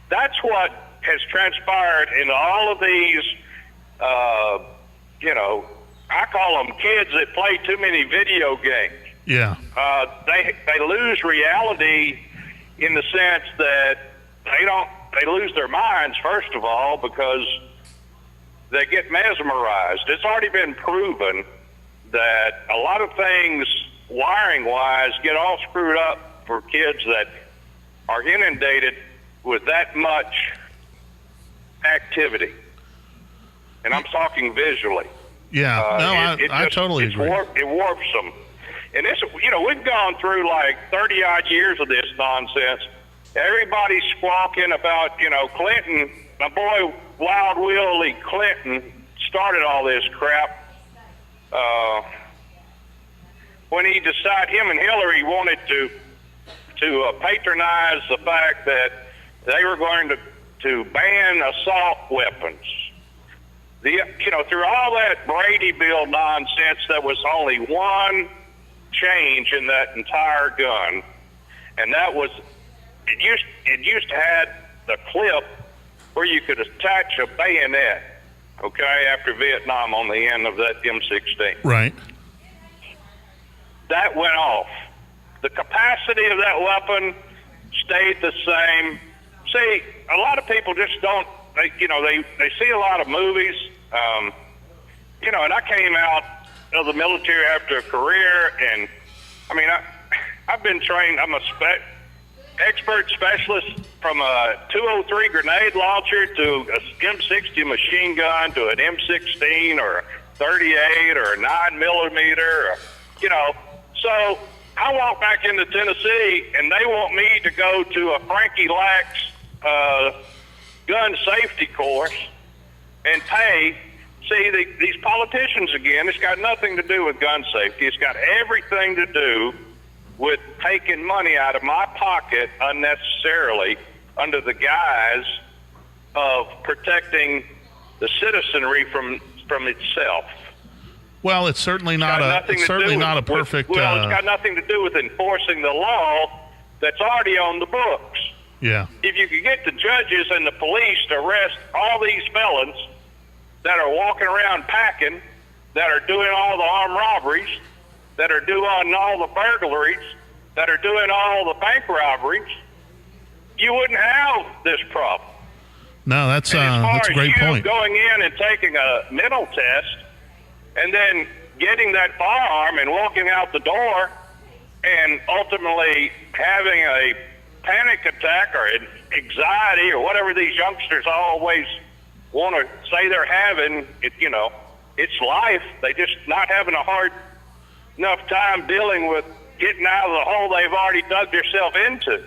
That's what has transpired in all of these, I call them kids that play too many video games. Yeah. They lose reality in the sense that they lose their minds, first of all, because they get mesmerized. It's already been proven that a lot of things, wiring-wise, get all screwed up for kids that are inundated with that much activity. And I'm talking visually. Yeah, I totally agree. It warps them. And this, we've gone through like 30-odd years of this nonsense, everybody's squawking about, Clinton. My boy Wild Willie Clinton started all this crap when he decided him and Hillary wanted to patronize the fact that they were going to ban assault weapons. Through all that Brady Bill nonsense, there was only one change in that entire gun, and that was it used to have the clip where you could attach a bayonet, after Vietnam on the end of that M16. Right. That went off. The capacity of that weapon stayed the same. See, a lot of people just don't, they see a lot of movies, and I came out of the military after a career, and I've been trained. I'm a expert specialist from a 203 grenade launcher to a M60 machine gun to an M16 or a 38 or a 9mm, So I walk back into Tennessee, and they want me to go to a Frankie Lax gun safety course and pay. See, these politicians, again, it's got nothing to do with gun safety. It's got everything to do with taking money out of my pocket unnecessarily under the guise of protecting the citizenry from itself. Well, it's certainly not a perfect. It's got nothing to do with enforcing the law that's already on the books. Yeah. If you could get the judges and the police to arrest all these felons that are walking around packing, that are doing all the armed robberies, that are doing all the burglaries, that are doing all the bank robberies, you wouldn't have this problem. No, that's a great point. Going in and taking a mental test and then getting that firearm and walking out the door and ultimately having a panic attack or anxiety or whatever these youngsters always want to say they're having, it's life. They just not having a hard enough time dealing with getting out of the hole they've already dug themselves into.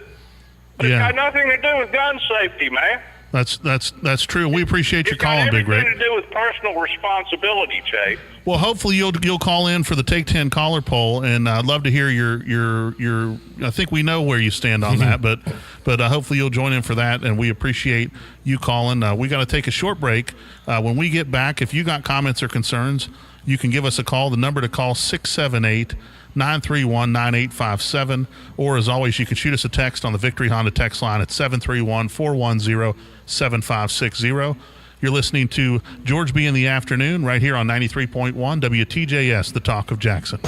But It's got nothing to do with gun safety, man. That's true. We appreciate you calling, Big Rig. It's got everything to do with personal responsibility, Chase. Well, hopefully you'll call in for the Take 10 caller poll, and I'd love to hear your. I think we know where you stand on that, but hopefully you'll join in for that, and we appreciate you calling. We got to take a short break. When we get back, if you got comments or concerns, you can give us a call. The number to call 678-931-9857, or as always, you can shoot us a text on the Victory Honda text line at 731-410-7560. You're listening to George B in the Afternoon right here on 93.1 WTJS, the Talk of Jackson.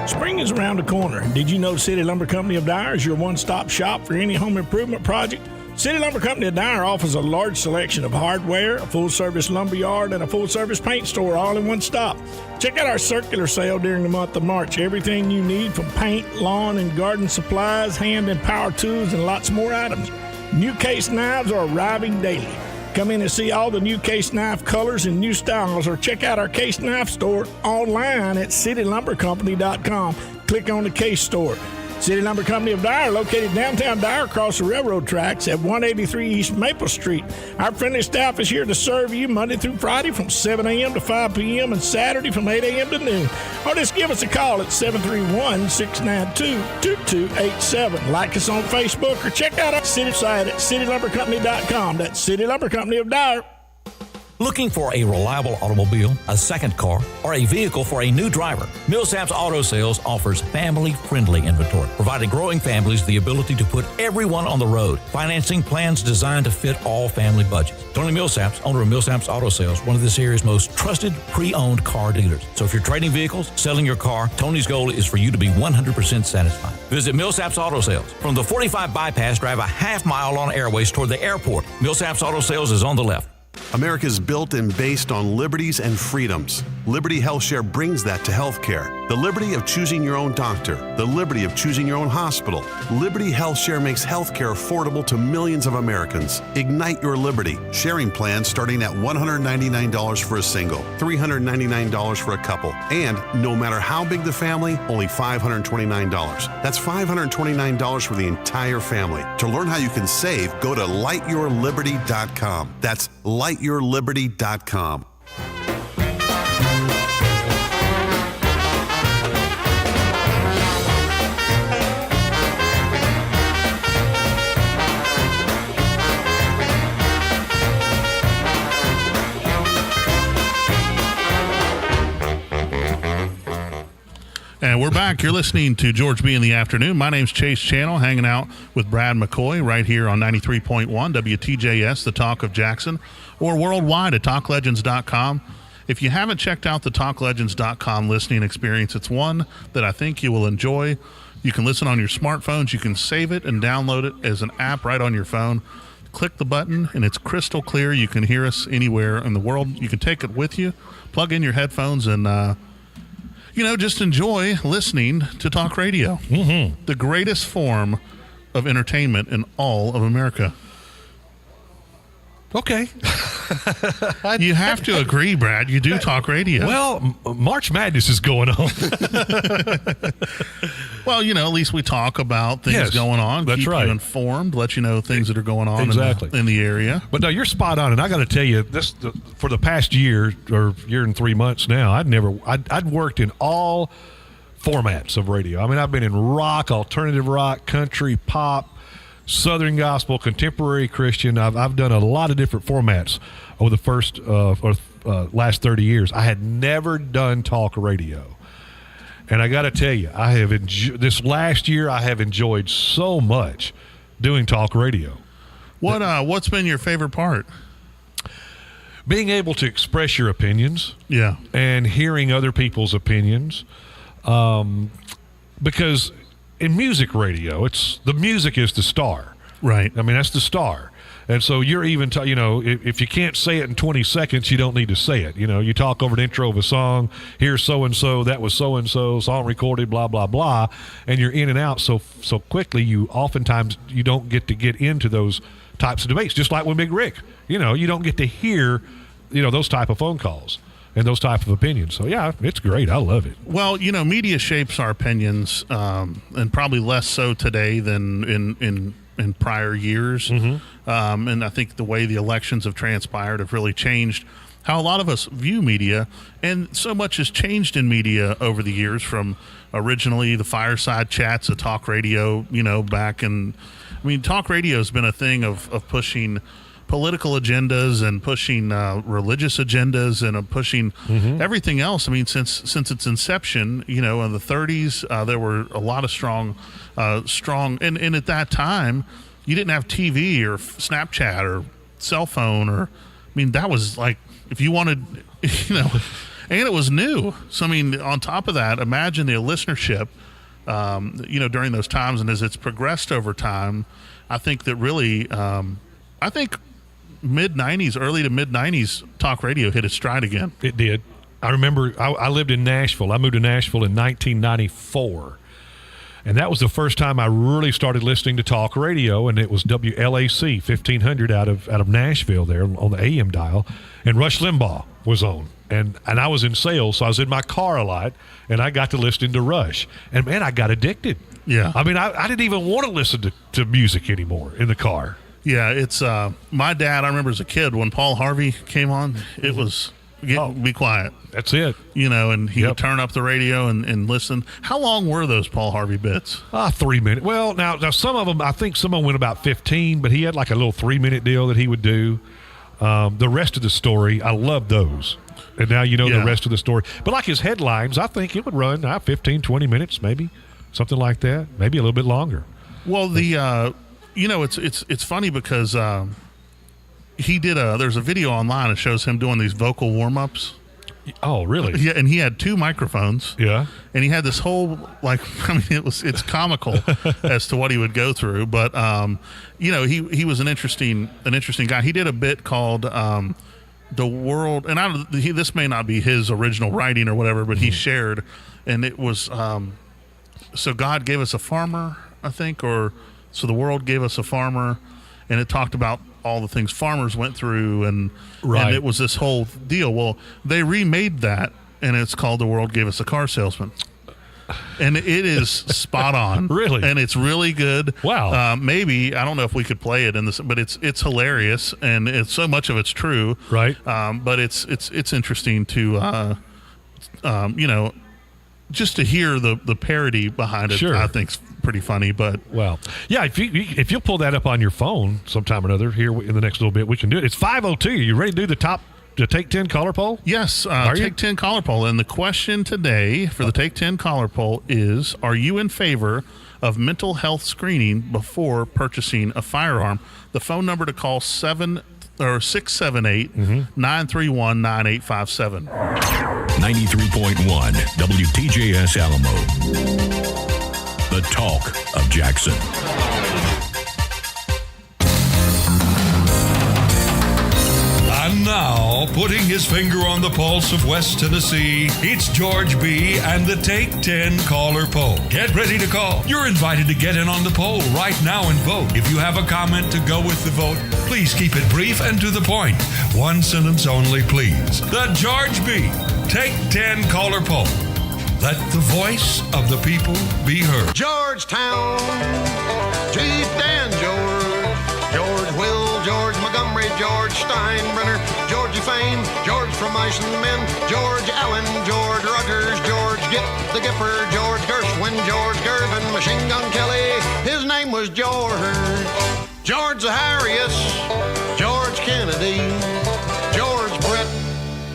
Spring is around the corner. Did you know City Lumber Company of Dyer is your one-stop shop for any home improvement project? City Lumber Company of Dyer offers a large selection of hardware, a full-service lumber yard, and a full-service paint store all in one stop. Check out our circular sale during the month of March. Everything you need from paint, lawn, and garden supplies, hand and power tools, and lots more items. New case knives are arriving daily. Come in and see all the new case knife colors and new styles, or check out our case knife store online at citylumbercompany.com. Click on the case store. City Lumber Company of Dyer, located downtown Dyer across the railroad tracks at 183 East Maple Street. Our friendly staff is here to serve you Monday through Friday from 7 a.m. to 5 p.m. and Saturday from 8 a.m. to noon. Or just give us a call at 731-692-2287. Like us on Facebook or check out our city site at citylumbercompany.com. That's City Lumber Company of Dyer. Looking for a reliable automobile, a second car, or a vehicle for a new driver? Millsaps Auto Sales offers family-friendly inventory, providing growing families the ability to put everyone on the road. Financing plans designed to fit all family budgets. Tony Millsaps, owner of Millsaps Auto Sales, one of this area's most trusted pre-owned car dealers. So if you're trading vehicles, selling your car, Tony's goal is for you to be 100% satisfied. Visit Millsaps Auto Sales. From the 45 bypass, drive a half mile on airways toward the airport. Millsaps Auto Sales is on the left. America's built and based on liberties and freedoms. Liberty HealthShare brings that to healthcare. The liberty of choosing your own doctor, the liberty of choosing your own hospital. Liberty HealthShare makes healthcare affordable to millions of Americans. Ignite your liberty. Sharing plans starting at $199 for a single, $399 for a couple, and no matter how big the family, only $529. That's $529 for the entire family. To learn how you can save, go to lightyourliberty.com. That's lightyourliberty.com. And we're back. You're listening to GeorgeB in the afternoon. My name's Chase Channel, hanging out with Brad McCoy right here on 93.1 WTJS, the Talk of Jackson, or worldwide at TalkLegends.com. If you haven't checked out the TalkLegends.com listening experience, it's one that I think you will enjoy. You can listen on your smartphones. You can save it and download it as an app right on your phone. Click the button, and it's crystal clear. You can hear us anywhere in the world. You can take it with you, plug in your headphones, and just enjoy listening to talk radio. Mm-hmm. The greatest form of entertainment in all of America. Okay. You have to agree, Brad. You do talk radio. Well, March Madness is going on. Well, at least we talk about things going on. That's keep right. you informed, let you know things that are going on exactly in the area. But no, you're spot on. And I got to tell you, for the past year or year and 3 months now, I'd worked in all formats of radio. I mean, I've been in rock, alternative rock, country, pop, Southern gospel, contemporary Christian. I've done a lot of different formats over the last 30 years. I had never done talk radio. And I got to tell you, I have this last year I have enjoyed so much doing talk radio. What's been your favorite part? Being able to express your opinions. Yeah. And hearing other people's opinions. Because in music radio, the music is the star. Right. I mean, that's the star. And so you're even, if you can't say it in 20 seconds, you don't need to say it. You talk over the intro of a song, here's so-and-so, that was so-and-so, song recorded, blah, blah, blah, and you're in and out so quickly, oftentimes you don't get into those types of debates, just like with Big Rick. You don't get to hear, those type of phone calls and those type of opinions. So, yeah, it's great. I love it. Well, media shapes our opinions, and probably less so today than in prior years. Mm-hmm. And I think the way the elections have transpired have really changed how a lot of us view media. And so much has changed in media over the years, from originally the fireside chats of talk radio, talk radio has been a thing of pushing political agendas and pushing religious agendas and pushing everything else. I mean, since its inception, in the 30s, there were a lot of strong, and at that time, you didn't have TV or Snapchat or cell phone that was like, if you wanted, and it was new. So, on top of that, imagine the listenership, during those times, and as it's progressed over time, I think that really, mid-90s, early to mid-90s, talk radio hit its stride again. It did. I remember I lived in Nashville. I moved to Nashville in 1994. And that was the first time I really started listening to talk radio, and it was WLAC 1500 out of Nashville there on the AM dial. And Rush Limbaugh was on. And I was in sales, so I was in my car a lot, and I got to listen to Rush. And, man, I got addicted. Yeah. I didn't even want to listen to music anymore in the car. Yeah, it's my dad. I remember as a kid when Paul Harvey came on, it was be quiet. That's it. And he would turn up the radio and listen. How long were those Paul Harvey bits? 3 minutes. Well, now some of them, I think some of them went about 15, but he had like a little 3-minute deal that he would do. The rest of the story, I love those. And now the rest of the story. But like his headlines, I think it would run 15, 20 minutes maybe, something like that, maybe a little bit longer. Well, it's funny because he did there's a video online that shows him doing these vocal warm-ups. Oh, really? Yeah, and he had 2 microphones. Yeah. And he had this whole, it's comical as to what he would go through. But, he was an interesting guy. He did a bit called the world, and this may not be his original writing or whatever, but he shared, and it was, so God gave us a farmer, I think, or so the world gave us a farmer, and it talked about all the things farmers went through, and it was this whole deal. Well, they remade that, and it's called The World Gave Us a Car Salesman. And it is spot on. Really? And it's really good. Wow. Maybe, I don't know if we could play it in this, but it's hilarious, and it's so much of it's true. Right. But it's interesting to, just to hear the parody behind it. Sure. I think's pretty funny. But yeah, if you'll pull that up on your phone sometime or another here in the next little bit, we can do it. It's 5:02. You ready to do the Take 10 caller poll? Yes, Take 10 caller poll. And the question today for the Take 10 caller poll is, are you in favor of mental health screening before purchasing a firearm? The phone number to call 678-931-9857. 93.1 WTJS Alamo. The talk of Jackson. And now, putting his finger on the pulse of West Tennessee, it's GeorgeB and the Take 10 caller poll. Get ready to call. You're invited to get in on the poll right now and vote. If you have a comment to go with the vote, please keep it brief and to the point. One sentence only, please. The GeorgeB Take 10 caller poll. Let the voice of the people be heard. Georgetown, Jeep and George Will, George Montgomery, George Steinbrenner, Georgie Fame, George from Mice and Men, George Allen, George Rogers, George Gipp the Gipper, George Gershwin, George Gervin, Machine Gun Kelly. His name was George. George Zaharias, George Kennedy, George Brett.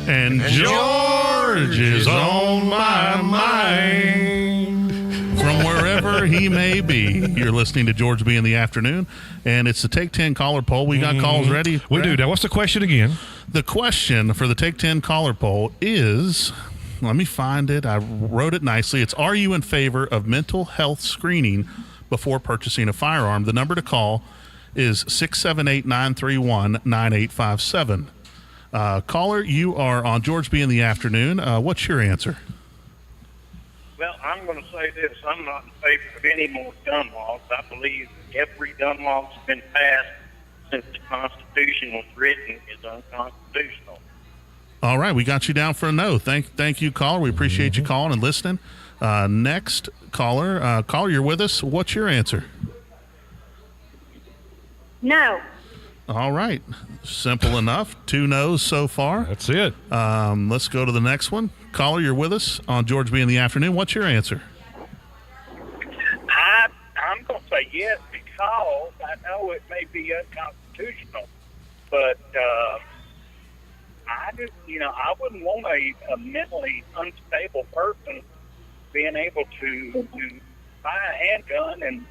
And George is on my mind from wherever he may be. You're listening to GeorgeB in the afternoon, and it's the Take 10 caller poll. We got calls ready. We do. Now, what's the question again? The question for the Take 10 caller poll is, let me find it. I wrote it nicely. It's, are you in favor of mental health screening before purchasing a firearm? The number to call is 678-931-9857. Caller, you are on GeorgeB in the afternoon. What's your answer? Well, I'm going to say this. I'm not in favor of any more gun laws. I believe every gun law that's been passed since the Constitution was written is unconstitutional. All right, we got you down for a no. Thank you, caller. We appreciate you calling and listening. Next caller. Caller, you're with us. What's your answer? No. All right. Simple enough. 2 no's so far. That's it. Let's go to the next one. Caller, you're with us on GeorgeB in the afternoon. What's your answer? I'm going to say yes because I know it may be unconstitutional, but I wouldn't want a mentally unstable person being able to buy a handgun and,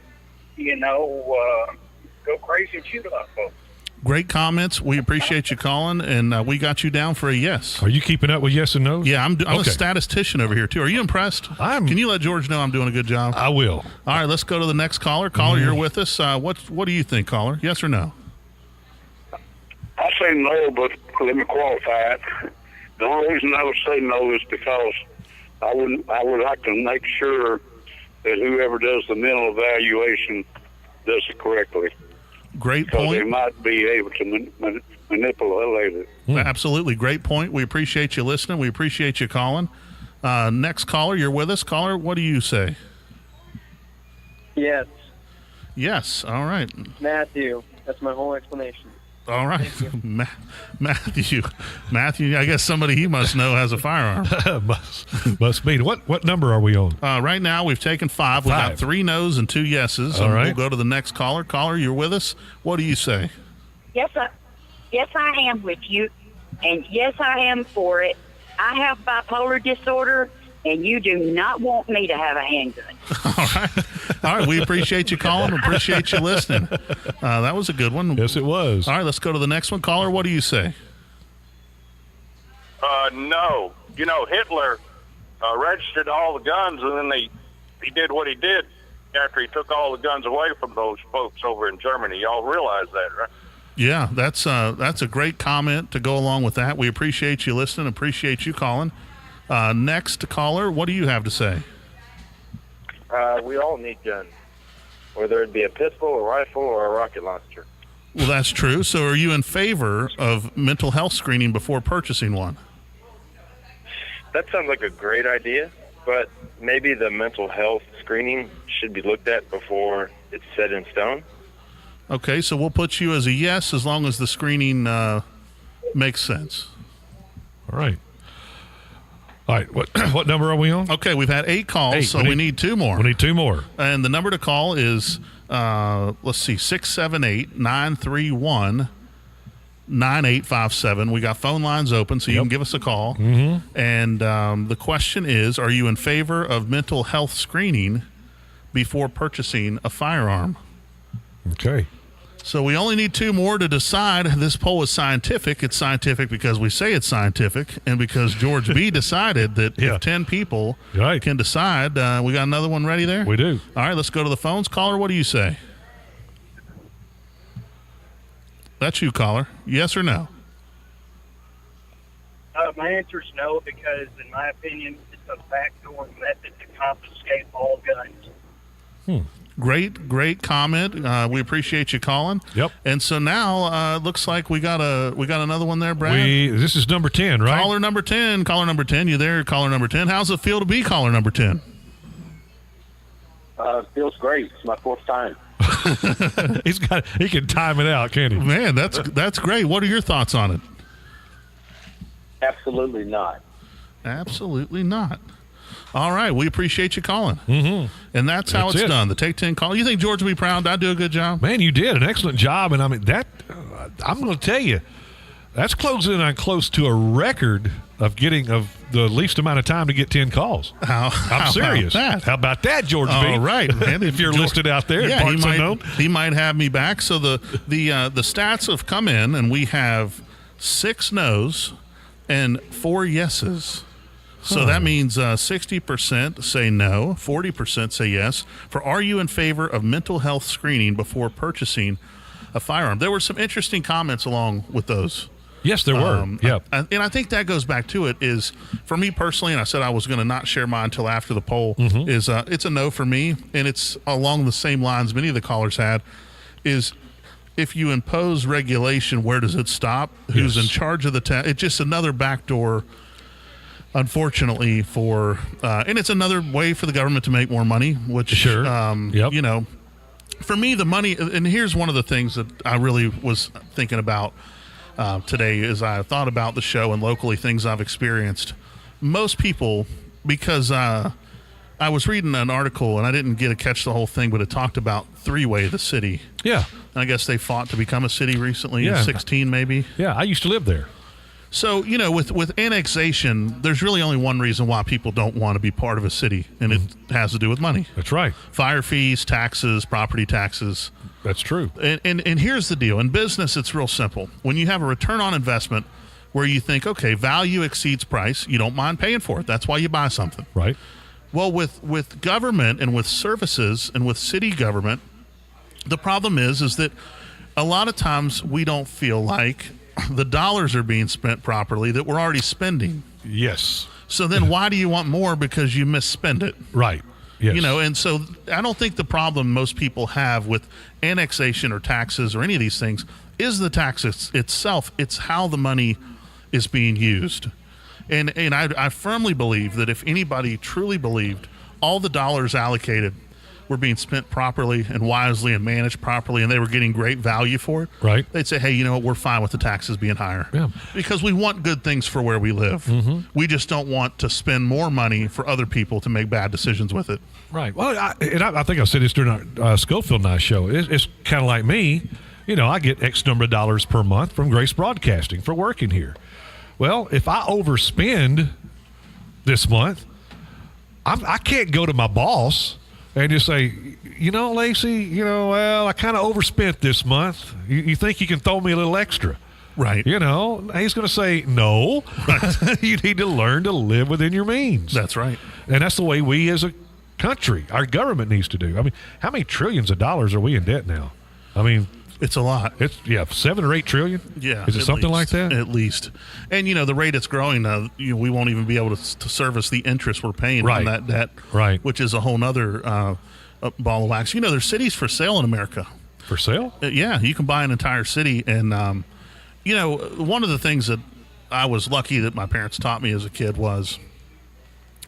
go crazy and shoot a lot of folks. Great comments. We appreciate you calling, and we got you down for a yes. Are you keeping up with yes and no? Yeah, I'm a statistician over here, too. Are you impressed? Can you let George know I'm doing a good job? I will. All right, let's go to the next caller. Caller, you're with us. What do you think, caller? Yes or no? I say no, but let me qualify it. The only reason I would say no is because I would like to make sure that whoever does the mental evaluation does it correctly. Great point. So they might be able to manipulate it. Absolutely. Great point. We appreciate you listening. We appreciate you calling. Next caller, you're with us. Caller, what do you say? Yes. Yes. All right. Matthew. That's my whole explanation. All right. Matthew, I guess somebody he must know has a firearm. must be. What number are we on? Right now, we've taken 5. We've got 3 no's and 2 yeses. All right. We'll go to the next caller. Caller, you're with us. What do you say? Yes, I am with you, and yes, I am for it. I have bipolar disorder, and you do not want me to have a handgun. All right. We appreciate you calling. We appreciate you listening. That was a good one. Yes, it was. All right. Let's go to the next one. Caller, what do you say? No. Hitler registered all the guns, and then he did what he did after he took all the guns away from those folks over in Germany. Y'all realize that, right? Yeah, that's a great comment to go along with that. We appreciate you listening. Appreciate you calling. Next caller, what do you have to say? We all need guns, whether it be a pistol, a rifle, or a rocket launcher. Well, that's true. So are you in favor of mental health screening before purchasing one? That sounds like a great idea, but maybe the mental health screening should be looked at before it's set in stone. Okay, so we'll put you as a yes as long as the screening makes sense. All right. All right, what number are we on? Okay, we've had 8 calls, so we need 2 more. We need 2 more. And the number to call is, 678-931-9857. We got phone lines open, so you can give us a call. Mm-hmm. And the question is, are you in favor of mental health screening before purchasing a firearm? Okay. So we only need 2 more to decide. This poll is scientific. It's scientific because we say it's scientific, and because GeorgeB decided that if 10 people can decide. We got another one ready there? We do. All right, let's go to the phones. Caller, what do you say? That's you, caller. Yes or no? My answer is no, because in my opinion, it's a backdoor method to confiscate all guns. Great comment. We appreciate you calling. Yep. And so now looks like we got another one there, Brad. This is number 10, right? Caller number 10. Caller number 10. You there, caller number 10? How's it feel to be caller number 10? Feels great. It's my 4th time. He can time it out, can't he? Man, that's great. What are your thoughts on it? Absolutely not. Absolutely not. All right, we appreciate you calling. Mm-hmm. And that's how it's done. The Take 10 call. You think George will be proud? Did I do a good job? Man, you did an excellent job. And I mean, I'm going to tell you, that's closing in close to a record of the least amount of time to get 10 calls. I'm serious. How about that, GeorgeB? All right, man. If you're listed out there, he might have me back. So the stats have come in, and we have 6 no's and 4 yeses. So that means 60% say no, 40% say yes. For are you in favor of mental health screening before purchasing a firearm? There were some interesting comments along with those. Yes, there were. And I think that goes back to it is, for me personally, and I said I was going to not share mine until after the poll, is it's a no for me, and it's along the same lines many of the callers had, is if you impose regulation, where does it stop? Who's in charge of the test? It's just another backdoor, unfortunately, for and it's another way for the government to make more money, which you know, for me, the money, and here's one of the things that I really was thinking about today as I thought about the show and locally things I've experienced. Most people, because I was reading an article and I didn't get to catch the whole thing, but it talked about Three-Way, the city. Yeah. And I guess they fought to become a city recently in 16 maybe. Yeah, I used to live there. So, you know, with annexation, there's really only one reason why people don't want to be part of a city, and it has to do with money. That's right. Fire fees, taxes, property taxes. That's true. And here's the deal. In business, it's real simple. When you have a return on investment where you think, okay, value exceeds price, you don't mind paying for it. That's why you buy something. Right. Well, with government and with services and with city government, the problem is that a lot of times we don't feel like the dollars are being spent properly that we're already spending. Yes. So then why do you want more? Because you misspend it. Right. Yes. You know, and so I don't think the problem most people have with annexation or taxes or any of these things is the tax itself. It's how the money is being used. And I firmly believe that if anybody truly believed all the dollars allocated were being spent properly and wisely and managed properly and they were getting great value for it, right, they'd say, hey, you know what, we're fine with the taxes being higher. Yeah. Because we want good things for where we live. Mm-hmm. We just don't want to spend more money for other people to make bad decisions with it. Right. Well, I think I said this during our Schofield and I show. It's kind of like me. You know, I get X number of dollars per month from Grace Broadcasting for working here. Well, if I overspend this month, I can't go to my boss and just say, you know, Lacey, you know, well, I kind of overspent this month. You think you can throw me a little extra? Right. You know, he's going to say, no. Right. You need to learn to live within your means. That's right. And that's the way we as a country, our government needs to do. I mean, how many trillions of dollars are we in debt now? I mean, it's a lot. It's 7 or 8 trillion. Yeah, is it something like that? At least, and the rate it's growing, we won't even be able to service the interest we're paying on that debt, right? Which is a whole nother ball of wax. There's cities for sale in America. For sale? Yeah, you can buy an entire city, and one of the things that I was lucky that my parents taught me as a kid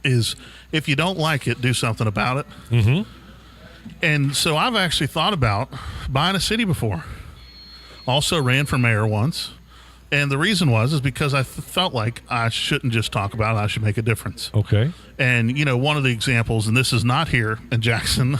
is if you don't like it, do something about it. Mm-hmm. And so I've actually thought about buying a city before. Also ran for mayor once. And the reason is because I felt like I shouldn't just talk about it, I should make a difference. Okay. And, one of the examples, and this is not here in Jackson,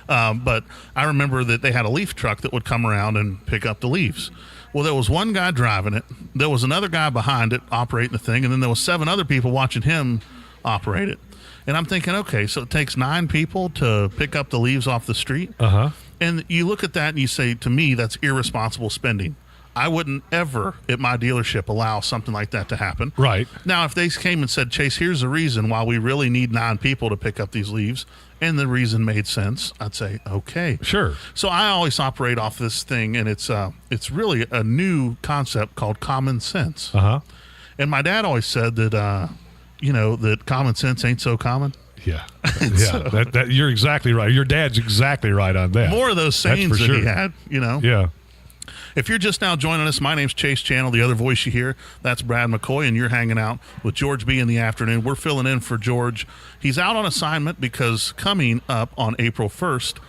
but I remember that they had a leaf truck that would come around and pick up the leaves. Well, there was one guy driving it. There was another guy behind it operating the thing. And then there was 7 other people watching him operate it. And I'm thinking, okay, so it takes 9 people to pick up the leaves off the street. Uh-huh. And you look at that and you say, to me, that's irresponsible spending. I wouldn't ever at my dealership allow something like that to happen. Right. Now, if they came and said, Chase, here's the reason why we really need 9 people to pick up these leaves, and the reason made sense, I'd say, okay. Sure. So I always operate off this thing, and it's really a new concept called common sense. Uh-huh. And my dad always said that, that common sense ain't so common. Yeah. Yeah. That you're exactly right. Your dad's exactly right on that. More of those sayings that he had, Yeah. If you're just now joining us, my name's Chase Channel. The other voice you hear, that's Brad McCoy, and you're hanging out with GeorgeB in the afternoon. We're filling in for George. He's out on assignment because coming up on April 1st,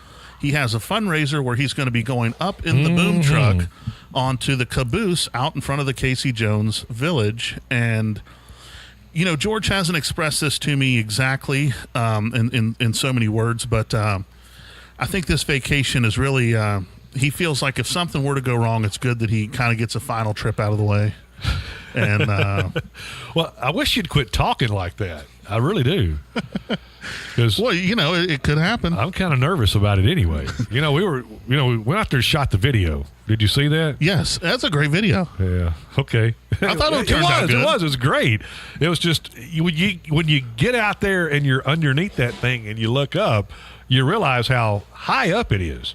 he has a fundraiser where he's going to be going up in the boom truck onto the caboose out in front of the Casey Jones Village. And, George hasn't expressed this to me exactly in so many words, but I think this vacation is really... he feels like if something were to go wrong, it's good that he kind of gets a final trip out of the way. And well, I wish you'd quit talking like that. I really do. Well, it could happen. I'm kind of nervous about it anyway. We went out there and shot the video. Did you see that? Yes, that's a great video. Yeah. Okay. I thought it turned out good. It was great. It was just when you get out there and you're underneath that thing and you look up, you realize how high up it is.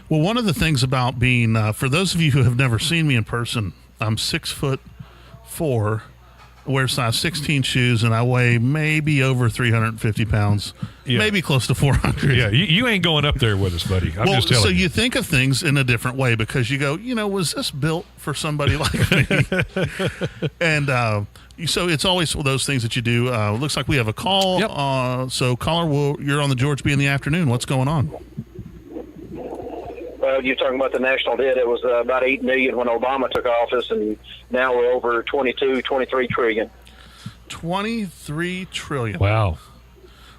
Well, one of the things about being, for those of you who have never seen me in person, I'm 6'4", wear size 16 shoes, and I weigh maybe over 350 pounds, maybe close to 400. Yeah, you ain't going up there with us, buddy. I'm just telling you. So you think of things in a different way because you go, was this built for somebody like me? And so it's always those things that you do. Looks like we have a call. Yep. So caller, you're on the GeorgeB in the afternoon. What's going on? Well, you're talking about the national debt. It was about $8 million when Obama took office, and now we're over 23 trillion. 23 trillion. Wow.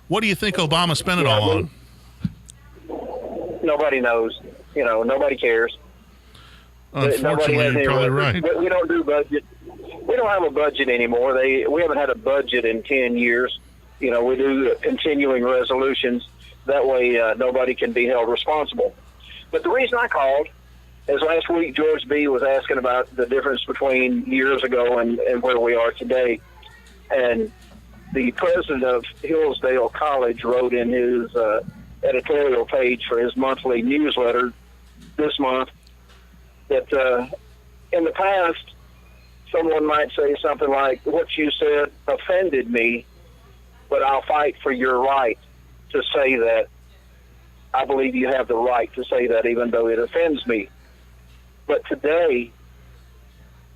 What do you think Obama spent it all on? Nobody knows. Nobody cares. Unfortunately, you're probably right. But we don't do budget. We don't have a budget anymore. We haven't had a budget in 10 years. We do continuing resolutions. That way, nobody can be held responsible. But the reason I called is last week GeorgeB was asking about the difference between years ago and where we are today. And the president of Hillsdale College wrote in his editorial page for his monthly newsletter this month that in the past, someone might say something like, what you said offended me, but I'll fight for your right to say that. I believe you have the right to say that even though it offends me. But today,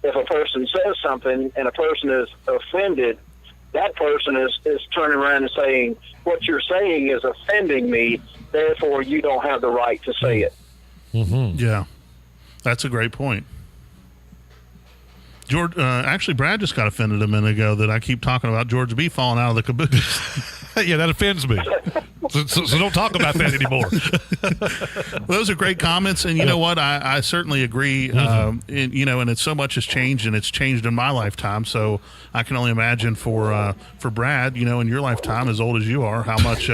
if a person says something and a person is offended, that person is turning around and saying, what you're saying is offending me, therefore you don't have the right to say it. Mm-hmm. Yeah, that's a great point. George, actually, Brad just got offended a minute ago that I keep talking about GeorgeB falling out of the caboose. Yeah, that offends me. So don't talk about that anymore. Well, those are great comments, and you know what? I certainly agree. And it's so much has changed, and it's changed in my lifetime. So I can only imagine for Brad, in your lifetime, as old as you are, how much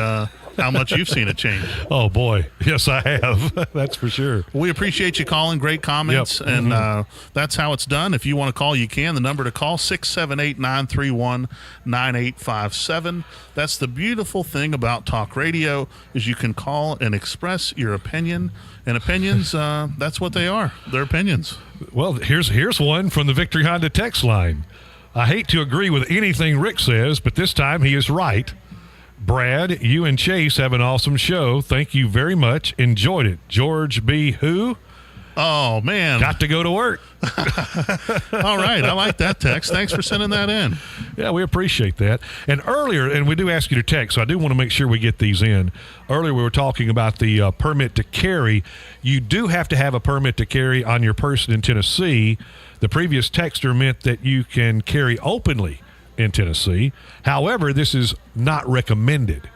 how much you've seen it change. Oh, boy. Yes, I have. That's for sure. We appreciate you calling. Great comments. Yep. And that's how it's done. If you want to call, you can. The number to call, 678-931-9857. That's the beautiful thing about talk radio is you can call and express your opinion. And opinions, that's what they are. They're opinions. Well, here's one from the Victory Honda text line. I hate to agree with anything Rick says, but this time he is right. Brad, you and Chase have an awesome show. Thank you very much. Enjoyed it. George B. Who? Oh, man. Got to go to work. All right. I like that text. Thanks for sending that in. Yeah, we appreciate that. And earlier, and we do ask you to text, so I do want to make sure we get these in. Earlier, we were talking about the permit to carry. You do have to have a permit to carry on your person in Tennessee. The previous texter meant that you can carry openly in Tennessee. However, this is not recommended.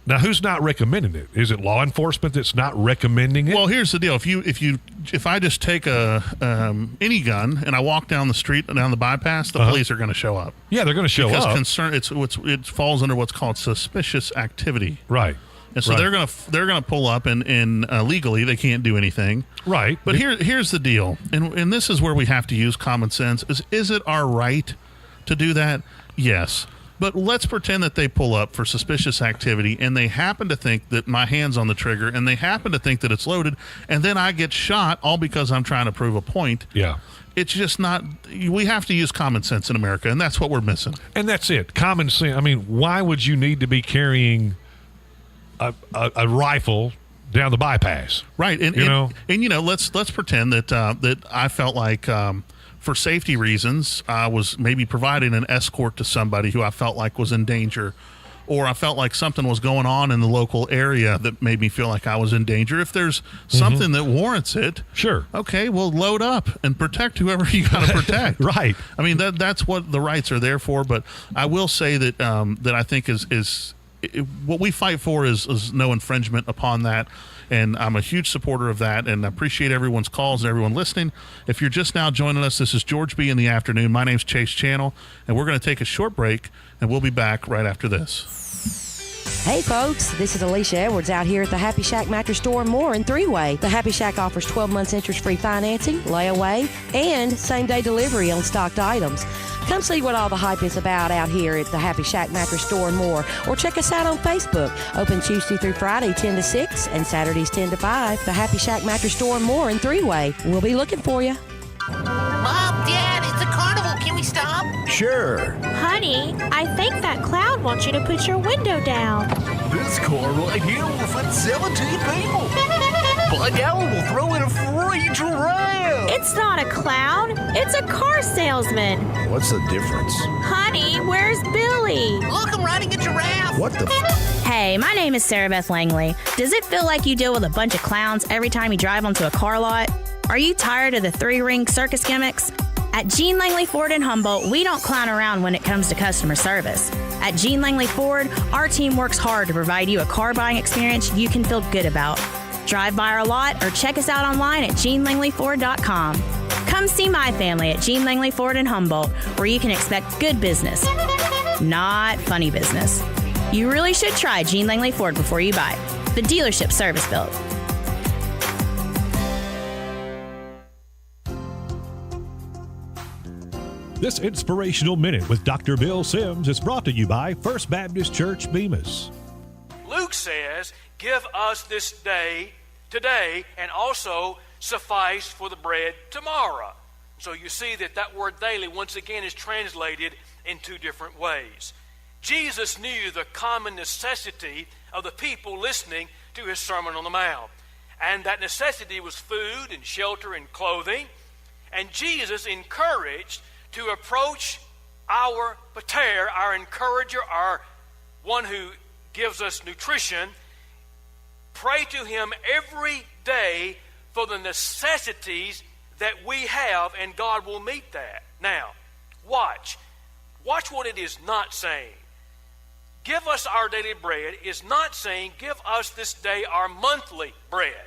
Now, who's not recommending it? Is it law enforcement that's not recommending it? Well, here's the deal. If I just take any gun and I walk down the street and down the bypass, the police are going to show up. Yeah, they're going to show up. Because it falls under what's called suspicious activity. Right. And so they're gonna pull up and legally they can't do anything. Right. But here's the deal, and this is where we have to use common sense. Is it our right to do that? Yes. But let's pretend that they pull up for suspicious activity and they happen to think that my hand's on the trigger and they happen to think that it's loaded, and then I get shot all because I'm trying to prove a point. Yeah. It's just not, we have to use common sense in America, and that's what we're missing. And that's it. Common sense. I mean, why would you need to be carrying a rifle down the bypass? Right. And let's pretend that I felt like for safety reasons, I was maybe providing an escort to somebody who I felt like was in danger, or I felt like something was going on in the local area that made me feel like I was in danger. If there's something that warrants it, sure. Okay, well, load up and protect whoever you got to protect. Right. I mean, that's what the rights are there for. But I will say that that I think is what we fight for is no infringement upon that. And I'm a huge supporter of that, and I appreciate everyone's calls and everyone listening. If you're just now joining us, this is George B. in the afternoon. My name's Chase Channel, and we're going to take a short break, and we'll be back right after this. Hey folks, this is Alicia Edwards out here at the Happy Shack Mattress Store and More in Three-Way. The Happy Shack offers 12 months interest-free financing, layaway, and same-day delivery on stocked items. Come see what all the hype is about out here at the Happy Shack Mattress Store and More, or check us out on Facebook. Open Tuesday through Friday 10 to 6 and Saturdays 10 to 5. The Happy Shack Mattress Store and More in Three-Way. We'll be looking for you. Mom, Dad, it's a carnival. Can we stop? Sure. Honey, I think that cloud wants you to put your window down. This car right here will fit 17 people. But now we'll throw in a free giraffe. It's not a clown. It's a car salesman. What's the difference? Honey, where's Billy? Look, I'm riding a giraffe. What the Hey, my name is Sarah Beth Langley. Does it feel like you deal with a bunch of clowns every time you drive onto a car lot? Are you tired of the three-ring circus gimmicks? At Gene Langley Ford in Humboldt, we don't clown around when it comes to customer service. At Gene Langley Ford, our team works hard to provide you a car buying experience you can feel good about. Drive by our lot or check us out online at GeneLangleyFord.com. Come see my family at Gene Langley Ford in Humboldt, where you can expect good business, not funny business. You really should try Gene Langley Ford before you buy. The dealership service built. This inspirational minute with Dr. Bill Sims is brought to you by First Baptist Church, Bemis. Luke says, give us this day, today, and also suffice for the bread tomorrow. So you see that word daily once again is translated in two different ways. Jesus knew the common necessity of the people listening to his Sermon on the Mount. And that necessity was food and shelter and clothing. And Jesus encouraged to approach our pater, our encourager, our one who gives us nutrition. Pray to him every day for the necessities that we have, and God will meet that. Now, watch what it is not saying. Give us our daily bread is not saying give us this day our monthly bread.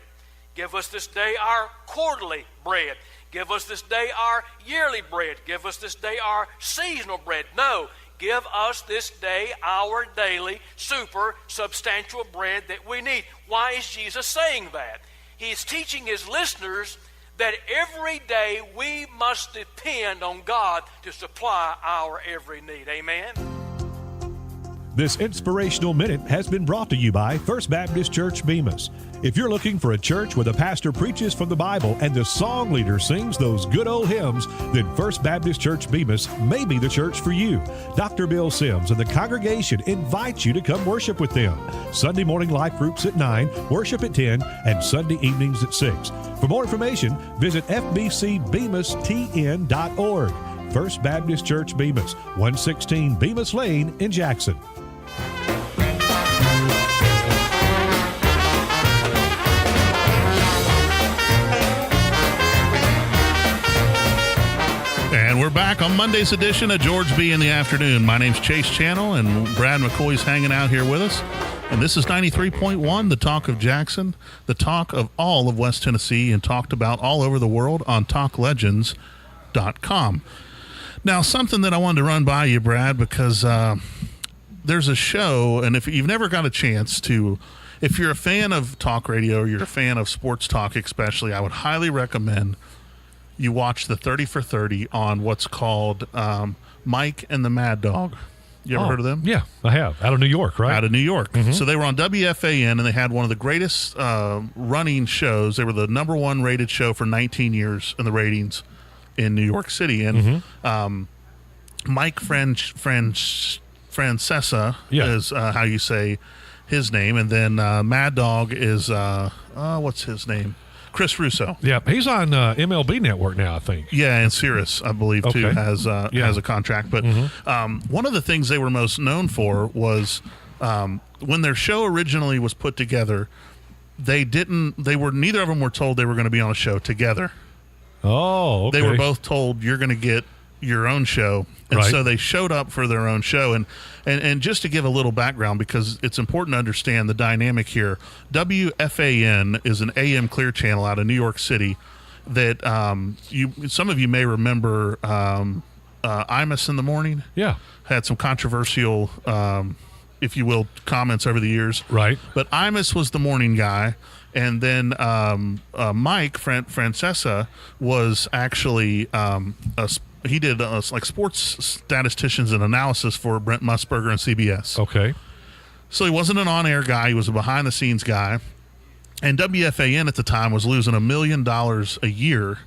Give us this day our quarterly bread. Give us this day our yearly bread. Give us this day our seasonal bread. No, give us this day our daily super substantial bread that we need. Why is Jesus saying that? He's teaching his listeners that every day we must depend on God to supply our every need. Amen? This inspirational minute has been brought to you by First Baptist Church Bemis. If you're looking for a church where the pastor preaches from the Bible and the song leader sings those good old hymns, then First Baptist Church Bemis may be the church for you. Dr. Bill Sims and the congregation invite you to come worship with them. Sunday morning life groups at 9, worship at 10, and Sunday evenings at 6. For more information, visit fbcbemistn.org. First Baptist Church Bemis, 116 Bemis Lane in Jackson. And we're back on Monday's edition of GeorgeB in the Afternoon. My name's Chase Channel, and Brad McCoy's hanging out here with us. And this is 93.1, the talk of Jackson, the talk of all of West Tennessee, and talked about all over the world on TalkLegends.com. Now, something that I wanted to run by you, Brad, because there's a show, and if you've never got a chance to, if you're a fan of talk radio, or you're a fan of sports talk especially, I would highly recommend you watch the 30 for 30 on what's called Mike and the Mad Dog. You ever heard of them? Yeah, I have. Out of New York, right? Out of New York. Mm-hmm. So they were on WFAN, and they had one of the greatest running shows. They were the number one rated show for 19 years in the ratings in New York City. And Mike Francesa is how you say his name. And then Mad Dog is, what's his name? Chris Russo. Yeah, he's on MLB Network now, I think. Yeah, and Sirius, I believe, too, has a contract. But one of the things they were most known for was when their show originally was put together, neither of them were told they were going to be on a show together. Oh, okay. They were both told you're going to get your own show. And so they showed up for their own show. And just to give a little background, because it's important to understand the dynamic here, WFAN is an AM clear channel out of New York City that some of you may remember Imus in the Morning. Yeah. Had some controversial, if you will, comments over the years. Right. But Imus was the morning guy. And then Mike Francesa was actually he did like sports statisticians and analysis for Brent Musburger and CBS. Okay. So he wasn't an on-air guy. He was a behind-the-scenes guy. And WFAN at the time was losing $1 million a year.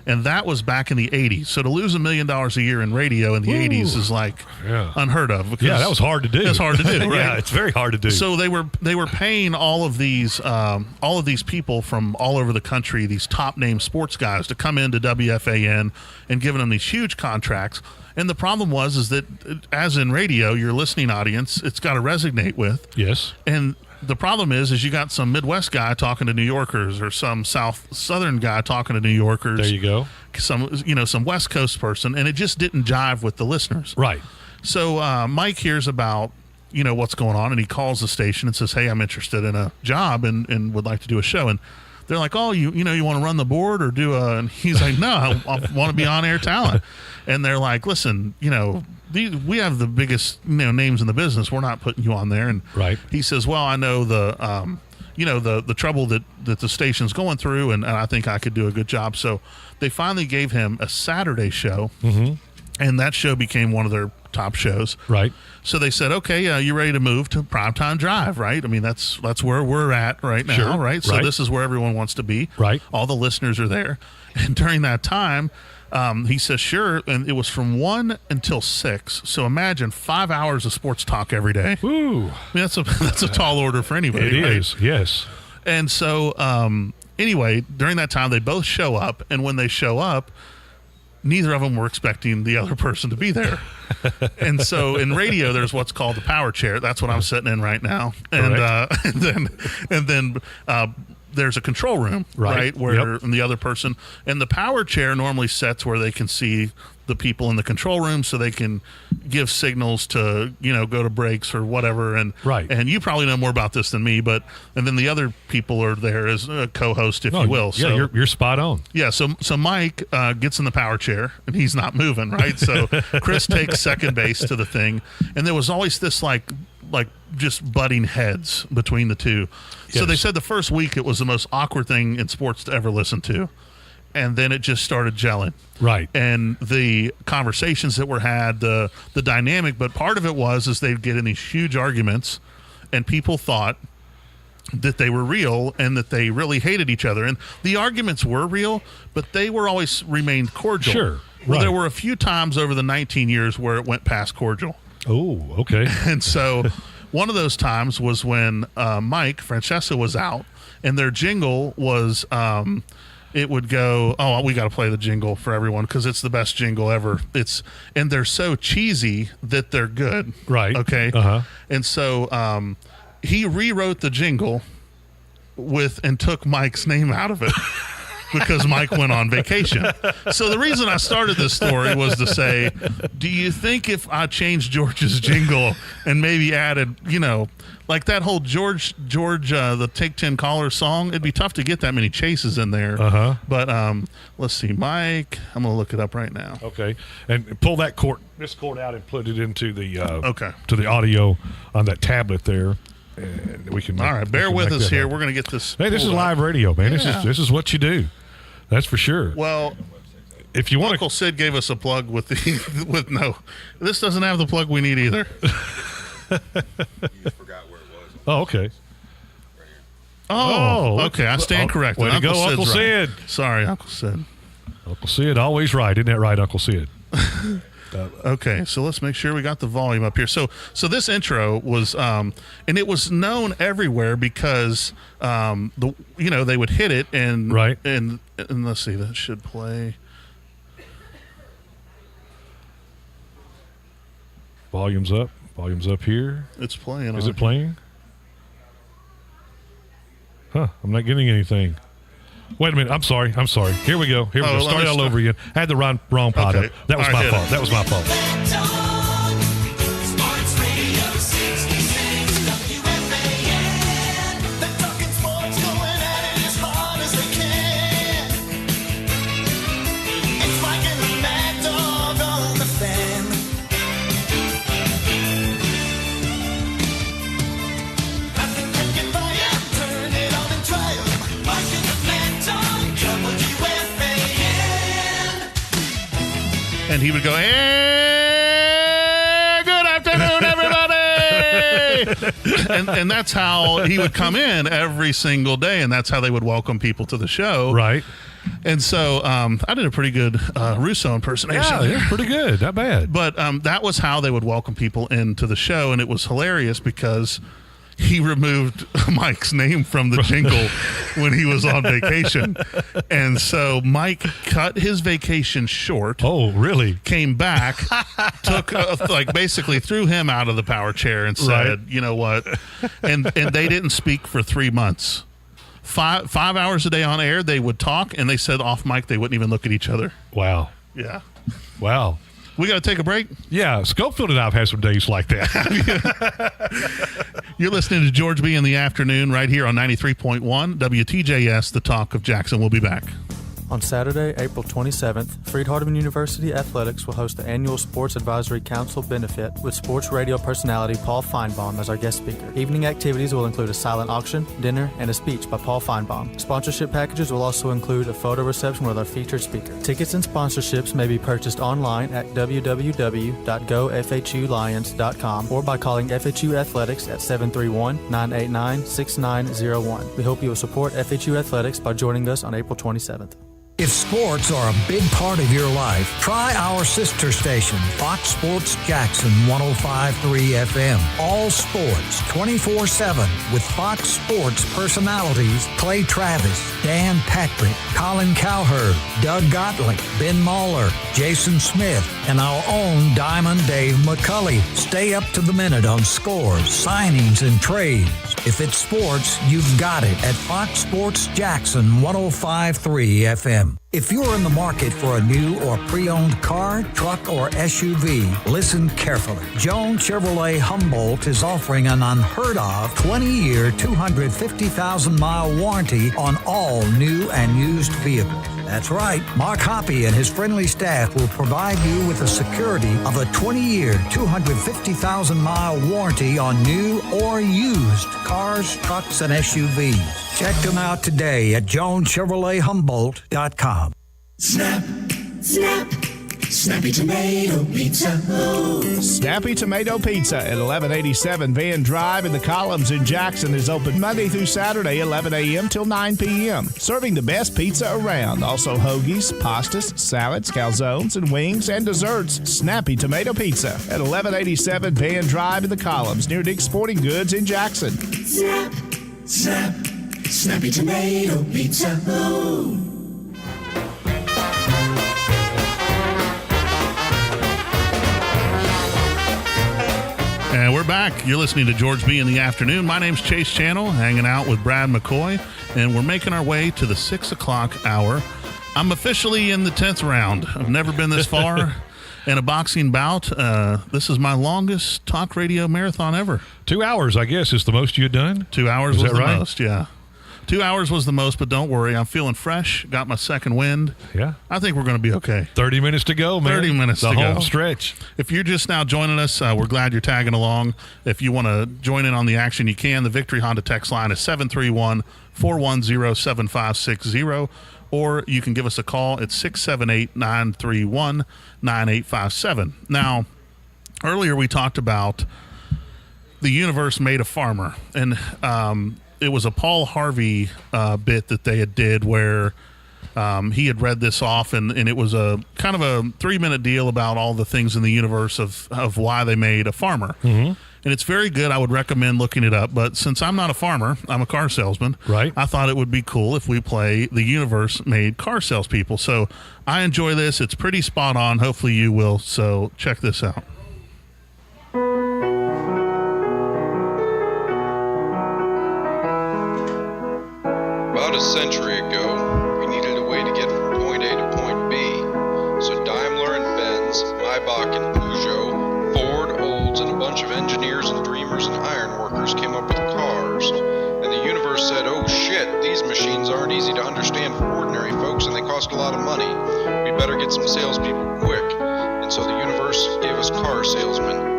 And that was back in the 80s. So to lose $1 million a year in radio in the 80s is like unheard of. Yeah, that was hard to do. It's hard to do, right? Yeah, it's very hard to do. So they were paying all of these people from all over the country, these top name sports guys, to come into WFAN and giving them these huge contracts. And the problem is that as in radio, your listening audience, it's got to resonate with. Yes. And the problem is you got some Midwest guy talking to New Yorkers, or some Southern guy talking to New Yorkers. There you go. Some West Coast person, and it just didn't jive with the listeners. Right. So Mike hears about what's going on, and he calls the station and says, "Hey, I'm interested in a job and would like to do a show." And they're like, "Oh, you want to run the board or do a?" And he's like, "No, I want to be on air talent." And they're like, "Listen, we have the biggest names in the business. We're not putting you on there." And he says, "Well, I know the the trouble that the station's going through, and I think I could do a good job." So they finally gave him a Saturday show, and that show became one of their top shows. Right. So they said, "Okay, you ready to move to Primetime Drive?" Right. I mean, that's where we're at right now. Sure. Right. So this is where everyone wants to be. Right. All the listeners are there, and during that time. He says, sure, and it was from 1 until 6. So imagine 5 hours of sports talk every day. Ooh. I mean, that's a tall order for anybody. It is, yes. And so, anyway, during that time, they both show up, and when they show up, neither of them were expecting the other person to be there. And so in radio, there's what's called the power chair. That's what I'm sitting in right now. And then there's a control room, right? Where and the other person, and the power chair normally sets where they can see the people in the control room, so they can give signals to, go to breaks or whatever. And and you probably know more about this than me, and then the other people are there as a co-host, if you will. So you're spot on. Yeah. So Mike gets in the power chair and he's not moving, right? So Chris takes second base to the thing, and there was always this like just butting heads between the two. Yes. So they said the first week it was the most awkward thing in sports to ever listen to. And then it just started gelling. Right. And the conversations that were had, the dynamic, but part of it is they'd get in these huge arguments, and people thought that they were real and that they really hated each other. And the arguments were real, but they were always remained cordial. Sure. Well, there were a few times over the 19 years where it went past cordial. Oh, okay. And so one of those times was when Mike Francesca was out, and their jingle was it would go, oh, we got to play the jingle for everyone because it's the best jingle ever. And they're so cheesy that they're good. Right. Okay. Uh-huh. And so he rewrote the jingle and took Mike's name out of it. Because Mike went on vacation. So the reason I started this story was to say, do you think if I changed George's jingle and maybe added, like that whole George, the Take 10 Caller song, it'd be tough to get that many chases in there. Uh-huh. But let's see, Mike, I'm going to look it up right now. Okay. And pull this cord out and put it into the to the audio on that tablet there. And we can all right, bear with us here. We're going to get this. Hey, this is live radio, man. Yeah. This is what you do. That's for sure. Well, if you want, Uncle Sid gave us a plug with no. This doesn't have the plug we need either. You just forgot where it was. Oh, okay. Oh, okay. I stand corrected. Way to go, Sid's Uncle Sid. Right. Sorry, Uncle Sid. Uncle Sid, always right. Isn't that right, Uncle Sid? Okay, so let's make sure we got the volume up here. So this intro was, and it was known everywhere because they would hit it and and let's see, that should play. Volume's up here. It's playing. Is it playing? Huh? I'm not getting anything. Wait a minute. I'm sorry. Here we go. Start all over again. I had the wrong pod up. That was my fault. That was my fault. And he would go, hey, good afternoon, everybody. and that's how he would come in every single day, and that's how they would welcome people to the show. Right. And so I did a pretty good Russo impersonation. Yeah, pretty good. Not bad. But that was how they would welcome people into the show, and it was hilarious because he removed Mike's name from the jingle when he was on vacation. And so Mike cut his vacation short. Oh, really? Came back, took, basically threw him out of the power chair and said, you know what? And they didn't speak for 3 months. 5 hours a day on air, they would talk, and they said off mic they wouldn't even look at each other. Wow. Yeah. Wow. We got to take a break? Yeah, Schofield and I have had some days like that. You're listening to George B in the afternoon right here on 93.1 WTJS, the talk of Jackson. We'll be back. On Saturday, April 27th, Freed-Hardeman University Athletics will host the annual Sports Advisory Council benefit with sports radio personality Paul Feinbaum as our guest speaker. Evening activities will include a silent auction, dinner, and a speech by Paul Feinbaum. Sponsorship packages will also include a photo reception with our featured speaker. Tickets and sponsorships may be purchased online at www.gofhulions.com or by calling FHU Athletics at 731-989-6901. We hope you will support FHU Athletics by joining us on April 27th. If sports are a big part of your life, try our sister station, Fox Sports Jackson 105.3 FM. All sports, 24/7, with Fox Sports personalities Clay Travis, Dan Patrick, Colin Cowherd, Doug Gottlieb, Ben Mahler, Jason Smith, and our own Diamond Dave McCulley. Stay up to the minute on scores, signings, and trades. If it's sports, you've got it at Fox Sports Jackson 105.3 FM. If you're in the market for a new or pre-owned car, truck, or SUV, listen carefully. Jones Chevrolet Humboldt is offering an unheard of 20-year, 250,000-mile warranty on all new and used vehicles. That's right. Mark Hoppy and his friendly staff will provide you with the security of a 20-year, 250,000-mile warranty on new or used cars, trucks, and SUVs. Check them out today at JonesChevroletHumboldt.com. Snap, snap, Snappy Tomato Pizza. Oh. Snappy Tomato Pizza at 1187 Van Drive in the Columns in Jackson is open Monday through Saturday, 11 a.m. till 9 p.m. Serving the best pizza around. Also hoagies, pastas, salads, calzones, and wings and desserts. Snappy Tomato Pizza at 1187 Van Drive in the Columns near Dick's Sporting Goods in Jackson. Snap, snap, Snappy Tomato Pizza. Oh. And we're back. You're listening to GeorgeB in the afternoon. My name's Chase Channel, hanging out with Brad McCoy, and we're making our way to the 6 o'clock hour. I'm officially in the 10th round. I've never been this far in a boxing bout. This is my longest talk radio marathon ever. 2 hours, I guess, is the most you've done? 2 hours was the right? most, yeah. 2 hours was the most, but don't worry. I'm feeling fresh. Got my second wind. Yeah. I think we're going to be okay. 30 minutes to go, man. 30 minutes to go. The home stretch. If you're just now joining us, we're glad you're tagging along. If you want to join in on the action, you can. The Victory Honda text line is 731-410-7560, or you can give us a call at 678-931-9857. Now, earlier we talked about the universe made a farmer, and it was a Paul Harvey bit that they did where he had read this off, and it was a kind of a 3-minute deal about all the things in the universe of why they made a farmer. Mm-hmm. And it's very good. I would recommend looking it up. But since I'm not a farmer, I'm a car salesman. Right. I thought it would be cool if we play The Universe Made Car Salespeople. So I enjoy this. It's pretty spot on. Hopefully you will. So check this out. About a century ago, we needed a way to get from point A to point B. So Daimler and Benz, Maybach and Peugeot, Ford, Olds, and a bunch of engineers and dreamers and ironworkers came up with cars. And the universe said, oh shit, these machines aren't easy to understand for ordinary folks and they cost a lot of money. We better get some salespeople quick. And so the universe gave us car salesmen.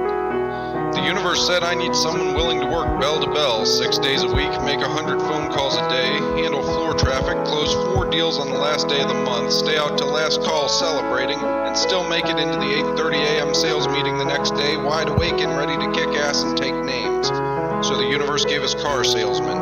The universe said I need someone willing to work bell to bell 6 days a week, make 100 phone calls a day, handle floor traffic, close 4 deals on the last day of the month, stay out till last call celebrating, and still make it into the 8:30 a.m. sales meeting the next day, wide awake and ready to kick ass and take names. So the universe gave us car salesmen.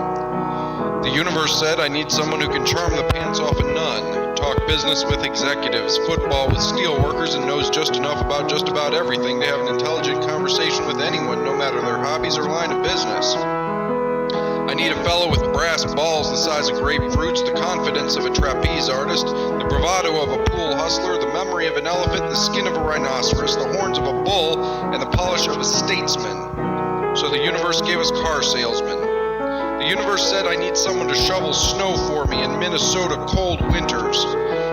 The universe said I need someone who can charm the pants off a nun, talk business with executives, football with steel workers, and knows just enough about just about everything to have an intelligent conversation with anyone, no matter their hobbies or line of business. I need a fellow with brass balls the size of grapefruits, the confidence of a trapeze artist, the bravado of a pool hustler, the memory of an elephant, the skin of a rhinoceros, the horns of a bull, and the polish of a statesman. So the universe gave us car salesmen. The universe said I need someone to shovel snow for me in Minnesota cold winters,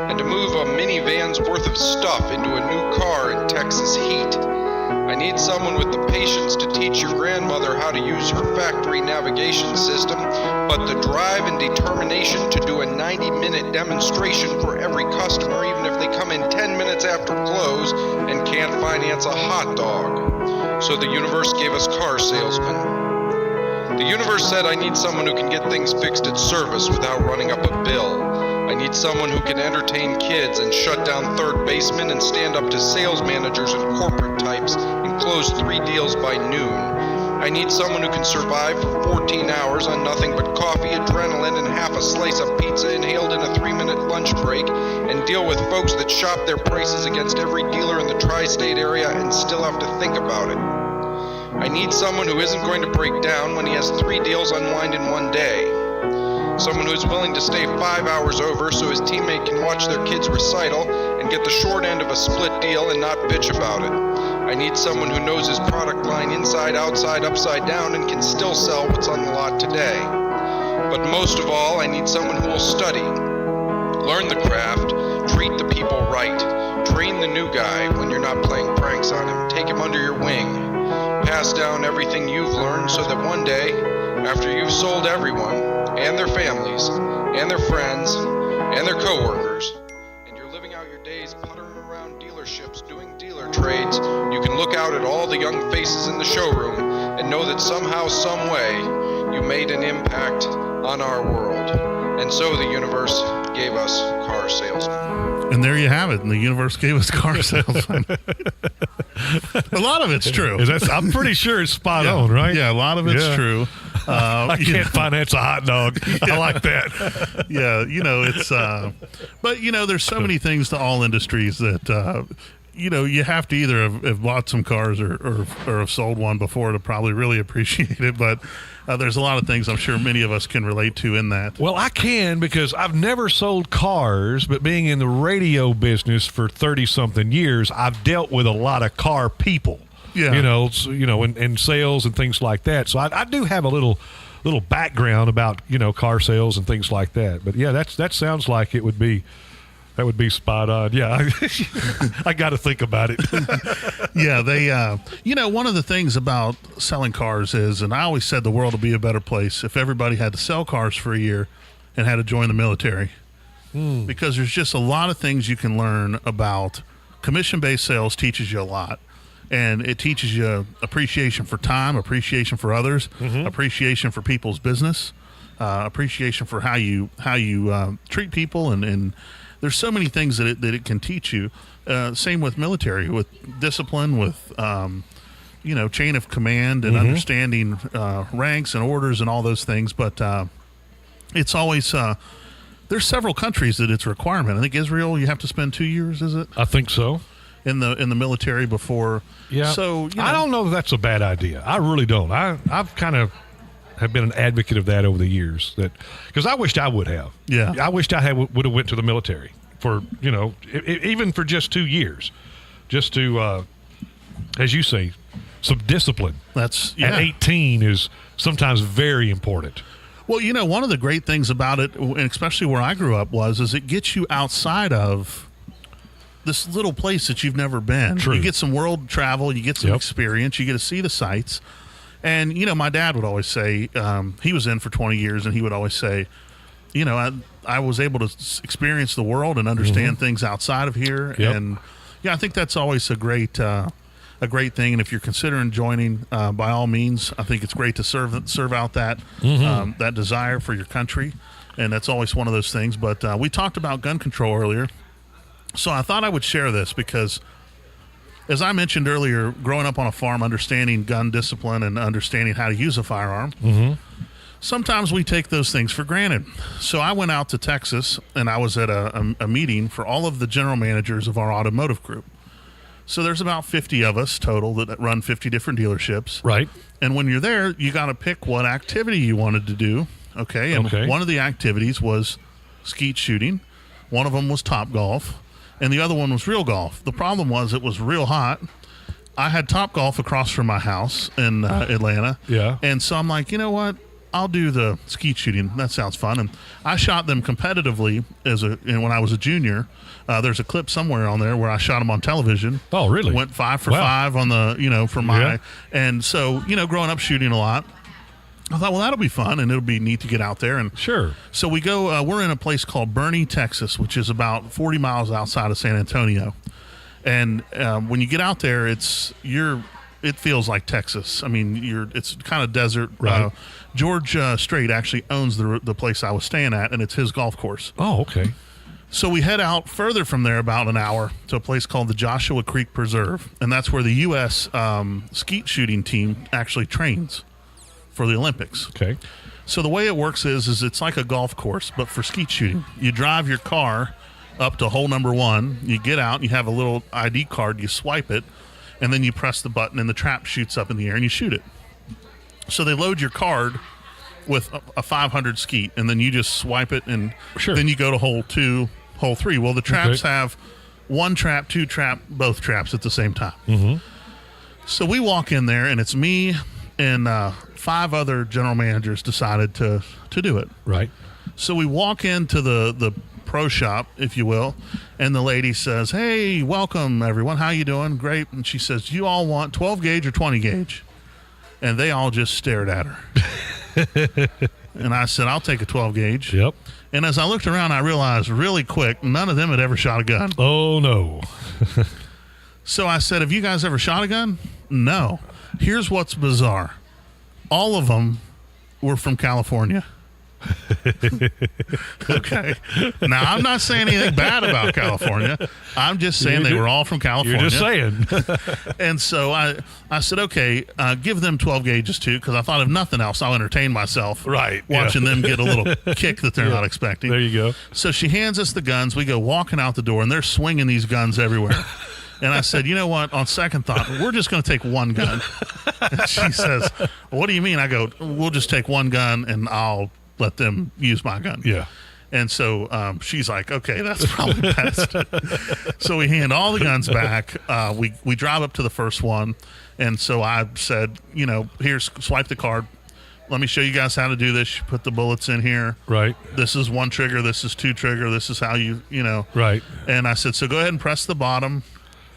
and to move a minivan's worth of stuff into a new car in Texas heat. I need someone with the patience to teach your grandmother how to use her factory navigation system, but the drive and determination to do a 90-minute demonstration for every customer, even if they come in 10 minutes after close and can't finance a hot dog. So the universe gave us car salesmen. The universe said I need someone who can get things fixed at service without running up a bill. I need someone who can entertain kids and shut down third basemen and stand up to sales managers and corporate types and close 3 deals by noon. I need someone who can survive for 14 hours on nothing but coffee, adrenaline, and half a slice of pizza inhaled in a 3-minute lunch break, deal with folks that shop their prices against every dealer in the tri-state area and still have to think about it. I need someone who isn't going to break down when he has 3 deals unwind in one day. Someone who is willing to stay 5 hours over so his teammate can watch their kid's recital and get the short end of a split deal and not bitch about it. I need someone who knows his product line inside, outside, upside down, and can still sell what's on the lot today. But most of all, I need someone who will study, learn the craft, treat the people right, train the new guy when you're not playing pranks on him, take him under your wing, pass down everything you've learned so that one day, after you've sold everyone, and their families, and their friends, and their coworkers, and you're living out your days puttering around dealerships doing dealer trades, you can look out at all the young faces in the showroom and know that somehow, some way, you made an impact on our world. And so the universe gave us car salesmen. And there you have it. And the universe gave us car salesmen. A lot of it's true. I'm pretty sure it's spot on, right? Yeah, a lot of it's true. I can't finance a hot dog. I like that. Yeah, it's but there's so many things to all industries that you have to either have bought some cars or have sold one before to probably really appreciate it. But there's a lot of things I'm sure many of us can relate to in that. Well, I can, because I've never sold cars, but being in the radio business for 30-something years, I've dealt with a lot of car people. Yeah. In sales and things like that. So I do have a little background about, car sales and things like that. But yeah, that sounds like it would be. That would be spot on. Yeah, I got to think about it. Yeah, they, one of the things about selling cars is, and I always said the world would be a better place if everybody had to sell cars for a year and had to join the military. Because there's just a lot of things you can learn about. Commission-based sales teaches you a lot. And it teaches you appreciation for time, appreciation for others, appreciation for people's business, appreciation for how you treat people, and there's so many things that it can teach you. Same with military, with discipline, with chain of command and understanding ranks and orders and all those things. But it's always there's several countries that it's a requirement. I think Israel, you have to spend 2 years. Is it? I think so. In the military before. Yeah. So I don't know if that's a bad idea. I really don't. I've kind of have been an advocate of that over the years, that because I wished I would have. Yeah. I wished I would have went to the military for even for just 2 years, just to as you say, some discipline. That's at 18 is sometimes very important. Well, one of the great things about it, and especially where I grew up, is it gets you outside of this little place that you've never been. True. You get some world travel, you get some experience, you get to see the sights. And, my dad would always say, he was in for 20 years, and he would always say, I was able to experience the world and understand things outside of here. Yep. And, I think that's always a great thing. And if you're considering joining, by all means, I think it's great to serve out that that desire for your country. And that's always one of those things. But we talked about gun control earlier. So I thought I would share this because, as I mentioned earlier, growing up on a farm, understanding gun discipline and understanding how to use a firearm, sometimes we take those things for granted. So I went out to Texas, and I was at a meeting for all of the general managers of our automotive group. So there's about 50 of us total that run 50 different dealerships. Right. And when you're there, you got to pick what activity you wanted to do. Okay. And one of the activities was skeet shooting. One of them was Top Golf. And the other one was real golf. The problem was it was real hot. I had Top Golf across from my house in Atlanta. Yeah. And so I'm like, you know what? I'll do the skeet shooting. That sounds fun. And I shot them competitively when I was a junior. There's a clip somewhere on there where I shot them on television. Oh, really? Went 5 for 5 on the, for my. And so, growing up shooting a lot, I thought, well, that'll be fun, and it'll be neat to get out there. And sure. So we go. We're in a place called Boerne, Texas, which is about 40 miles outside of San Antonio. And when you get out there, it feels like Texas. I mean, it's kind of desert. Right. George Strait actually owns the place I was staying at, and it's his golf course. Oh, okay. So we head out further from there about an hour to a place called the Joshua Creek Preserve, and that's where the U.S. Skeet shooting team actually trains for the Olympics. Okay. So the way it works is it's like a golf course, but for skeet shooting. You drive your car up to hole number 1. You get out, you have a little ID card, you swipe it, and then you press the button and the trap shoots up in the air and you shoot it. So they load your card with a 500 skeet, and then you just swipe it, and then you go to hole 2, hole 3. Well, the traps have 1 trap, 2 trap, both traps at the same time. Mm-hmm. So we walk in there, and it's me and 5 other general managers decided to do it. Right. So we walk into the pro shop, if you will, and the lady says, "Hey, welcome, everyone. How you doing?" "Great." And she says, "Do you all want 12 gauge or 20 gauge?" And they all just stared at her. And I said, "I'll take a 12 gauge." Yep. And as I looked around, I realized really quick, none of them had ever shot a gun. Oh, no. So I said, "Have you guys ever shot a gun?" "No." Here's what's bizarre. All of them were from California. Okay. Now, I'm not saying anything bad about California. I'm just saying they were all from California. You're just saying. And so I said, okay, give them 12 gauges too, because I thought if nothing else, I'll entertain myself watching them get a little kick that they're not expecting. There you go. So she hands us the guns. We go walking out the door, and they're swinging these guns everywhere. And I said, "You know what? On second thought, we're just going to take one gun." And she says, "What do you mean?" I go, "We'll just take one gun, and I'll let them use my gun." Yeah. And so she's like, "Okay, that's probably best." So we hand all the guns back. We drive up to the first one. And so I said, "Here's, swipe the card. Let me show you guys how to do this. You put the bullets in here. Right. This is 1 trigger. This is 2 trigger. This is how you. Right. And I said, so go ahead and press the bottom,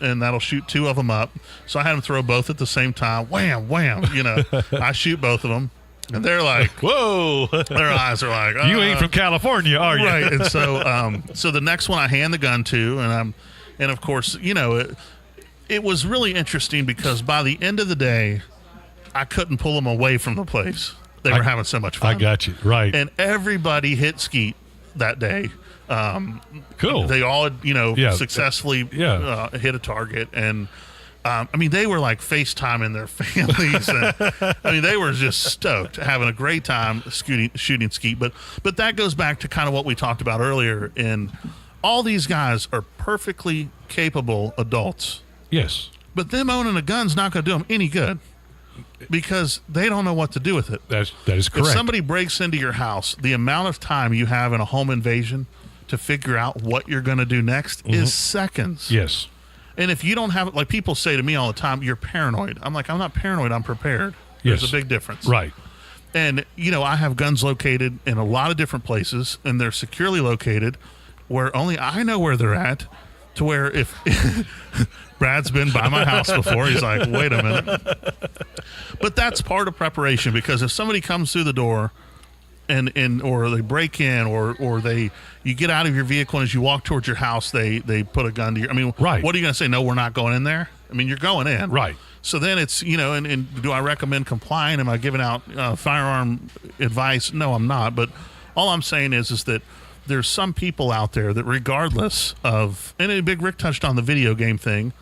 and that'll shoot 2 of them up." So I had them throw both at the same time. Wham, wham. I shoot both of them. And they're like, "Whoa!" Their eyes are like, "You ain't from California, are you?" Right. And so the next one I hand the gun to, and of course, it was really interesting because by the end of the day, I couldn't pull them away from the place. They were having so much fun. I got you. Right. And everybody hit skeet that day. Cool. They all, successfully hit a target, and they were like FaceTiming their families, and they were just stoked, having a great time shooting skeet. But that goes back to kind of what we talked about earlier. And all these guys are perfectly capable adults. Yes. But them owning a gun's not going to do them any good because they don't know what to do with it. That is correct. If somebody breaks into your house, the amount of time you have in a home invasion to figure out what you're going to do next is seconds. Yes. And if you don't have it, like people say to me all the time, "You're paranoid." I'm like, I'm not paranoid. I'm prepared. There's a big difference. Right. And, I have guns located in a lot of different places, and they're securely located where only I know where they're at, to where if Brad's been by my house before, he's like, "Wait a minute." But that's part of preparation, because if somebody comes through the door and or they break in or you get out of your vehicle, and as you walk towards your house, they put a gun to your, right. What are you going to say? "No, we're not going in there." You're going in. Right. So then it's, and do I recommend complying? Am I giving out firearm advice? No, I'm not. But all I'm saying is that there's some people out there that, regardless of, and Big Rick touched on the video game thing,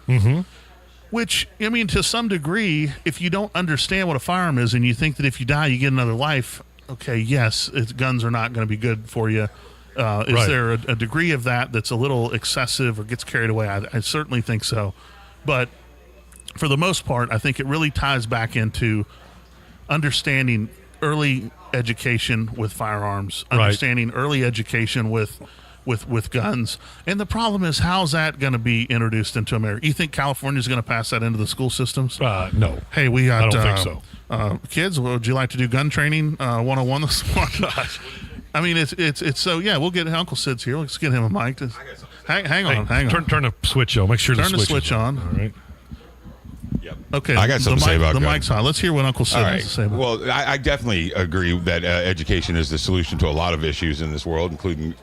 which, to some degree, if you don't understand what a firearm is and you think that if you die, you get another life, okay, yes, guns are not going to be good for you. Is there a degree of that that's a little excessive or gets carried away? I certainly think so. But for the most part, I think it really ties back into understanding early education with firearms, understanding early education with guns. And the problem is, how's that going to be introduced into America? You think California is going to pass that into the school systems? No. Hey, we got, I don't think so. Kids, would you like to do gun training 101 this morning? It's so, yeah, we'll get Uncle Sid's here. Let's get him a mic. Hang on. Turn the switch on. Make sure turn the switch on. All right. Yep. Okay, I got something to say about the guns. mic's on. Let's hear what Uncle Sid has to say about it. Well, I definitely agree that education is the solution to a lot of issues in this world, including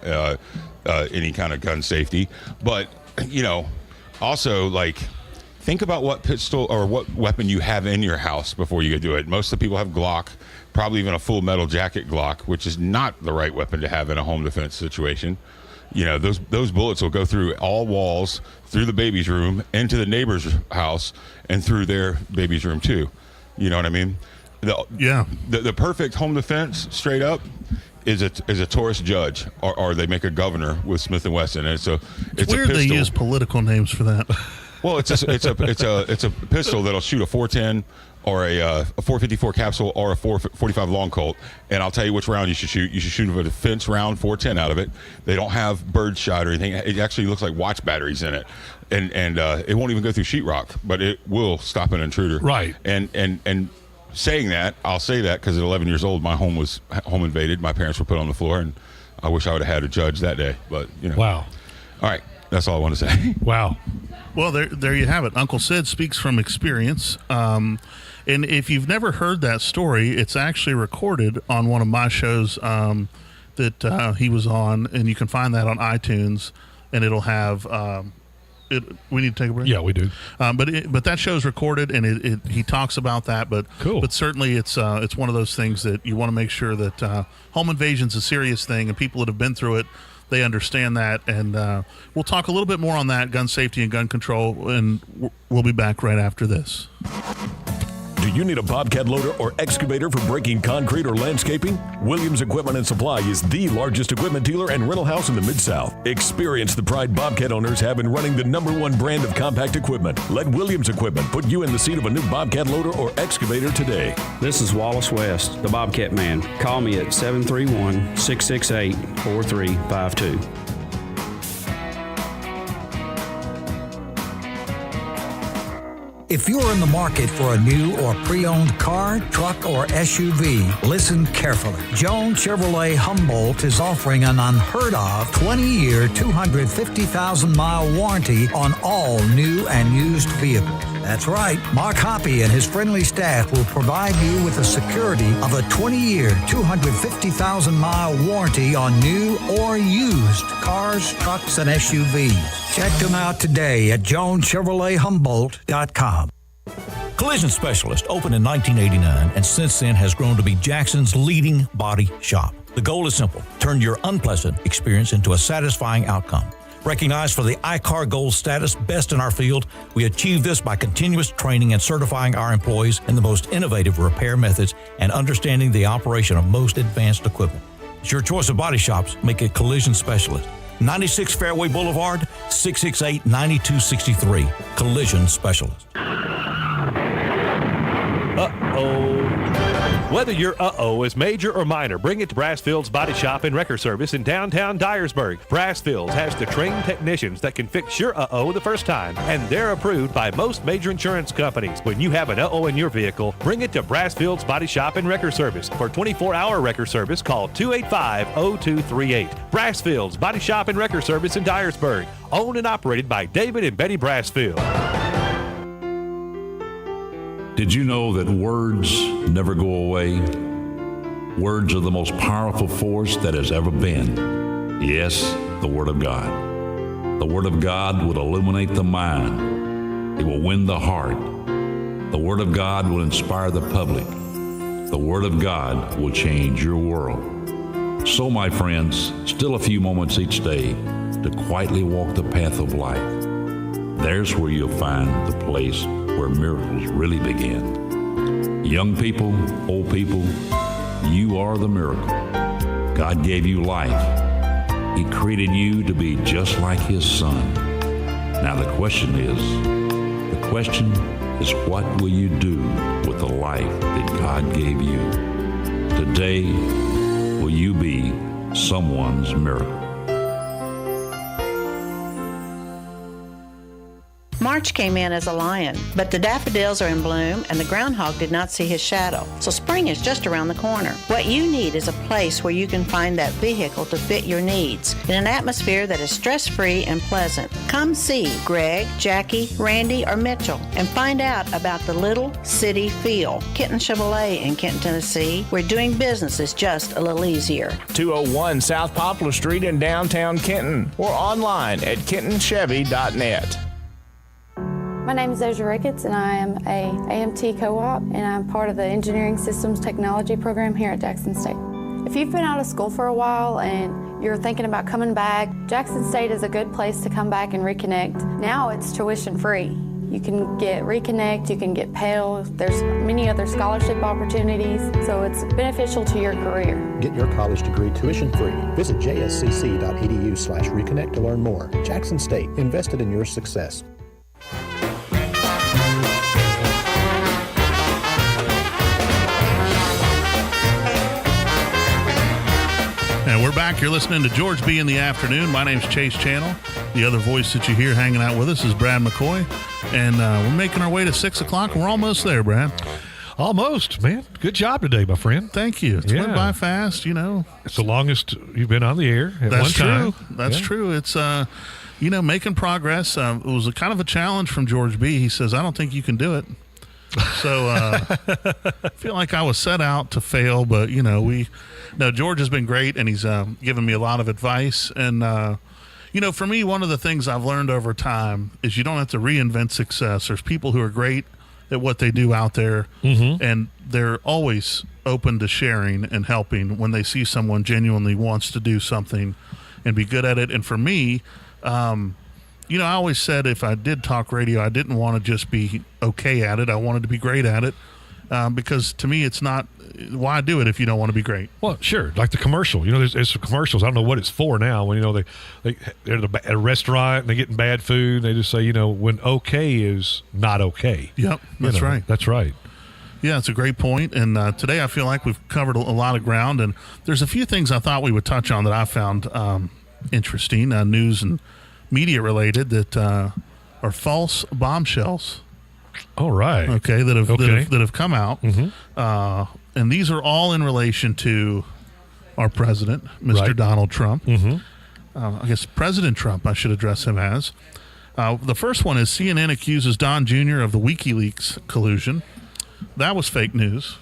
any kind of gun safety. But, also, think about what pistol or what weapon you have in your house before you do it. Most of the people have Glock, probably even a full metal jacket Glock, which is not the right weapon to have in a home defense situation. Those bullets will go through all walls, through the baby's room, into the neighbor's house, and through their baby's room too. You know what I mean? The perfect home defense, straight up, is a tourist judge, or they make a governor with Smith & Wesson, and it's weird a pistol. They use political names for that. Well, it's a pistol that'll shoot a 410 or a 454 capsule or a 445 long Colt, and I'll tell you which round you should shoot. You should shoot a defense round 410 out of it. They don't have bird shot or anything. It actually looks like watch batteries in it, and it won't even go through sheetrock, but it will stop an intruder. Right. And saying that, I'll say that because at 11 years old, my home was home invaded. My parents were put on the floor, and I wish I would have had a judge that day. But Wow. All right, that's all I want to say. Wow. Well, there you have it. Uncle Sid speaks from experience. And if you've never heard that story, it's actually recorded on one of my shows that he was on, and you can find that on iTunes, and it'll have. We need to take a break. Yeah, we do. But that show's recorded, and he talks about that. But cool. But certainly, it's one of those things that you want to make sure that home invasion's a serious thing, and people that have been through it, they understand that. And we'll talk a little bit more on that, gun safety and gun control, and we'll be back right after this. Do you need a bobcat loader or excavator for breaking concrete or landscaping? Williams Equipment and Supply is the largest equipment dealer and rental house in the Mid-South. Experience the pride Bobcat owners have in running the #1 brand of compact equipment. Let Williams Equipment put you in the seat of a new bobcat loader or excavator today. This is Wallace West, the Bobcat Man. Call me at 731-668-4352. If you're in the market for a new or pre-owned car, truck, or SUV, listen carefully. Jones Chevrolet Humboldt is offering an unheard of 20-year, 250,000-mile warranty on all new and used vehicles. That's right. Mark Hoppy and his friendly staff will provide you with the security of a 20-year, 250,000-mile warranty on new or used cars, trucks, and SUVs. Check them out today at JonesChevroletHumboldt.com. Collision Specialist opened in 1989 and since then has grown to be Jackson's leading body shop. The goal is simple: turn your unpleasant experience into a satisfying outcome. Recognized for the ICAR Gold status, best in our field, we achieve this by continuous training and certifying our employees in the most innovative repair methods and understanding the operation of most advanced equipment. It's your choice of body shops. Make it Collision Specialist. 96 Fairway Boulevard, 668-9263. Collision Specialist. Uh-oh. Whether your uh-oh is major or minor, bring it to Brassfield's Body Shop and Wrecker Service in downtown Dyersburg. Brassfield's has the trained technicians that can fix your uh-oh the first time, and they're approved by most major insurance companies. When you have an uh-oh in your vehicle, bring it to Brassfield's Body Shop and Wrecker Service. For 24-hour wrecker service, call 285-0238. Brassfield's Body Shop and Wrecker Service in Dyersburg. Owned and operated by David and Betty Brassfield. Did you know that words never go away? Words are the most powerful force that has ever been. Yes, the Word of God. The Word of God will illuminate the mind. It will win the heart. The Word of God will inspire the public. The Word of God will change your world. So, my friends, still a few moments each day to quietly walk the path of life. There's where you'll find the place where miracles really begin. Young people, old people, you are the miracle. God gave you life. He created you to be just like His Son. Now the question is, what will you do with the life that God gave you? Today, will you be someone's miracle? March came in as a lion, but the daffodils are in bloom and the groundhog did not see his shadow. So spring is just around the corner. What you need is a place where you can find that vehicle to fit your needs in an atmosphere that is stress-free and pleasant. Come see Greg, Jackie, Randy, or Mitchell and find out about the little city feel. Kenton Chevrolet in Kenton, Tennessee, where doing business is just a little easier. 201 South Poplar Street in downtown Kenton or online at kentonchevy.net. My name is Ezra Ricketts, and I am a AMT co-op, and I'm part of the Engineering Systems Technology program here at Jackson State. If you've been out of school for a while and you're thinking about coming back, Jackson State is a good place to come back and reconnect. Now it's tuition free. You can get Reconnect, you can get Pell. There's many other scholarship opportunities, so it's beneficial to your career. Get your college degree tuition free. Visit jscc.edu/reconnect to learn more. Jackson State, invested in your success. And we're back. You're listening to GeorgeB in the afternoon. My name's Chase Channel. The other voice that you hear hanging out with us is Brad McCoy. And we're making our way to 6 o'clock. We're almost there, Brad. Almost, man. Good job today, my friend. Thank you. It's went by fast, you know. It's the longest you've been on the air at one time. That's true. It's, making progress. It was a kind of a challenge from GeorgeB. He says, I don't think you can do it. So I feel like I was set out to fail, but, George has been great, and he's given me a lot of advice. And, for me, one of the things I've learned over time is you don't have to reinvent success. There's people who are great at what they do out there, and they're always open to sharing and helping when they see someone genuinely wants to do something and be good at it. And for me, I always said if I did talk radio, I didn't want to just be okay at it. I wanted to be great at it because to me, it's not why do it if you don't want to be great. Well, sure. Like the commercial, there's some commercials. I don't know what it's for now when, they're at a restaurant and they're getting bad food. And they just say, when okay is not okay. Yep. That's right. That's right. Yeah, it's a great point. And today I feel like we've covered a lot of ground. And there's a few things I thought we would touch on that I found interesting, news and media related that are false bombshells. All right. Okay, that have come out, and these are all in relation to our president, Mr. Donald Trump. I guess President Trump, I should address him as. The first one is CNN accuses Don Jr. of the WikiLeaks collusion. That was fake news.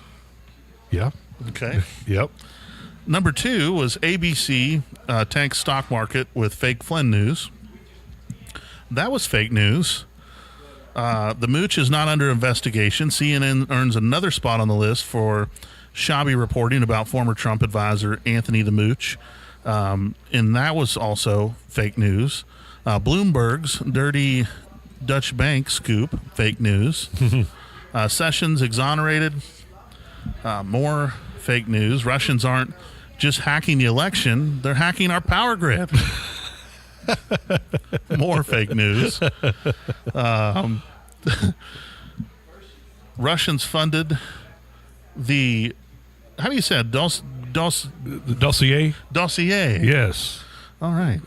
Yeah. Okay. Yep. Number 2 was ABC tanks stock market with fake Flynn news. That was fake news. The Mooch is not under investigation. CNN earns another spot on the list for shabby reporting about former Trump advisor Anthony the Mooch. And that was also fake news. Bloomberg's dirty Dutch bank scoop, fake news. Sessions exonerated. More fake news. Russians aren't just hacking the election, they're hacking our power grid. More fake news. Russians funded the, how do you say it? Dossier? Dossier. Yes. All right.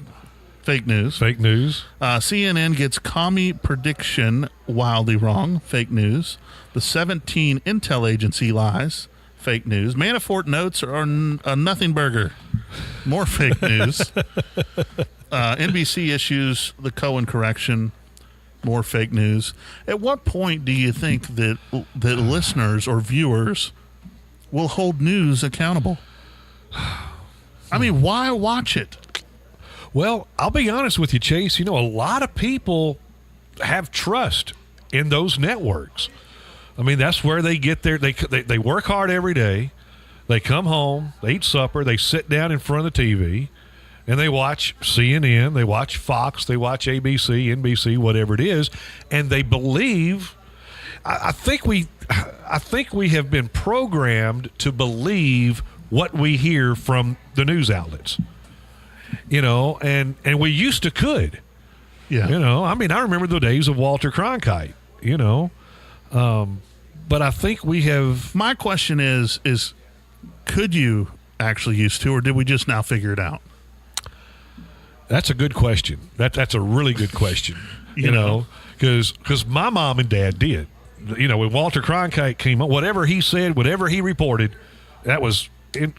Fake news. Fake news. CNN gets commie prediction wildly wrong. Fake news. The 17 intel agency lies. Fake news. Manafort notes are a nothing burger. More fake news. NBC issues the Cohen correction. More fake news. At what point do you think that listeners or viewers will hold news accountable? I mean, why watch it? Well, I'll be honest with you, Chase. A lot of people have trust in those networks. I mean, that's where they get their. They work hard every day. They come home, they eat supper, they sit down in front of the TV, and they watch CNN, they watch Fox, they watch ABC, NBC, whatever it is, and they believe. I think we have been programmed to believe what we hear from the news outlets. And we used to could. Yeah. I mean, I remember the days of Walter Cronkite. But I think we have. My question is could you actually used to, or did we just now figure it out? That's a good question. That's a really good question. Because my mom and dad did. When Walter Cronkite came up, whatever he said, whatever he reported, that was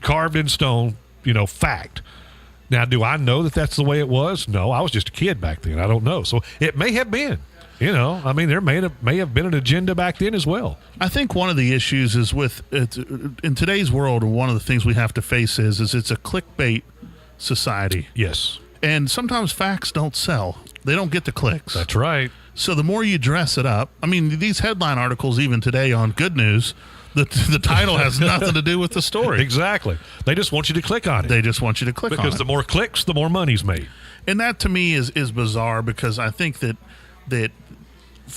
carved in stone, fact. Now, do I know that that's the way it was? No, I was just a kid back then. I don't know. So it may have been. I mean, there may have been an agenda back then as well. I think one of the issues is in today's world, one of the things we have to face is it's a clickbait society. Yes. And sometimes facts don't sell. They don't get the clicks. That's right. So the more you dress it up, I mean, these headline articles, even today on Good News, the title has nothing to do with the story. Exactly. They just want you to click on it. They just want you to click on it. Because the more clicks, the more money's made. And that to me is bizarre, because I think that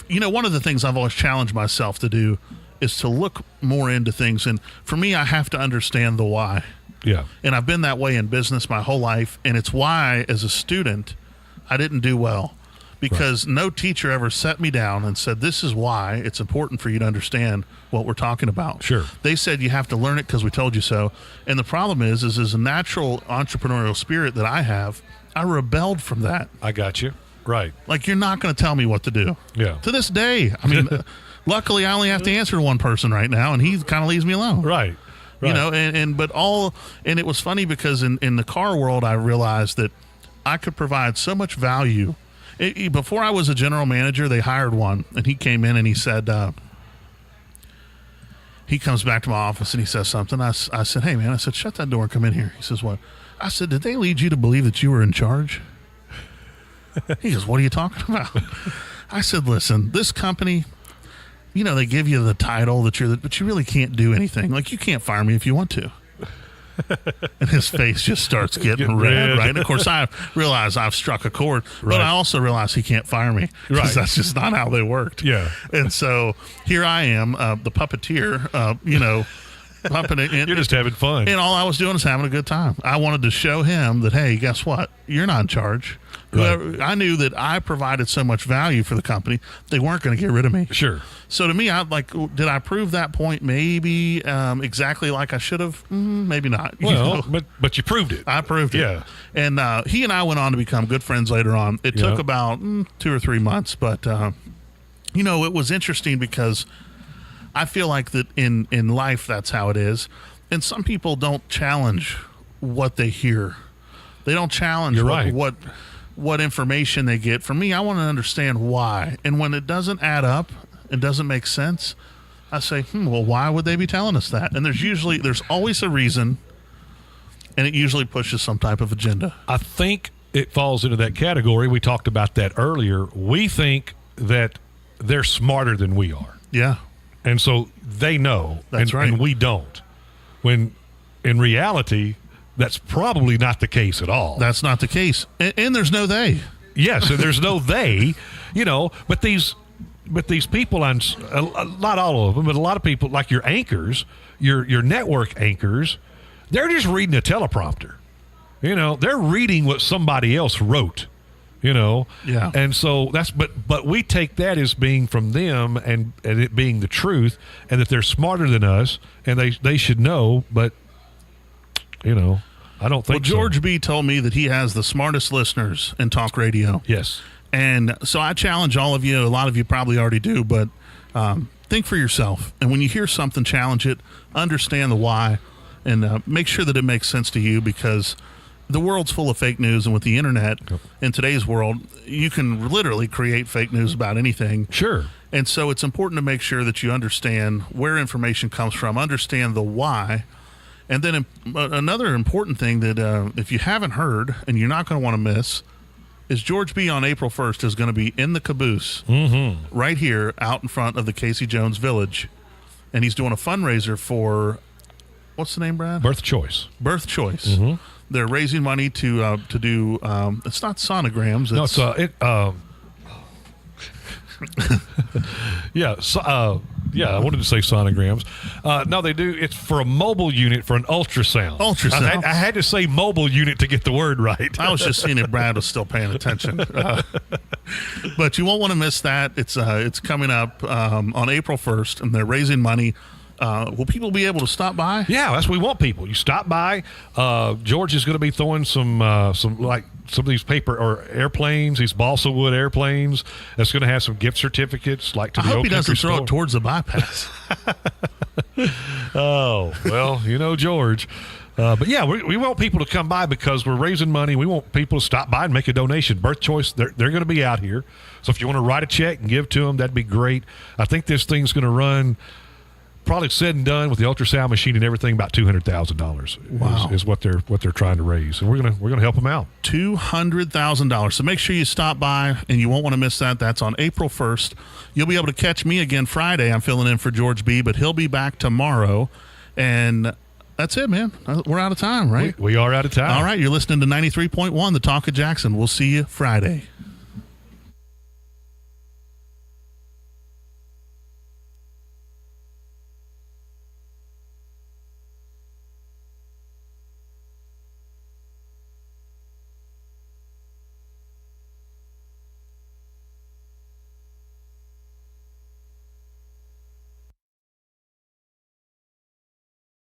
one of the things I've always challenged myself to do is to look more into things. And for me, I have to understand the why. Yeah. And I've been that way in business my whole life. And it's why, as a student, I didn't do well. Because no teacher ever set me down and said, this is why it's important for you to understand what we're talking about. Sure. They said you have to learn it because we told you so. And the problem is a natural entrepreneurial spirit that I have, I rebelled from that. I got you. Right. Like, you're not going to tell me what to do. Yeah. To this day. I mean, luckily I only have to answer to one person right now, and he kind of leaves me alone. Right. You know, and it was funny because in the car world, I realized that I could provide so much value. Before I was a general manager, they hired one, and he came in and he said, he comes back to my office and he says something. I said, hey, man, I said, shut that door and come in here. He says, what? I said, did they lead you to believe that you were in charge? He goes, what are you talking about? I said, listen, this company, they give you the title that but you really can't do anything. Like, you can't fire me if you want to. And his face just starts getting red, right? And of course, I realize I've struck a chord, but I also realize he can't fire me because that's just not how they worked. Yeah. And so here I am, the puppeteer, pumping it in. You're just having fun. And all I was doing is having a good time. I wanted to show him that, hey, guess what? You're not in charge. Right. I knew that I provided so much value for the company, they weren't going to get rid of me. Sure. So to me, did I prove that point? Maybe exactly like I should have. Maybe not. Well, but you proved it. I proved it. Yeah. And he and I went on to become good friends later on. It took about 2 or 3 months, but it was interesting because I feel like that in life that's how it is, and some people don't challenge what they hear. They don't challenge what information they get. For me, I want to understand why. And when it doesn't add up and doesn't make sense, I say, well, why would they be telling us that? And there's always a reason, and it usually pushes some type of agenda. I think it falls into that category. We talked about that earlier. We think that they're smarter than we are. Yeah. And so they know. That's right. And we don't. When in reality, that's probably not the case at all. That's not the case. And there's no they. Yes, and there's no they, but these people, not all of them, but a lot of people, like your anchors, your network anchors, they're just reading a teleprompter. They're reading what somebody else wrote. Yeah. And so but we take that as being from them and it being the truth, and that they're smarter than us and they should know, but I don't think GeorgeB told me that he has the smartest listeners in talk radio. Yes. And so I challenge all of you, a lot of you probably already do, but think for yourself. And when you hear something, challenge it, understand the why, and make sure that it makes sense to you, because the world's full of fake news, and with the internet in today's world, you can literally create fake news about anything. Sure. And so it's important to make sure that you understand where information comes from, understand the why. And then another important thing that if you haven't heard and you're not going to want to miss is GeorgeB on April 1st is going to be in the caboose right here out in front of the Casey Jones Village. And he's doing a fundraiser for, what's the name, Brad? Birth Choice. Birth Choice. They're raising money to do, it's not sonograms. I wanted to say sonograms. No, they do. It's for a mobile unit for an ultrasound. Ultrasound. I had to say mobile unit to get the word right. I was just seeing if Brad was still paying attention. But you won't want to miss that. It's coming up on April 1st, and they're raising money. Will people be able to stop by? Yeah, that's what we want people. You stop by. George is going to be throwing some of these paper or airplanes, these balsa wood airplanes. That's going to have some gift certificates, like to the I hope Old he doesn't Country throw Store. it towards the bypass. Oh, well, George. But yeah, we want people to come by because we're raising money. We want people to stop by and make a donation. Birth Choice, they're going to be out here. So if you want to write a check and give to them, that'd be great. I think this thing's going to run, probably said and done with the ultrasound machine and everything, about $200,000. Wow. is what they're trying to raise, and we're gonna help them out. $200,000. So make sure you stop by, and you won't want to miss that. That's on April 1st. You'll be able to catch me again Friday. I'm filling in for GeorgeB, but he'll be back tomorrow, and that's it, man. We're out of time, right? We are out of time. All right, you're listening to 93.1, The Talk of Jackson. We'll see you Friday.